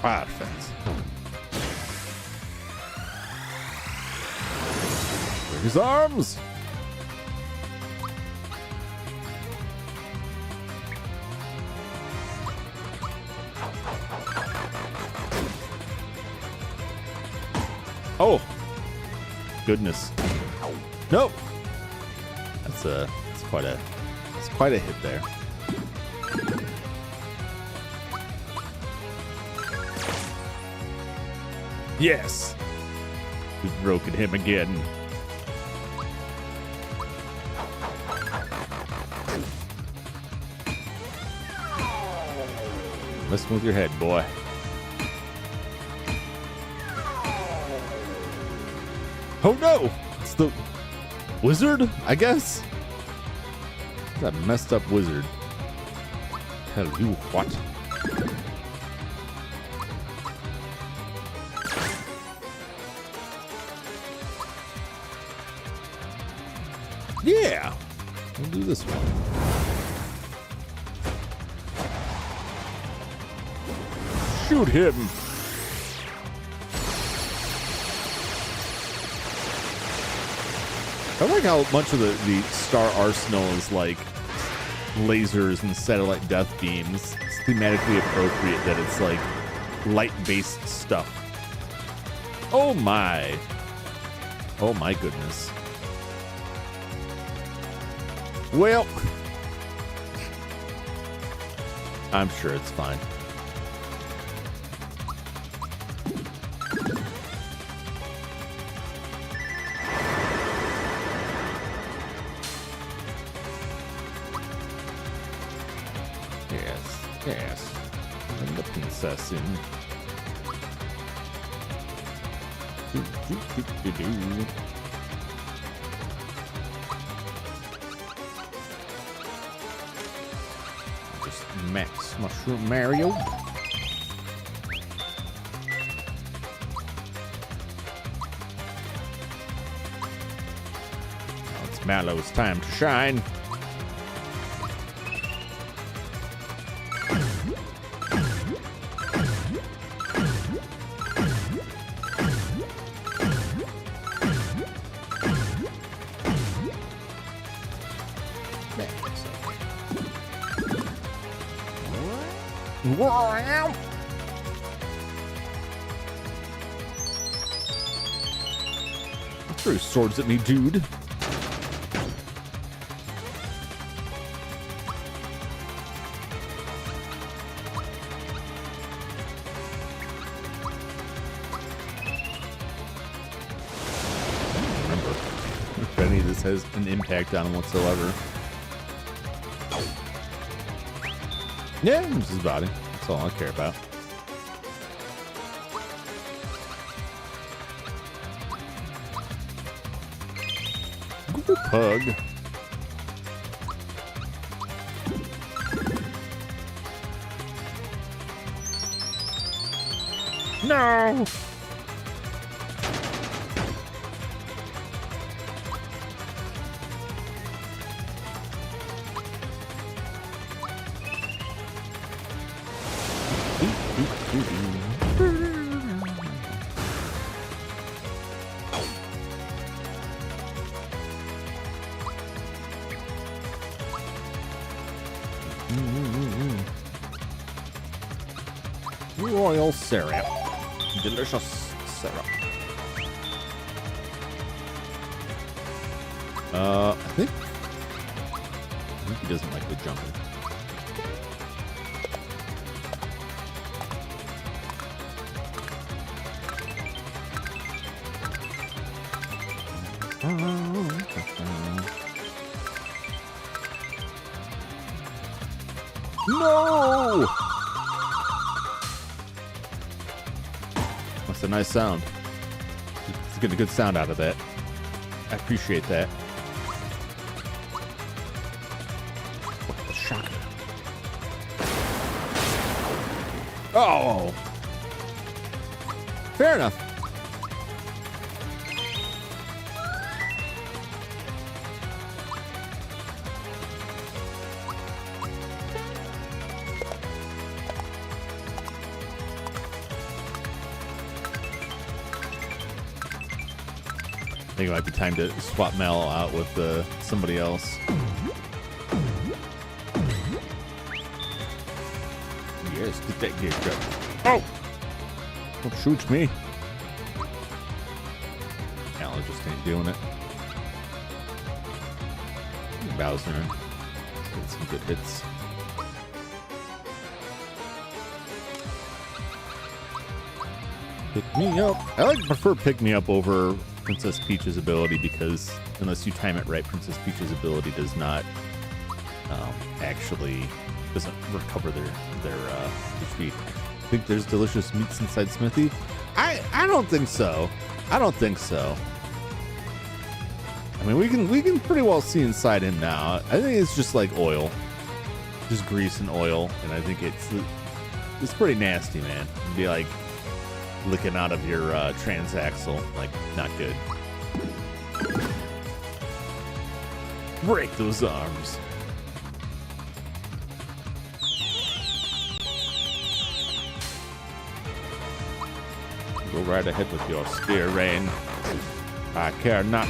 Perfect. Break his arms! Oh, goodness! Nope. That's quite a hit there. Yes, we've broken him again. Messing with your head, boy. Oh no! It's the wizard, I guess. That messed up wizard. Tell you what. Yeah, we'll do this one. Shoot him. I like how much of the Star Arsenal is like lasers and satellite death beams. It's thematically appropriate that it's like light-based stuff. Oh my. Oh my goodness. Well, I'm sure it's fine. Yes. Bring the princess in. Just Max Mushroom Mario. Now it's Mallow's time to shine. Wow. Throw swords at me, dude. Remember, if any of this has an impact on him whatsoever. Yeah, it's his body. That's all I care about. Good pug. No. Royal syrup. Delicious syrup. I think he doesn't like the jumping. No! That's a nice sound. Let's get a good sound out of that. I appreciate that. Oh, shocker. Oh! Fair enough. I think it might be time to swap Mal out with somebody else. Yes, get that gear up. Oh! Don't shoot me. Alan just ain't doing it. Bowser. Get some good hits. Pick me up. I prefer pick me up over Princess Peach's ability because unless you time it right, Princess Peach's ability does not actually doesn't recover their HP. Think there's delicious meats inside Smithy? I don't think so. I don't think so. I I mean, we can pretty well see inside him now. I think it's just like oil, just grease and oil, and I think it's pretty nasty, man. It'd be like licking out of your transaxle, like not good. Break those arms. Go right ahead with your spear rain. I care not.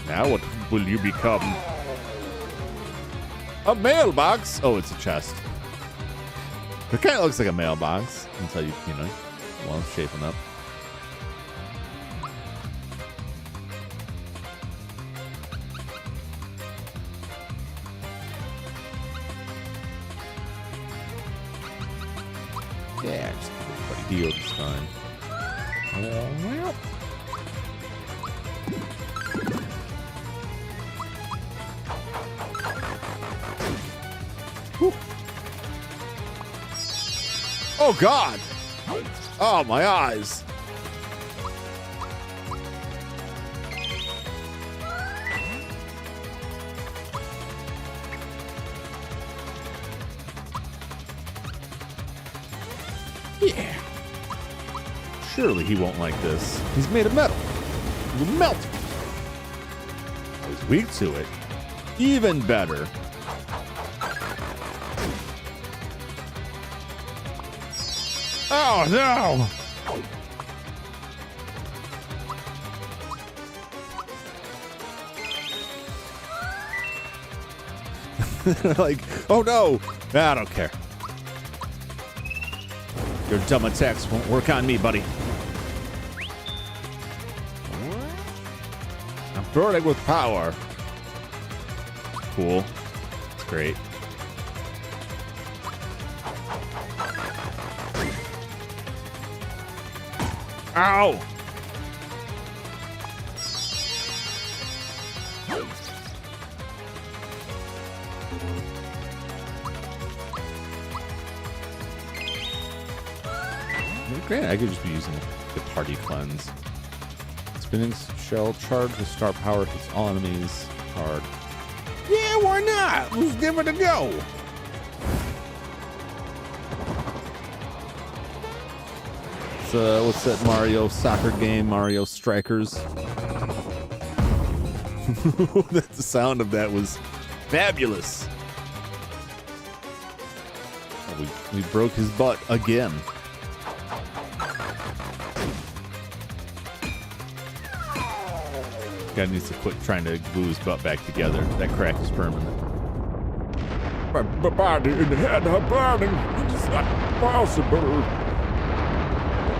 Now what will you become? A mailbox? Oh, it's a chest. It kind of looks like a mailbox until you know, well, it's shaping up. Yeah, just keep everybody healed. It's fine. Whew. Oh, God. Oh, my eyes. Yeah. Surely he won't like this. He's made of metal. He will melt. He's weak to it. Even better. Oh, no. Like, oh, no. I don't care. Your dumb attacks won't work on me, buddy. I'm burning with power. Cool. It's great. Ow! Great, I could just be using the party cleanse. Spinning shell charge with star power hits all enemies hard. Yeah, why not? Let's give it a go. So, what's that Mario soccer game? Mario Strikers. The sound of that was fabulous. Oh, we broke his butt again. Guy needs to quit trying to glue his butt back together. That crack is permanent. My body and head are burning. It's not possible.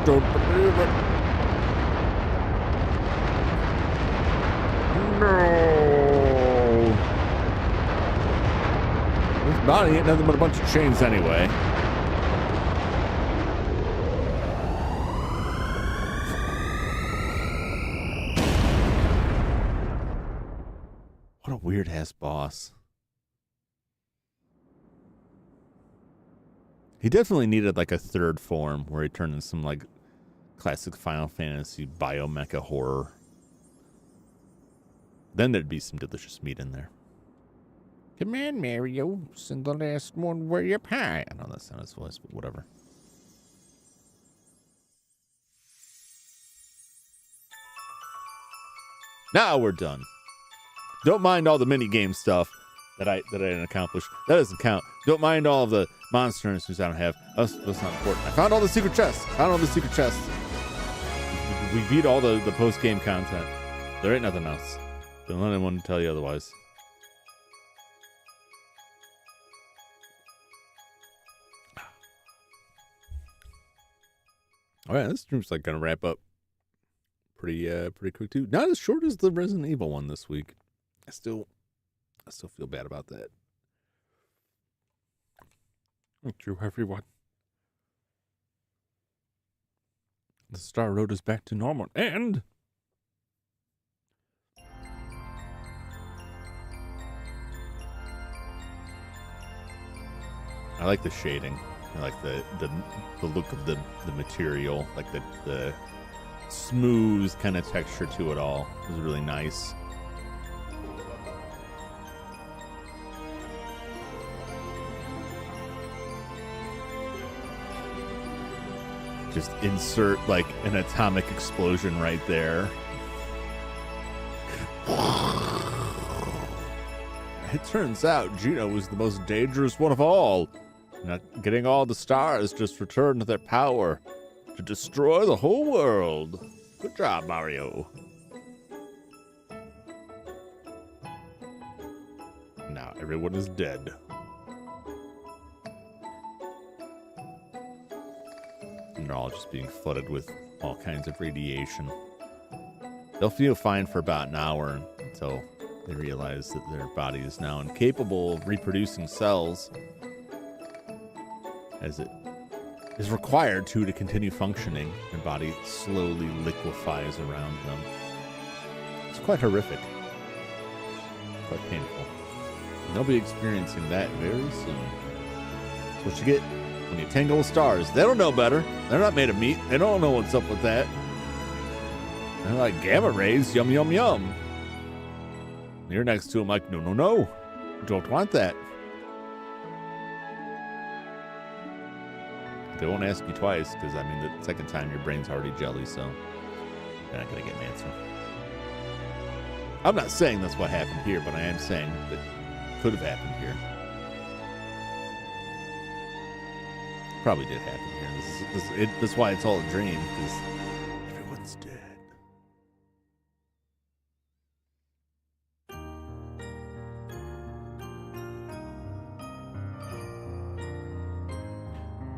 Don't believe it. No. His body ain't nothing but a bunch of chains anyway. What a weird ass boss. He definitely needed like a third form where he turned into some like classic Final Fantasy biomecha horror. Then there'd be some delicious meat in there. Come on, Mario. Send the last one where you pie. I know that's not his voice, but whatever. Now we're done. Don't mind all the mini game stuff that I didn't accomplish. That doesn't count. Don't mind all of the monster instances I don't have. That's not important. I found all the secret chests. We beat all the post game content. There ain't nothing else. Don't let anyone tell you otherwise. All right, this stream's like gonna wrap up pretty quick too. Not as short as the Resident Evil one this week. I still feel bad about that. Thank you, everyone. The Star Road is back to normal, and I like the shading. I like the look of the material, like the smooth kind of texture to it all. It was really nice. Just insert like an atomic explosion right there. It turns out Gino was the most dangerous one of all. Not getting all the stars just returned their power to destroy the whole world. Good job, Mario. Now everyone is dead. And they're all just being flooded with all kinds of radiation. They'll feel fine for about an hour until they realize that their body is now incapable of reproducing cells, as it is required to continue functioning. Their body slowly liquefies around them. It's quite horrific. Quite painful. And they'll be experiencing that very soon. That's what you get when you tangle with stars. They don't know better. They're not made of meat. They don't know what's up with that. They're like, gamma rays, yum, yum, yum. You're next to them like, no, no, no. Don't want that. They won't ask you twice, because, I mean, the second time your brain's already jelly, so you're not going to get an answer. I'm not saying that's what happened here, but I am saying that it could have happened here. Probably did happen here. That's why it's all a dream, because everyone's dead.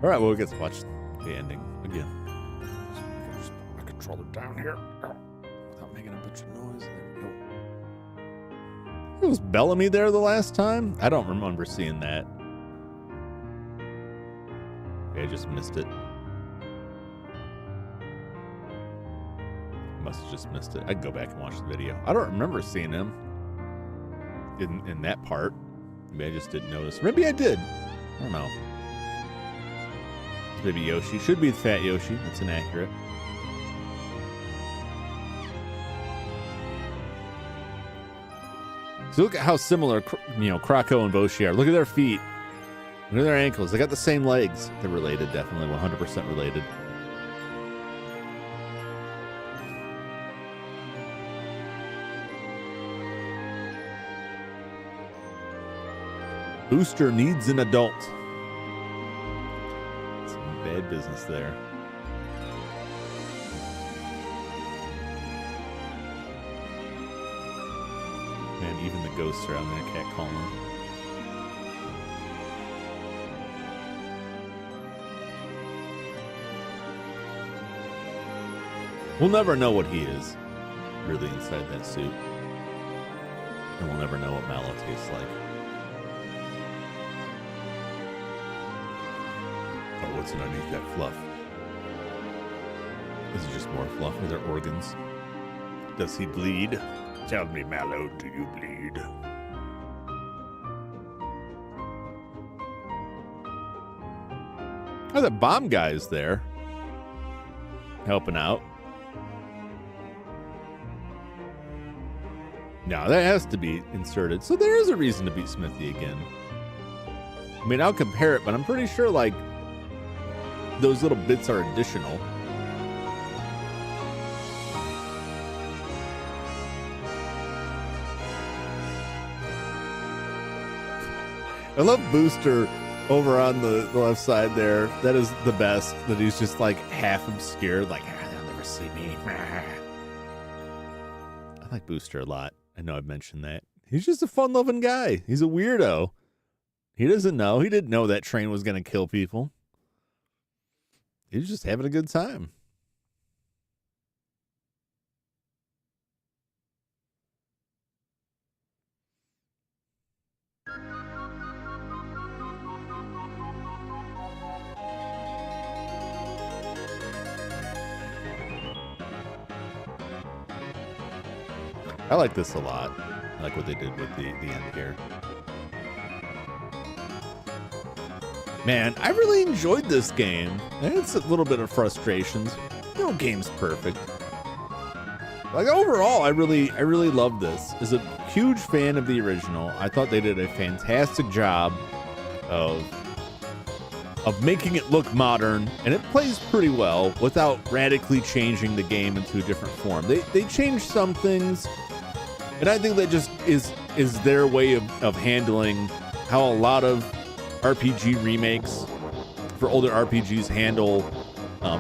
All right, well, we get to watch the ending again. Just put my controller down here. Without making a bunch of noise. There we go. Was Bellamy there the last time? I don't remember seeing that. Okay, I just missed it. Must have just missed it. I'd go back and watch the video. I don't remember seeing him in that part. Maybe I just didn't notice. Maybe I did. I don't know. Maybe Yoshi. Should be the fat Yoshi. That's inaccurate. So look at how similar, Krakow and Boshi are. Look at their feet. Look at their ankles. They got the same legs. They're related, definitely 100% related. Booster needs an adult. Bad business there. Man, even the ghosts around there can't call him. We'll never know what he is really inside that suit. And we'll never know what Mallow tastes like. What's underneath that fluff? Is it just more fluff? Are there organs? Does he bleed? Tell me, Mallow, do you bleed? Oh, the bomb guy's there. Helping out. No, that has to be inserted. So there is a reason to beat Smithy again. I mean, I'll compare it, but I'm pretty sure, like, those little bits are additional. I love Booster over on the left side there. That is the best. That he's just like half obscured, like, they'll never see me. I like Booster a lot. I know I've mentioned that. He's just a fun-loving guy. He's a weirdo. He doesn't know. He didn't know that train was going to kill people. He was just having a good time. I like this a lot. I like what they did with the end here. Man, I really enjoyed this game. It's a little bit of frustrations. No game's perfect. Like overall, I really love this. As a huge fan of the original, I thought they did a fantastic job of making it look modern, and it plays pretty well without radically changing the game into a different form. They changed some things, and I think that just is their way of handling how a lot of RPG remakes for older RPGs handle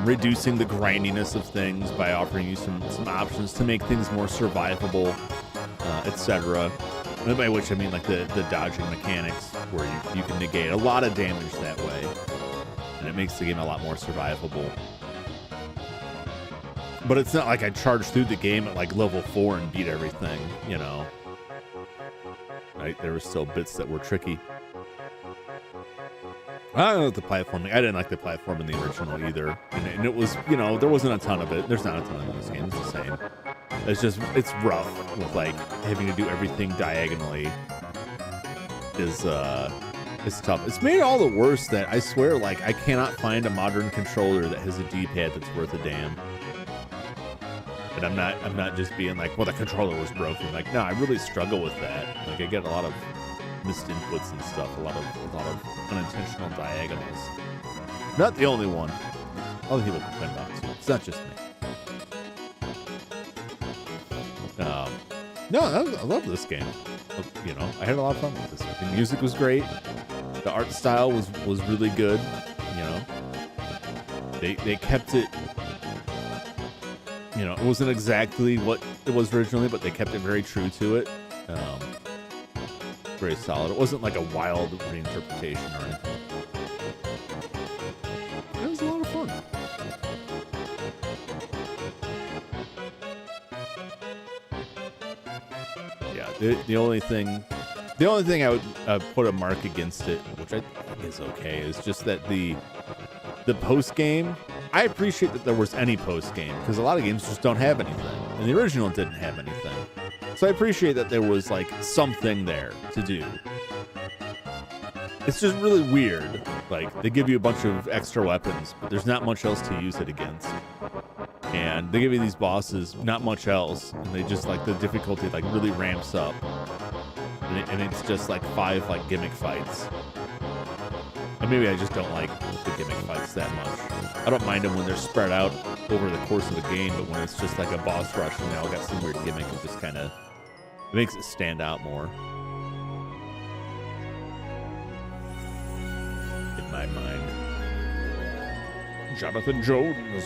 reducing the grindiness of things by offering you some options to make things more survivable, etc. By which I mean like the dodging mechanics, where you can negate a lot of damage that way, and it makes the game a lot more survivable. But it's not like I charged through the game at like level 4 and beat everything, you know. Right? There were still bits that were tricky. I don't know the platforming. I didn't like the platform in the original either. And it was, you know, there wasn't a ton of it. There's not a ton of this game. It's the same. It's rough with like having to do everything diagonally is tough. It's made all the worse that I swear, like, I cannot find a modern controller that has a D-pad that's worth a damn. And I'm not just being like, well, the controller was broken. Like, no, I really struggle with that. Like, I get a lot of missed inputs and stuff, a lot of unintentional diagonals. Not the only one. Other people complain about it too. It's not just me. No, I love this game. You know, I had a lot of fun with this. The music was great. The art style was really good. You know, they kept it. You know, it wasn't exactly what it was originally, but they kept it very true to it. Very solid. It wasn't like a wild reinterpretation or anything. It was a lot of fun. Yeah, the only thing I would put a mark against it, which I think is okay, is just that the post game. I appreciate that there was any post game, because a lot of games just don't have anything, and the original didn't have anything. So I appreciate that there was like something there to do. It's just really weird. Like, they give you a bunch of extra weapons, but there's not much else to use it against. And they give you these bosses, not much else, and they just like the difficulty like really ramps up. And it's just like 5 like gimmick fights. And maybe I just don't like the gimmick fights that much. I don't mind them when they're spread out over the course of the game, but when it's just like a boss rush and they all got some weird gimmick, it just kind of makes it stand out more. In my mind. Jonathan Jones.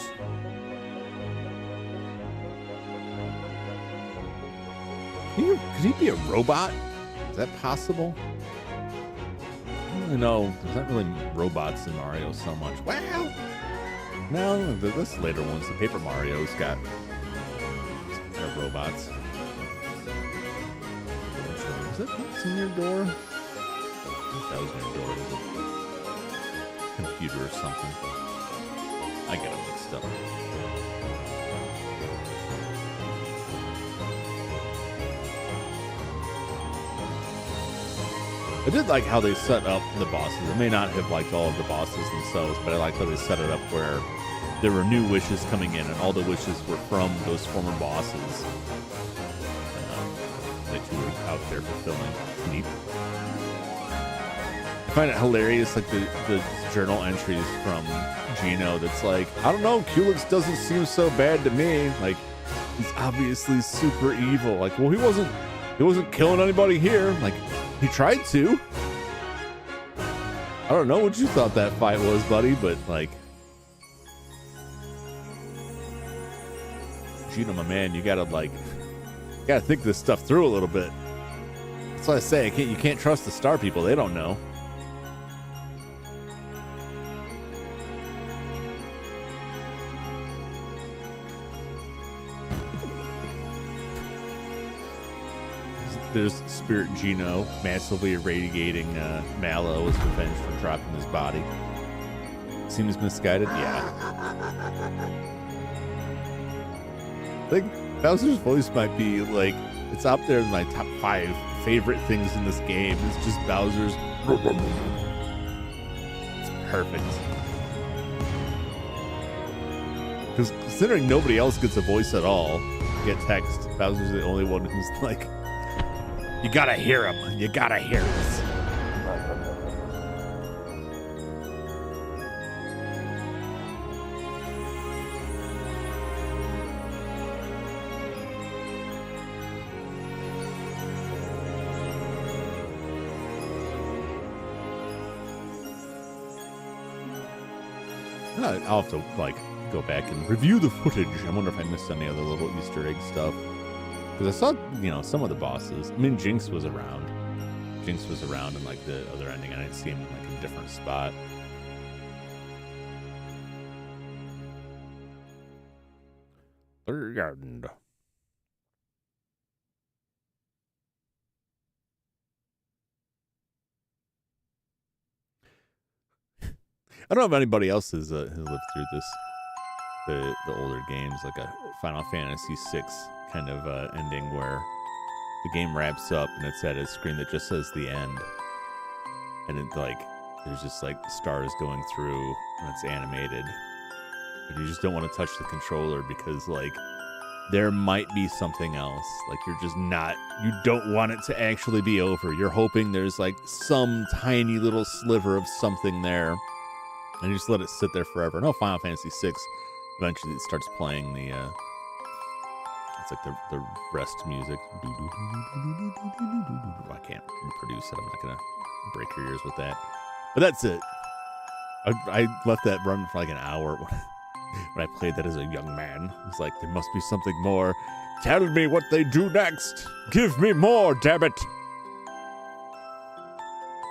Could he be a robot? Is that possible? I don't really know. There's not really robots in Mario so much. Well, no, this later ones, the Paper Mario's got robots. Is that in your door? I think that was in your door. Computer or something. I get them mixed up. I did like how they set up the bosses. I may not have liked all of the bosses themselves, but I liked how they set it up where there were new wishes coming in, and all the wishes were from those former bosses that you were out there fulfilling. Neat. I find it hilarious, like the journal entries from Gino that's like, I don't know, Culex doesn't seem so bad to me. Like, he's obviously super evil. Like, well, he wasn't killing anybody here. Like, he tried to. I don't know what you thought that fight was, buddy, but like, Gino, my man, you gotta think this stuff through a little bit. That's what I say. You can't trust the star people. They don't know. There's Spirit Gino massively irradiating Mallow as revenge for dropping his body. Seems misguided? Yeah. I think Bowser's voice might be like, it's up there in my top 5 favorite things in this game. It's just Bowser's. It's perfect. Because considering nobody else gets a voice at all, get text. Bowser's the only one who's like, you gotta hear him. You gotta hear this. I'll have to like go back and review the footage. I wonder if I missed any other little Easter egg stuff. Because I saw, some of the bosses. I mean, Jinx was around. Jinx was around in like the other ending. I didn't see him in like a different spot. Third. I don't know if anybody else has lived through this, the older games, like a Final Fantasy VI kind of ending where the game wraps up and it's at a screen that just says the end, and it like there's just like stars going through and it's animated, but you just don't want to touch the controller because like there might be something else. Like you don't want it to actually be over. You're hoping there's like some tiny little sliver of something there. And you just let it sit there forever. No, Final Fantasy VI, eventually it starts playing the, it's like the rest music. I can't reproduce it. I'm not going to break your ears with that. But that's it. I let that run for like an hour when I played that as a young man. It's like, there must be something more. Tell me what they do next. Give me more, damn it.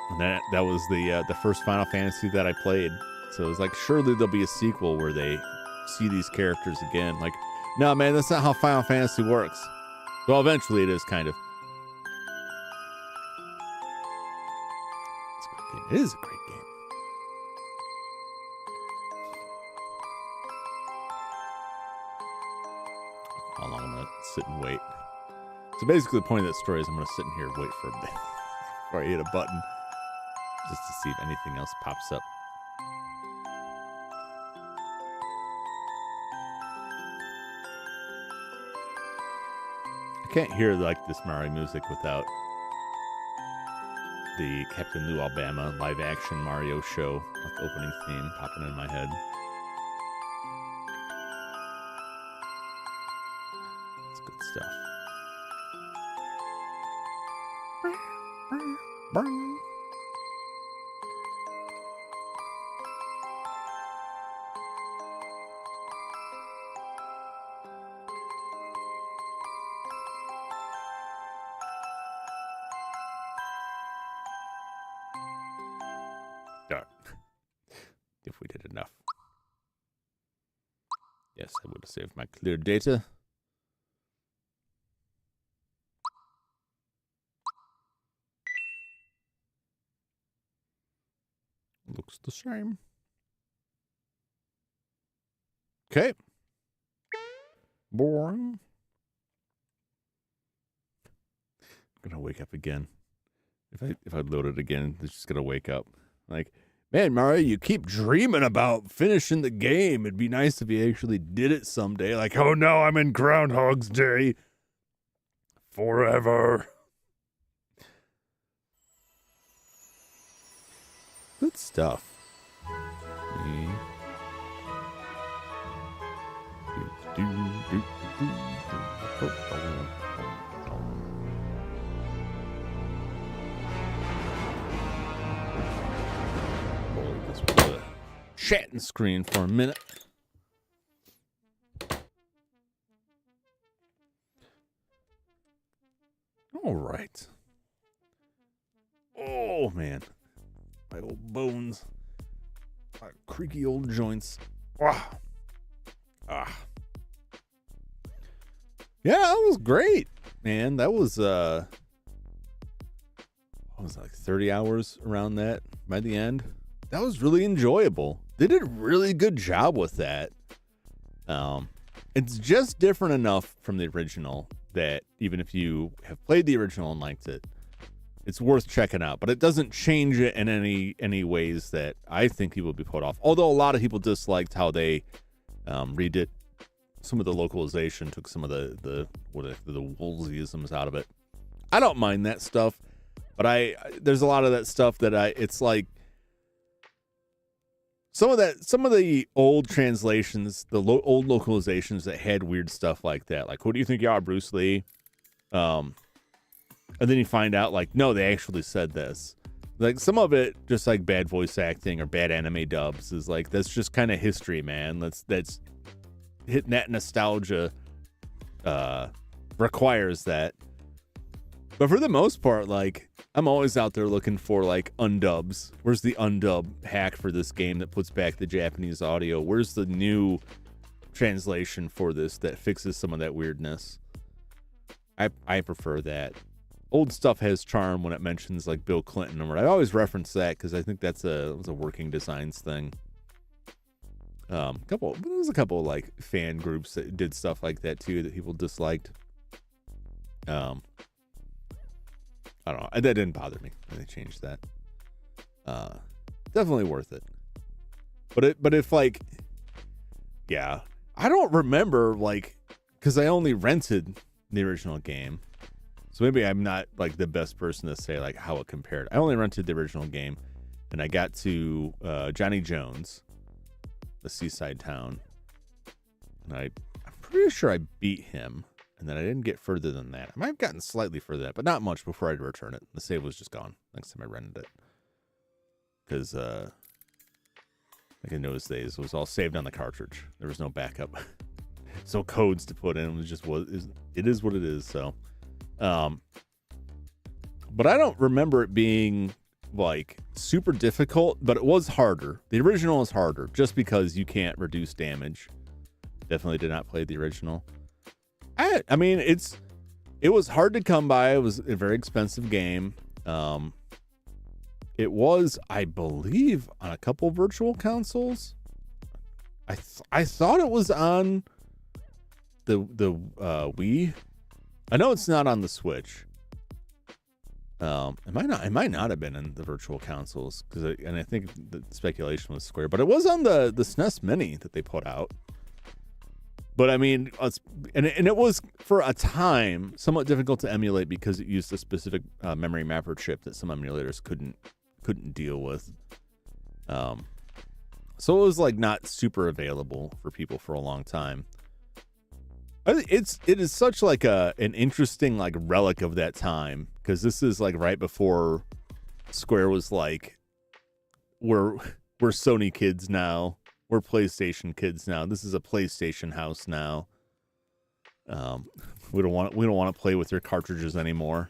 And that was the first Final Fantasy that I played. So it was like, surely there'll be a sequel where they see these characters again. Like, no, man, that's not how Final Fantasy works. Well, eventually it is, kind of. It's a great game. It is a great game. How long I'm going to sit and wait. So basically the point of that story is I'm going to sit in here and wait for a bit before I hit a button just to see if anything else pops up. I can't hear like this Mario music without the Captain Lou Alabama live action Mario show, like opening theme popping in my head. It's good stuff. If we did enough. Yes, I would have saved my clear data. Looks the same. Okay. Boring. I'm gonna wake up again. If I load it again, it's just gonna wake up. Like, man, Mario, you keep dreaming about finishing the game. It'd be nice if you actually did it someday. Like, oh no, I'm in Groundhog's Day. Forever. Good stuff. Chatting screen for a minute. All right. Oh man, my old bones, my creaky old joints. Ah. Yeah, that was great, man. That was what was it, like 30 hours around that by the end. That was really enjoyable. They did a really good job with that. It's just different enough from the original that even if you have played the original and liked it, it's worth checking out. But it doesn't change it in any ways that I think people would be put off. Although a lot of people disliked how they redid some of the localization, took some of the Woolseyisms out of it. I don't mind that stuff, but there's a lot of that stuff that it's like some of the old translations, the old localizations that had weird stuff like that. Like, who do you think you are, Bruce Lee? And then you find out, like, no, they actually said this. Like, some of it, just like bad voice acting or bad anime dubs, is like, that's just kind of history, man. That's hitting that nostalgia requires that. But for the most part, like, I'm always out there looking for, like, undubs. Where's the undub hack for this game that puts back the Japanese audio? Where's the new translation for this that fixes some of that weirdness? I prefer that. Old stuff has charm when it mentions, like, Bill Clinton. I always reference that because I think that was a working designs thing. There was a couple like fan groups that did stuff like that too that people disliked. I don't know. That didn't bother me when they changed that. Definitely worth it. But if like, yeah, I don't remember, like, because I only rented the original game, so maybe I'm not like the best person to say like how it compared. I only rented the original game, and I got to Johnny Jones, the seaside town, and I'm pretty sure I beat him. And then I didn't get further than that. I might have gotten slightly further than that, but not much before I had to return it. The save was just gone next time I rented it. Because, like in those days, it was all saved on the cartridge. There was no backup. So codes to put in. It was just it is what it is. So, but I don't remember it being like super difficult, but it was harder. The original is harder just because you can't reduce damage. Definitely did not play the original. I mean, it was hard to come by. It was a very expensive game. It was, I believe, on a couple virtual consoles. I thought it was on the Wii. I know it's not on the Switch. It might not have been in the virtual consoles and I think the speculation was Square, but it was on the SNES Mini that they put out. But I mean, and it was for a time somewhat difficult to emulate because it used a specific memory mapper chip that some emulators couldn't deal with. So it was like not super available for people for a long time. It is such like an interesting like relic of that time, because this is like right before Square was like, we're Sony kids now. We're PlayStation kids now. This is a PlayStation house now. We don't want to play with your cartridges anymore.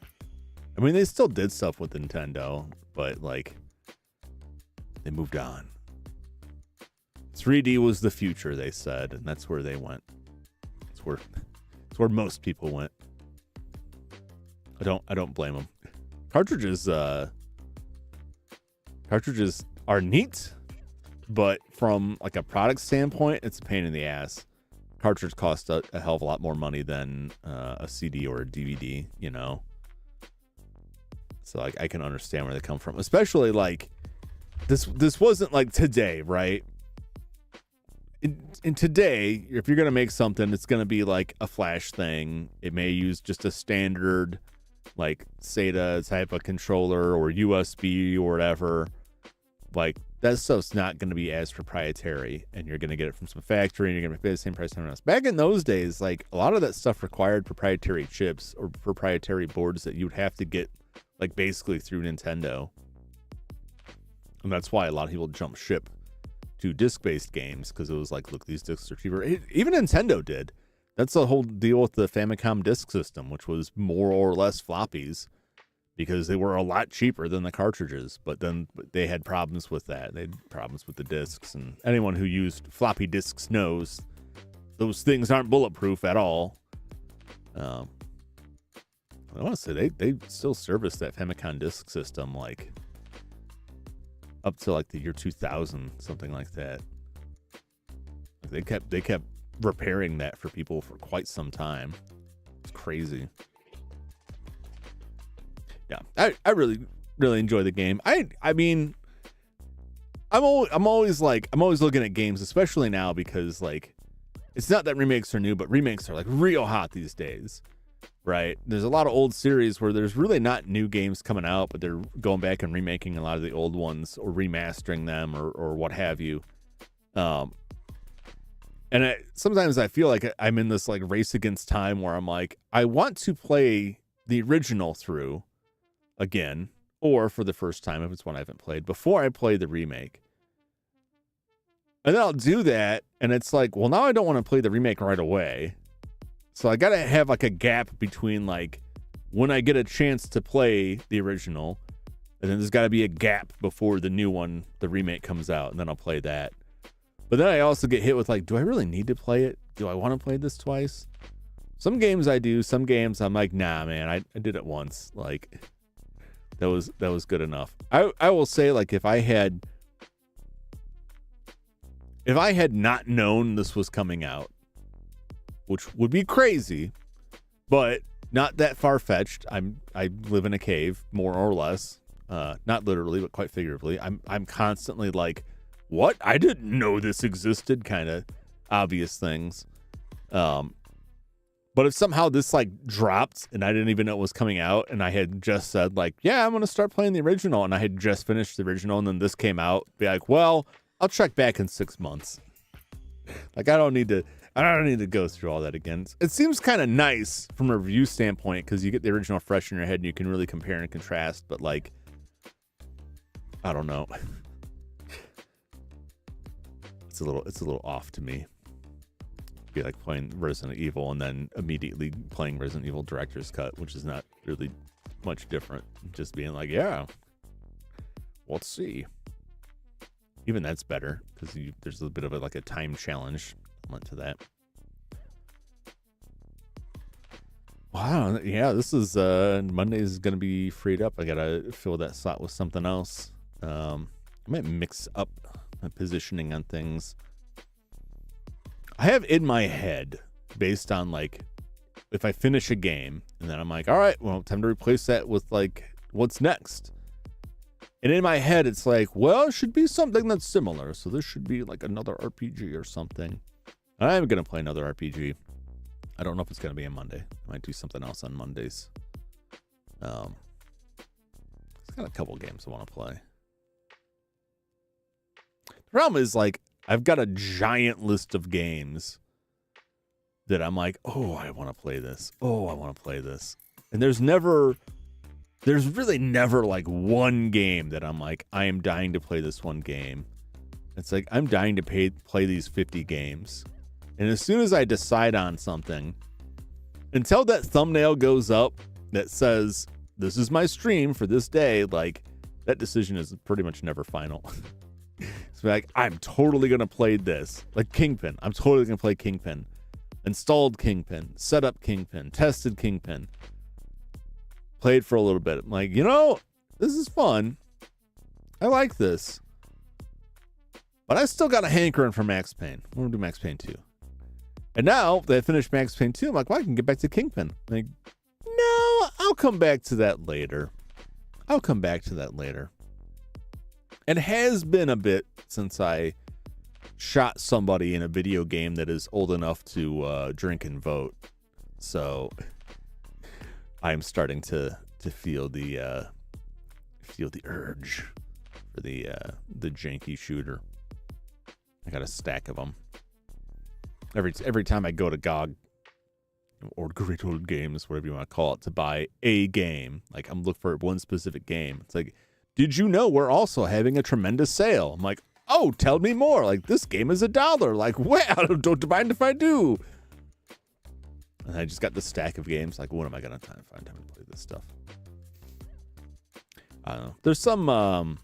I mean, they still did stuff with Nintendo, but like they moved on. 3D was the future, they said, and that's where they went. It's where most people went. I don't blame them. Cartridges are neat. But from like a product standpoint, it's a pain in the ass. Cartridge cost a hell of a lot more money than a CD or a DVD, you know? So like I can understand where they come from. Especially like this wasn't like today, right? In today, if you're going to make something, it's going to be like a flash thing. It may use just a standard like SATA type of controller or USB or whatever. Like, that stuff's not going to be as proprietary, and you're going to get it from some factory, and you're going to pay the same price as everyone else. Back in those days, like, a lot of that stuff required proprietary chips or proprietary boards that you would have to get, like, basically through Nintendo. And that's why a lot of people jump ship to disc-based games, because it was like, look, these discs are cheaper. Even Nintendo did. That's the whole deal with the Famicom disk system, which was more or less floppies, because they were a lot cheaper than the cartridges, but then they had problems with that. They had problems with the discs, and anyone who used floppy disks knows those things aren't bulletproof at all. I want to say they still service that Famicom disk system like up to like the year 2000, something like that. They kept repairing that for people for quite some time. It's crazy. Yeah, I really enjoy the game. I mean, I'm always looking at games, especially now, because like it's not that remakes are new, but remakes are like real hot these days, right? There's a lot of old series where there's really not new games coming out, but they're going back and remaking a lot of the old ones or remastering them or what have you. And sometimes I feel like I'm in this like race against time where I'm like, I want to play the original through again, or for the first time if it's one I haven't played, before I play the remake. And then I'll do that, and it's like, well, now I don't want to play the remake right away. So I got to have like a gap between like when I get a chance to play the original, and then there's got to be a gap before the new one, the remake comes out, and then I'll play that. But then I also get hit with like, do I really need to play it? Do I want to play this twice? Some games I do. Some games I'm like, nah, man, I did it once. Like that was good enough. I will say, like, if I had not known this was coming out, which would be crazy, but not that far-fetched. I live in a cave, more or less. Not literally, but quite figuratively. I'm constantly like, what? I didn't know this existed, kind of obvious things. But if somehow this like dropped and I didn't even know it was coming out, and I had just said like, yeah, I'm going to start playing the original, and I had just finished the original, and then this came out, be like, well, I'll check back in 6 months. Like, I don't need to go through all that again. It seems kind of nice from a review standpoint because you get the original fresh in your head and you can really compare and contrast, but like, I don't know. It's a little off to me. It'd be like playing Resident Evil and then immediately playing Resident Evil Director's Cut, which is not really much different. Just being like, yeah, let's see. Even that's better because there's a bit of like a time challenge element to that. Wow, yeah, this is Monday is gonna be freed up. I gotta fill that slot with something else. I might mix up my positioning on things. I have in my head, based on like, if I finish a game and then I'm like, all right, well, time to replace that with like, what's next? And in my head, it's like, well, it should be something that's similar. So this should be like another RPG or something. I'm going to play another RPG. I don't know if it's going to be on Monday. I might do something else on Mondays. It's got a couple games I want to play. The problem is like, I've got a giant list of games that I'm like, oh, I want to play this. Oh, I want to play this. And there's really never like one game that I'm like, I am dying to play this one game. It's like, I'm dying to play these 50 games. And as soon as I decide on something, until that thumbnail goes up that says, this is my stream for this day, like that decision is pretty much never final. So like, I'm totally going to play this. Like Kingpin. I'm totally going to play Kingpin. Installed Kingpin. Set up Kingpin. Tested Kingpin. Played for a little bit. I'm like, you know, this is fun. I like this. But I still got a hankering for Max Payne. I'm going to do Max Payne 2. And now that I finished Max Payne 2, I'm like, well, I can get back to Kingpin. I'm like, no, I'll come back to that later. It has been a bit since I shot somebody in a video game that is old enough to drink and vote. So I'm starting to feel the urge for the janky shooter. I got a stack of them. Every time I go to GOG or Great Old Games, whatever you want to call it, to buy a game, like I'm looking for one specific game. It's like, did you know we're also having a tremendous sale? I'm like, oh, tell me more. Like, this game is $1. Like, wow, don't mind if I do. And I just got this stack of games. Like, when am I going to find time to play this stuff? I don't know. There's some,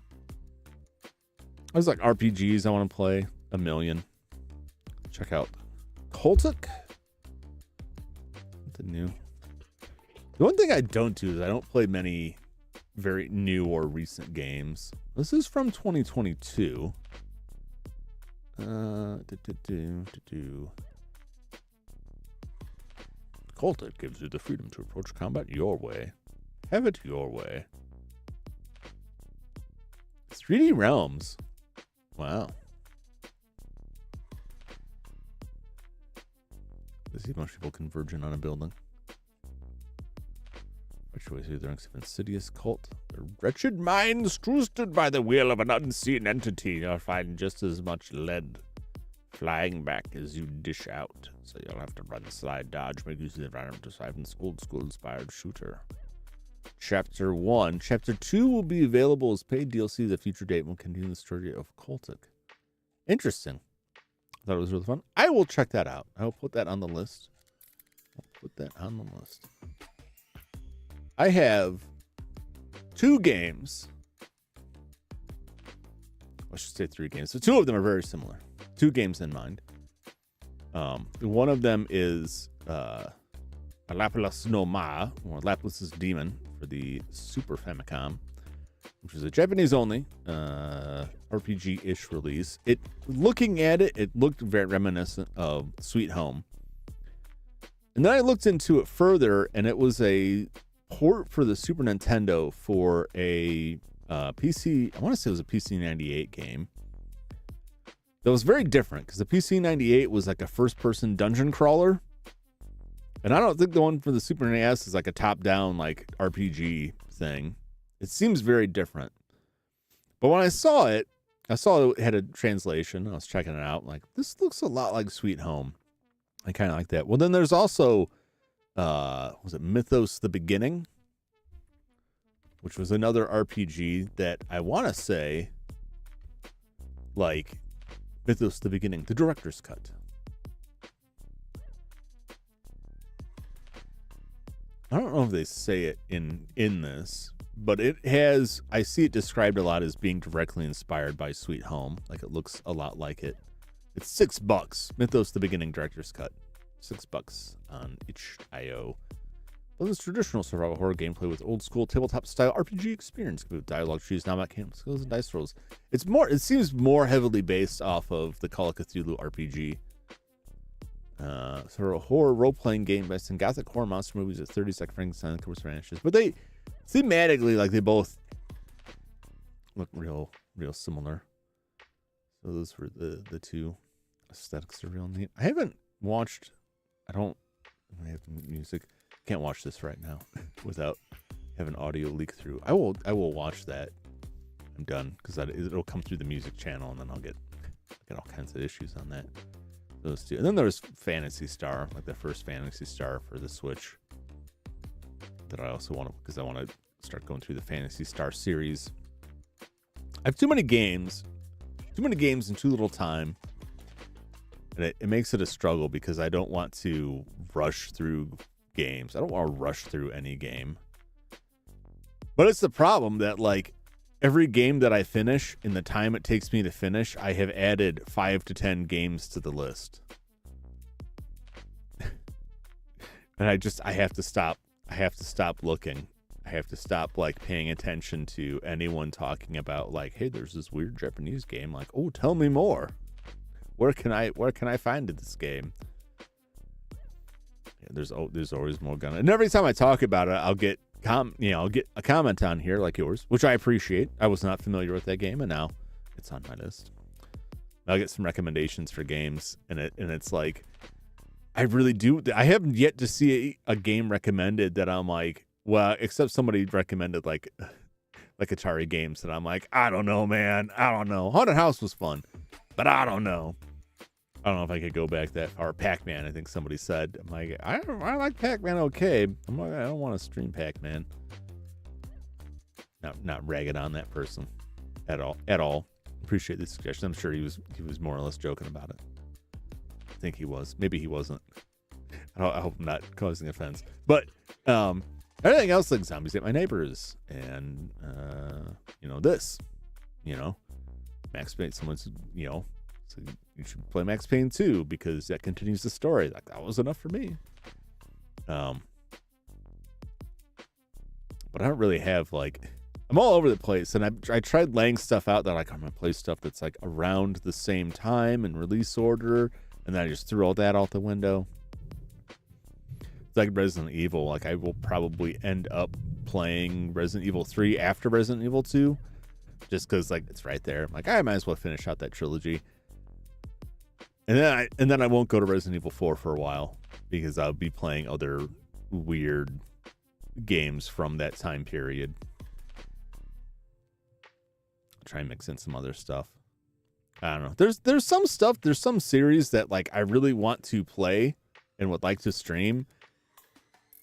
there's like RPGs I want to play. A million. Check out Culex. Nothing new. The one thing I don't do is I don't play many very new or recent games. This is from 2022. Culex gives you the freedom to approach combat your way. Have it your way. 3D Realms. Wow. see a bunch of people converging on a building. Which way through the ranks of insidious cult? Their wretched minds twisted by the will of an unseen entity. You'll find just as much lead flying back as you dish out. So you'll have to run, slide, dodge, make use of the environment to survive in this old school inspired shooter. Chapter 1. Chapter 2 will be available as paid DLC at a future date and will continue the story of Cultic. Interesting. I thought it was really fun. I will check that out. I will put that on the list. I have 2 games. I should say 3 games. So 2 of them are very similar. 2 games in mind. One of them is Laplace no Ma, or Laplace's Demon, for the Super Famicom, which is a Japanese-only RPG-ish release. Looking at it, it looked very reminiscent of Sweet Home. And then I looked into it further, and it was a port for the Super Nintendo for a PC. I want to say it was a PC-98 game. That was very different because the PC-98 was like a first-person dungeon crawler. And I don't think the one for the Super NES is like a top-down like RPG thing. It seems very different. But when I saw it had a translation. I was checking it out. Like, this looks a lot like Sweet Home. I kind of like that. Well, then there's also, was it Mythos the Beginning? Which was another RPG that I want to say, like, Mythos the Beginning, the director's cut. I don't know if they say it in this, but it has, I see it described a lot as being directly inspired by Sweet Home. Like, it looks a lot like it. It's $6. Mythos the Beginning director's cut. $6 on itch.io. Well, this traditional survival horror gameplay with old school tabletop style RPG experience with dialogue, trees, combat mechanics, skills, and dice rolls. It seems more heavily based off of the Call of Cthulhu RPG. Sort of a horror role-playing game based in gothic horror monster movies at 30-second Frankenstein and Cobra vanishes. But they thematically, like, they both look real similar. So those were the 2 aesthetics are real neat. I haven't watched. I have music. Can't watch this right now without having audio leak through. I will watch that. I'm done because it'll come through the music channel and then I'll get all kinds of issues on that. Those 2. And then there's Phantasy Star, like the first Phantasy Star for the Switch. That I also want to, because I want to start going through the Phantasy Star series. I have too many games in too little time. And it makes it a struggle because I don't want to rush through games. I don't want to rush through any game. But it's the problem that, like, every game that I finish, in the time it takes me to finish, I have added 5 to 10 games to the list. And I have to stop looking. I have to stop, like, paying attention to anyone talking about, like, hey, there's this weird Japanese game. Like, oh, tell me more. Where can I find this game? Yeah, there's always more going on. And every time I talk about it, I'll get a comment on here like yours, which I appreciate. I was not familiar with that game, and now it's on my list. I'll get some recommendations for games, and it's like, I really do. I haven't yet to see a game recommended that I'm like, well, except somebody recommended like Atari games that I'm like, I don't know, man. I don't know. Haunted House was fun, but I don't know. I don't know if I could go back that far. Pac-Man, I think somebody said. I'm like, I like Pac-Man okay. I'm like, I don't want to stream Pac-Man. Not ragging on that person at all. Appreciate the suggestion. I'm sure he was more or less joking about it. I think he was. Maybe he wasn't. I hope I'm not causing offense. But everything else, like Zombies Ate My Neighbors and this, Max Payne. Someone's, so you should play Max Payne 2 because that continues the story. Like, that was enough for me. But I don't really have, like, I'm all over the place, and I tried laying stuff out that, like, I'm gonna play stuff that's like around the same time and release order, and then I just threw all that out the window. It's like Resident Evil. Like, I will probably end up playing Resident Evil 3 after Resident Evil 2, just because, like, it's right there. I'm like, I might as well finish out that trilogy. And then I won't go to Resident Evil 4 for a while. because I'll be playing other weird games from that time period. Try and mix in some other stuff. I don't know. There's some stuff, there's some series that like I really want to play and would like to stream.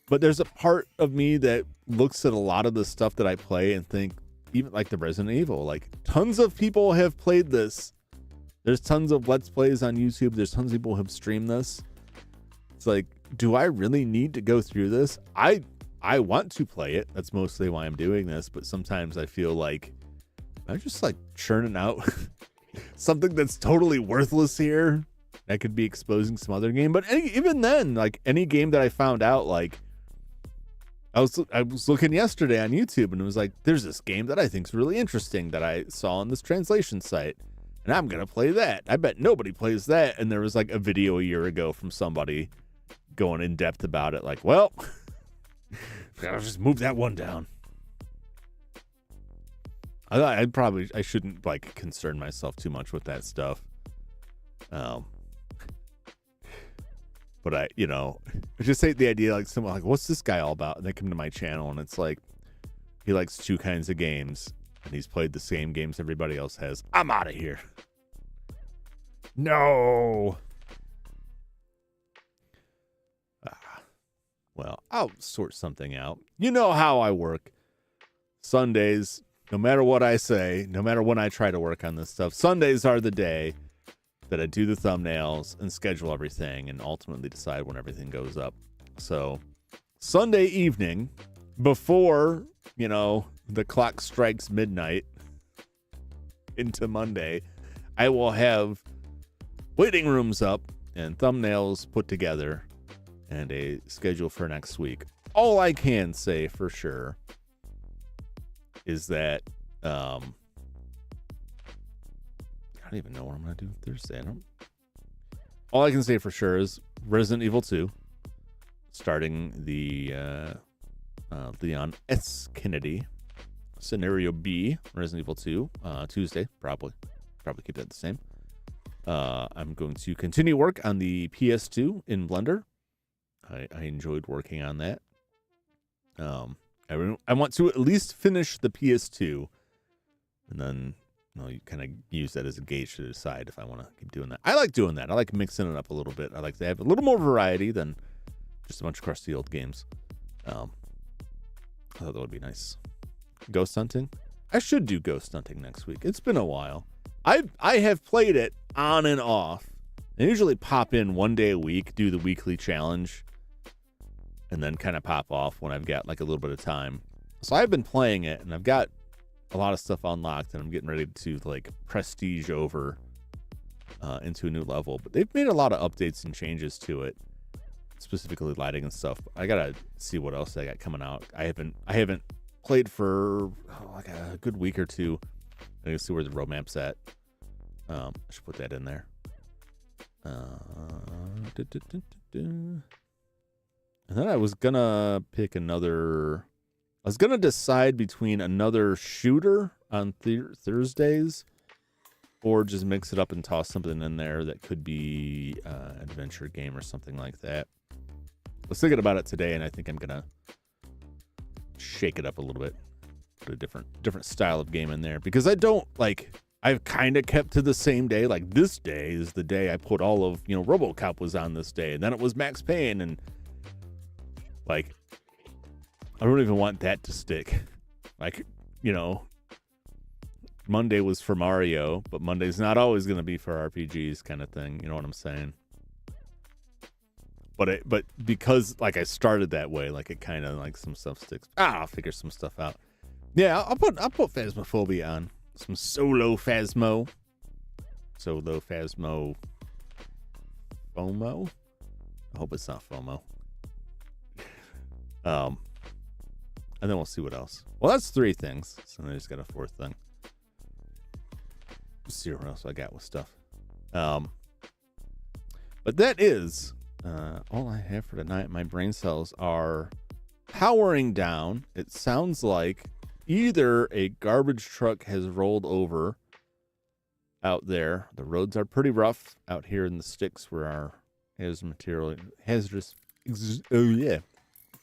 But there's a part of me that looks at a lot of the stuff that I play and think, even like the Resident Evil, like tons of people have played this. There's tons of Let's Plays on YouTube. There's tons of people who have streamed this. It's like, do I really need to go through this? I want to play it. That's mostly why I'm doing this. But sometimes I feel like I'm just like churning out something that's totally worthless here. I could be exposing some other game. But even then, like any game that I found out, like I was looking yesterday on YouTube and it was like, there's this game that I think is really interesting that I saw on this translation site. And I'm going to play that. I bet nobody plays that. And there was like a video a year ago from somebody going in depth about it. Like, well, I'll just move that one down. I shouldn't like concern myself too much with that stuff. But I just hate the idea, like someone like, what's this guy all about? And they come to my channel and it's like, he likes two kinds of games and he's played the same games everybody else has. I'm out of here. No. Well, I'll sort something out. You know how I work. Sundays, no matter what I say, no matter when I try to work on this stuff, Sundays are the day that I do the thumbnails and schedule everything and ultimately decide when everything goes up. So Sunday evening, before, the clock strikes midnight into Monday, I will have waiting rooms up and thumbnails put together and a schedule for next week. All I can say for sure is that I don't even know what I'm going to do Thursday. All I can say for sure is Resident Evil 2, starting the Leon S. Kennedy Scenario B, Resident Evil 2, Tuesday, probably keep that the same. I'm going to continue work on the PS2 in Blender. I enjoyed working on that. I want to at least finish the PS2, and then you kind of use that as a gauge to decide if I want to keep doing that. I like doing that. I like mixing it up a little bit. I like to have a little more variety than just a bunch of crusty old games. I thought that would be nice. Ghost hunting. I should do ghost hunting next week. It's been a while. I have played it on and off. I usually pop in one day a week, do the weekly challenge, and then kind of pop off when I've got like a little bit of time. So I've been playing it, and I've got a lot of stuff unlocked, and I'm getting ready to like prestige over into a new level. But they've made a lot of updates and changes to it, specifically lighting and stuff. I gotta see what else they got coming out. I haven't played for like a good week or two. I can see where the roadmap's at. I should put that in there. And then I was gonna pick another. I was gonna decide between another shooter on Thursdays, or just mix it up and toss something in there that could be an adventure game or something like that. I was thinking about it today, and I think I'm gonna shake it up a little bit, put a different style of game in there, because I don't like. I've kind of kept to the same day. Like this day is the day I put all of RoboCop was on this day, and then it was Max Payne, and like I don't even want that to stick. Like Monday was for Mario, but Monday's not always going to be for RPGs, kind of thing. You know what I'm saying? But because like I started that way, like it kind of like some stuff sticks. I'll figure some stuff out. Yeah, I'll put Phasmophobia on. Some solo Phasmo. FOMO. I hope it's not FOMO. And then we'll see what else. Well, that's 3 things. So I just got a 4th thing. Let's see what else I got with stuff. But that is all I have for tonight. My brain cells are powering down. It sounds like either a garbage truck has rolled over out there. The roads are pretty rough out here in the sticks where our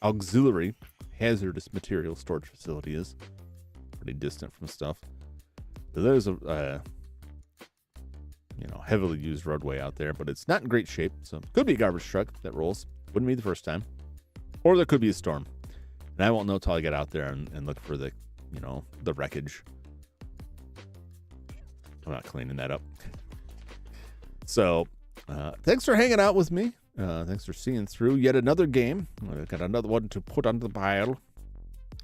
auxiliary hazardous material storage facility is. Pretty distant from stuff. So there's a heavily used roadway out there, but it's not in great shape. So it could be a garbage truck that rolls. Wouldn't be the first time. Or there could be a storm. And I won't know till I get out there and look for the wreckage. I'm not cleaning that up. So thanks for hanging out with me. Thanks for seeing through yet another game. I've got another one to put onto the pile.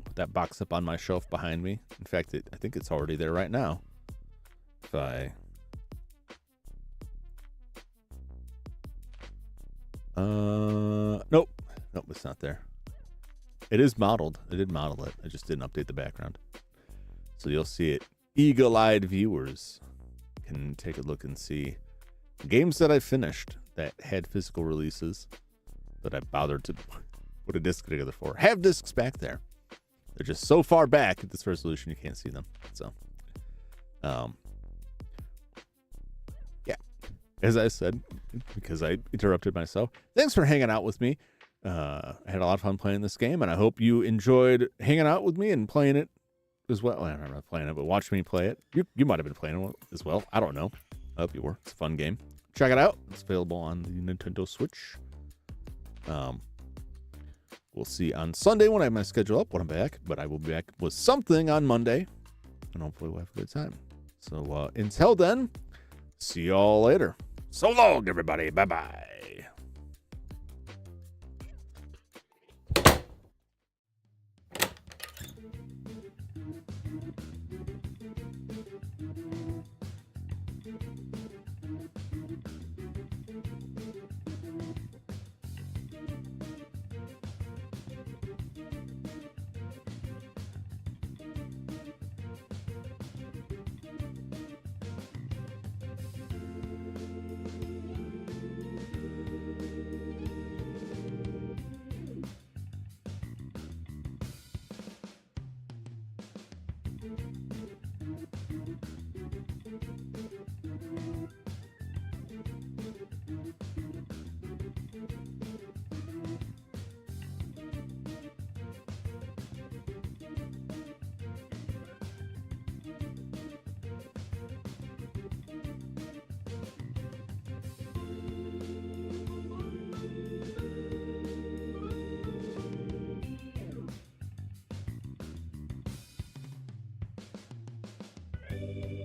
Put that box up on my shelf behind me. In fact, I think it's already there right now. If I... Nope, it's not there. It is modeled. I did model it. I just didn't update the background. So you'll see it. Eagle-eyed viewers can take a look and see games that I finished that had physical releases that I bothered to put a disc together for. Have discs back there. They're just so far back at this resolution you can't see them. So, yeah. As I said, because I interrupted myself, thanks for hanging out with me. I had a lot of fun playing this game, and I hope you enjoyed hanging out with me and playing it as well. I'm not playing it, but watch me play it. You might have been playing it as well. I don't know. I hope you were. It's a fun game. Check it out. It's available on the Nintendo Switch. We'll see on Sunday when I have my schedule up when I'm back, but I will be back with something on Monday, and hopefully we'll have a good time. So until then, see y'all later. So long, everybody. Bye-bye.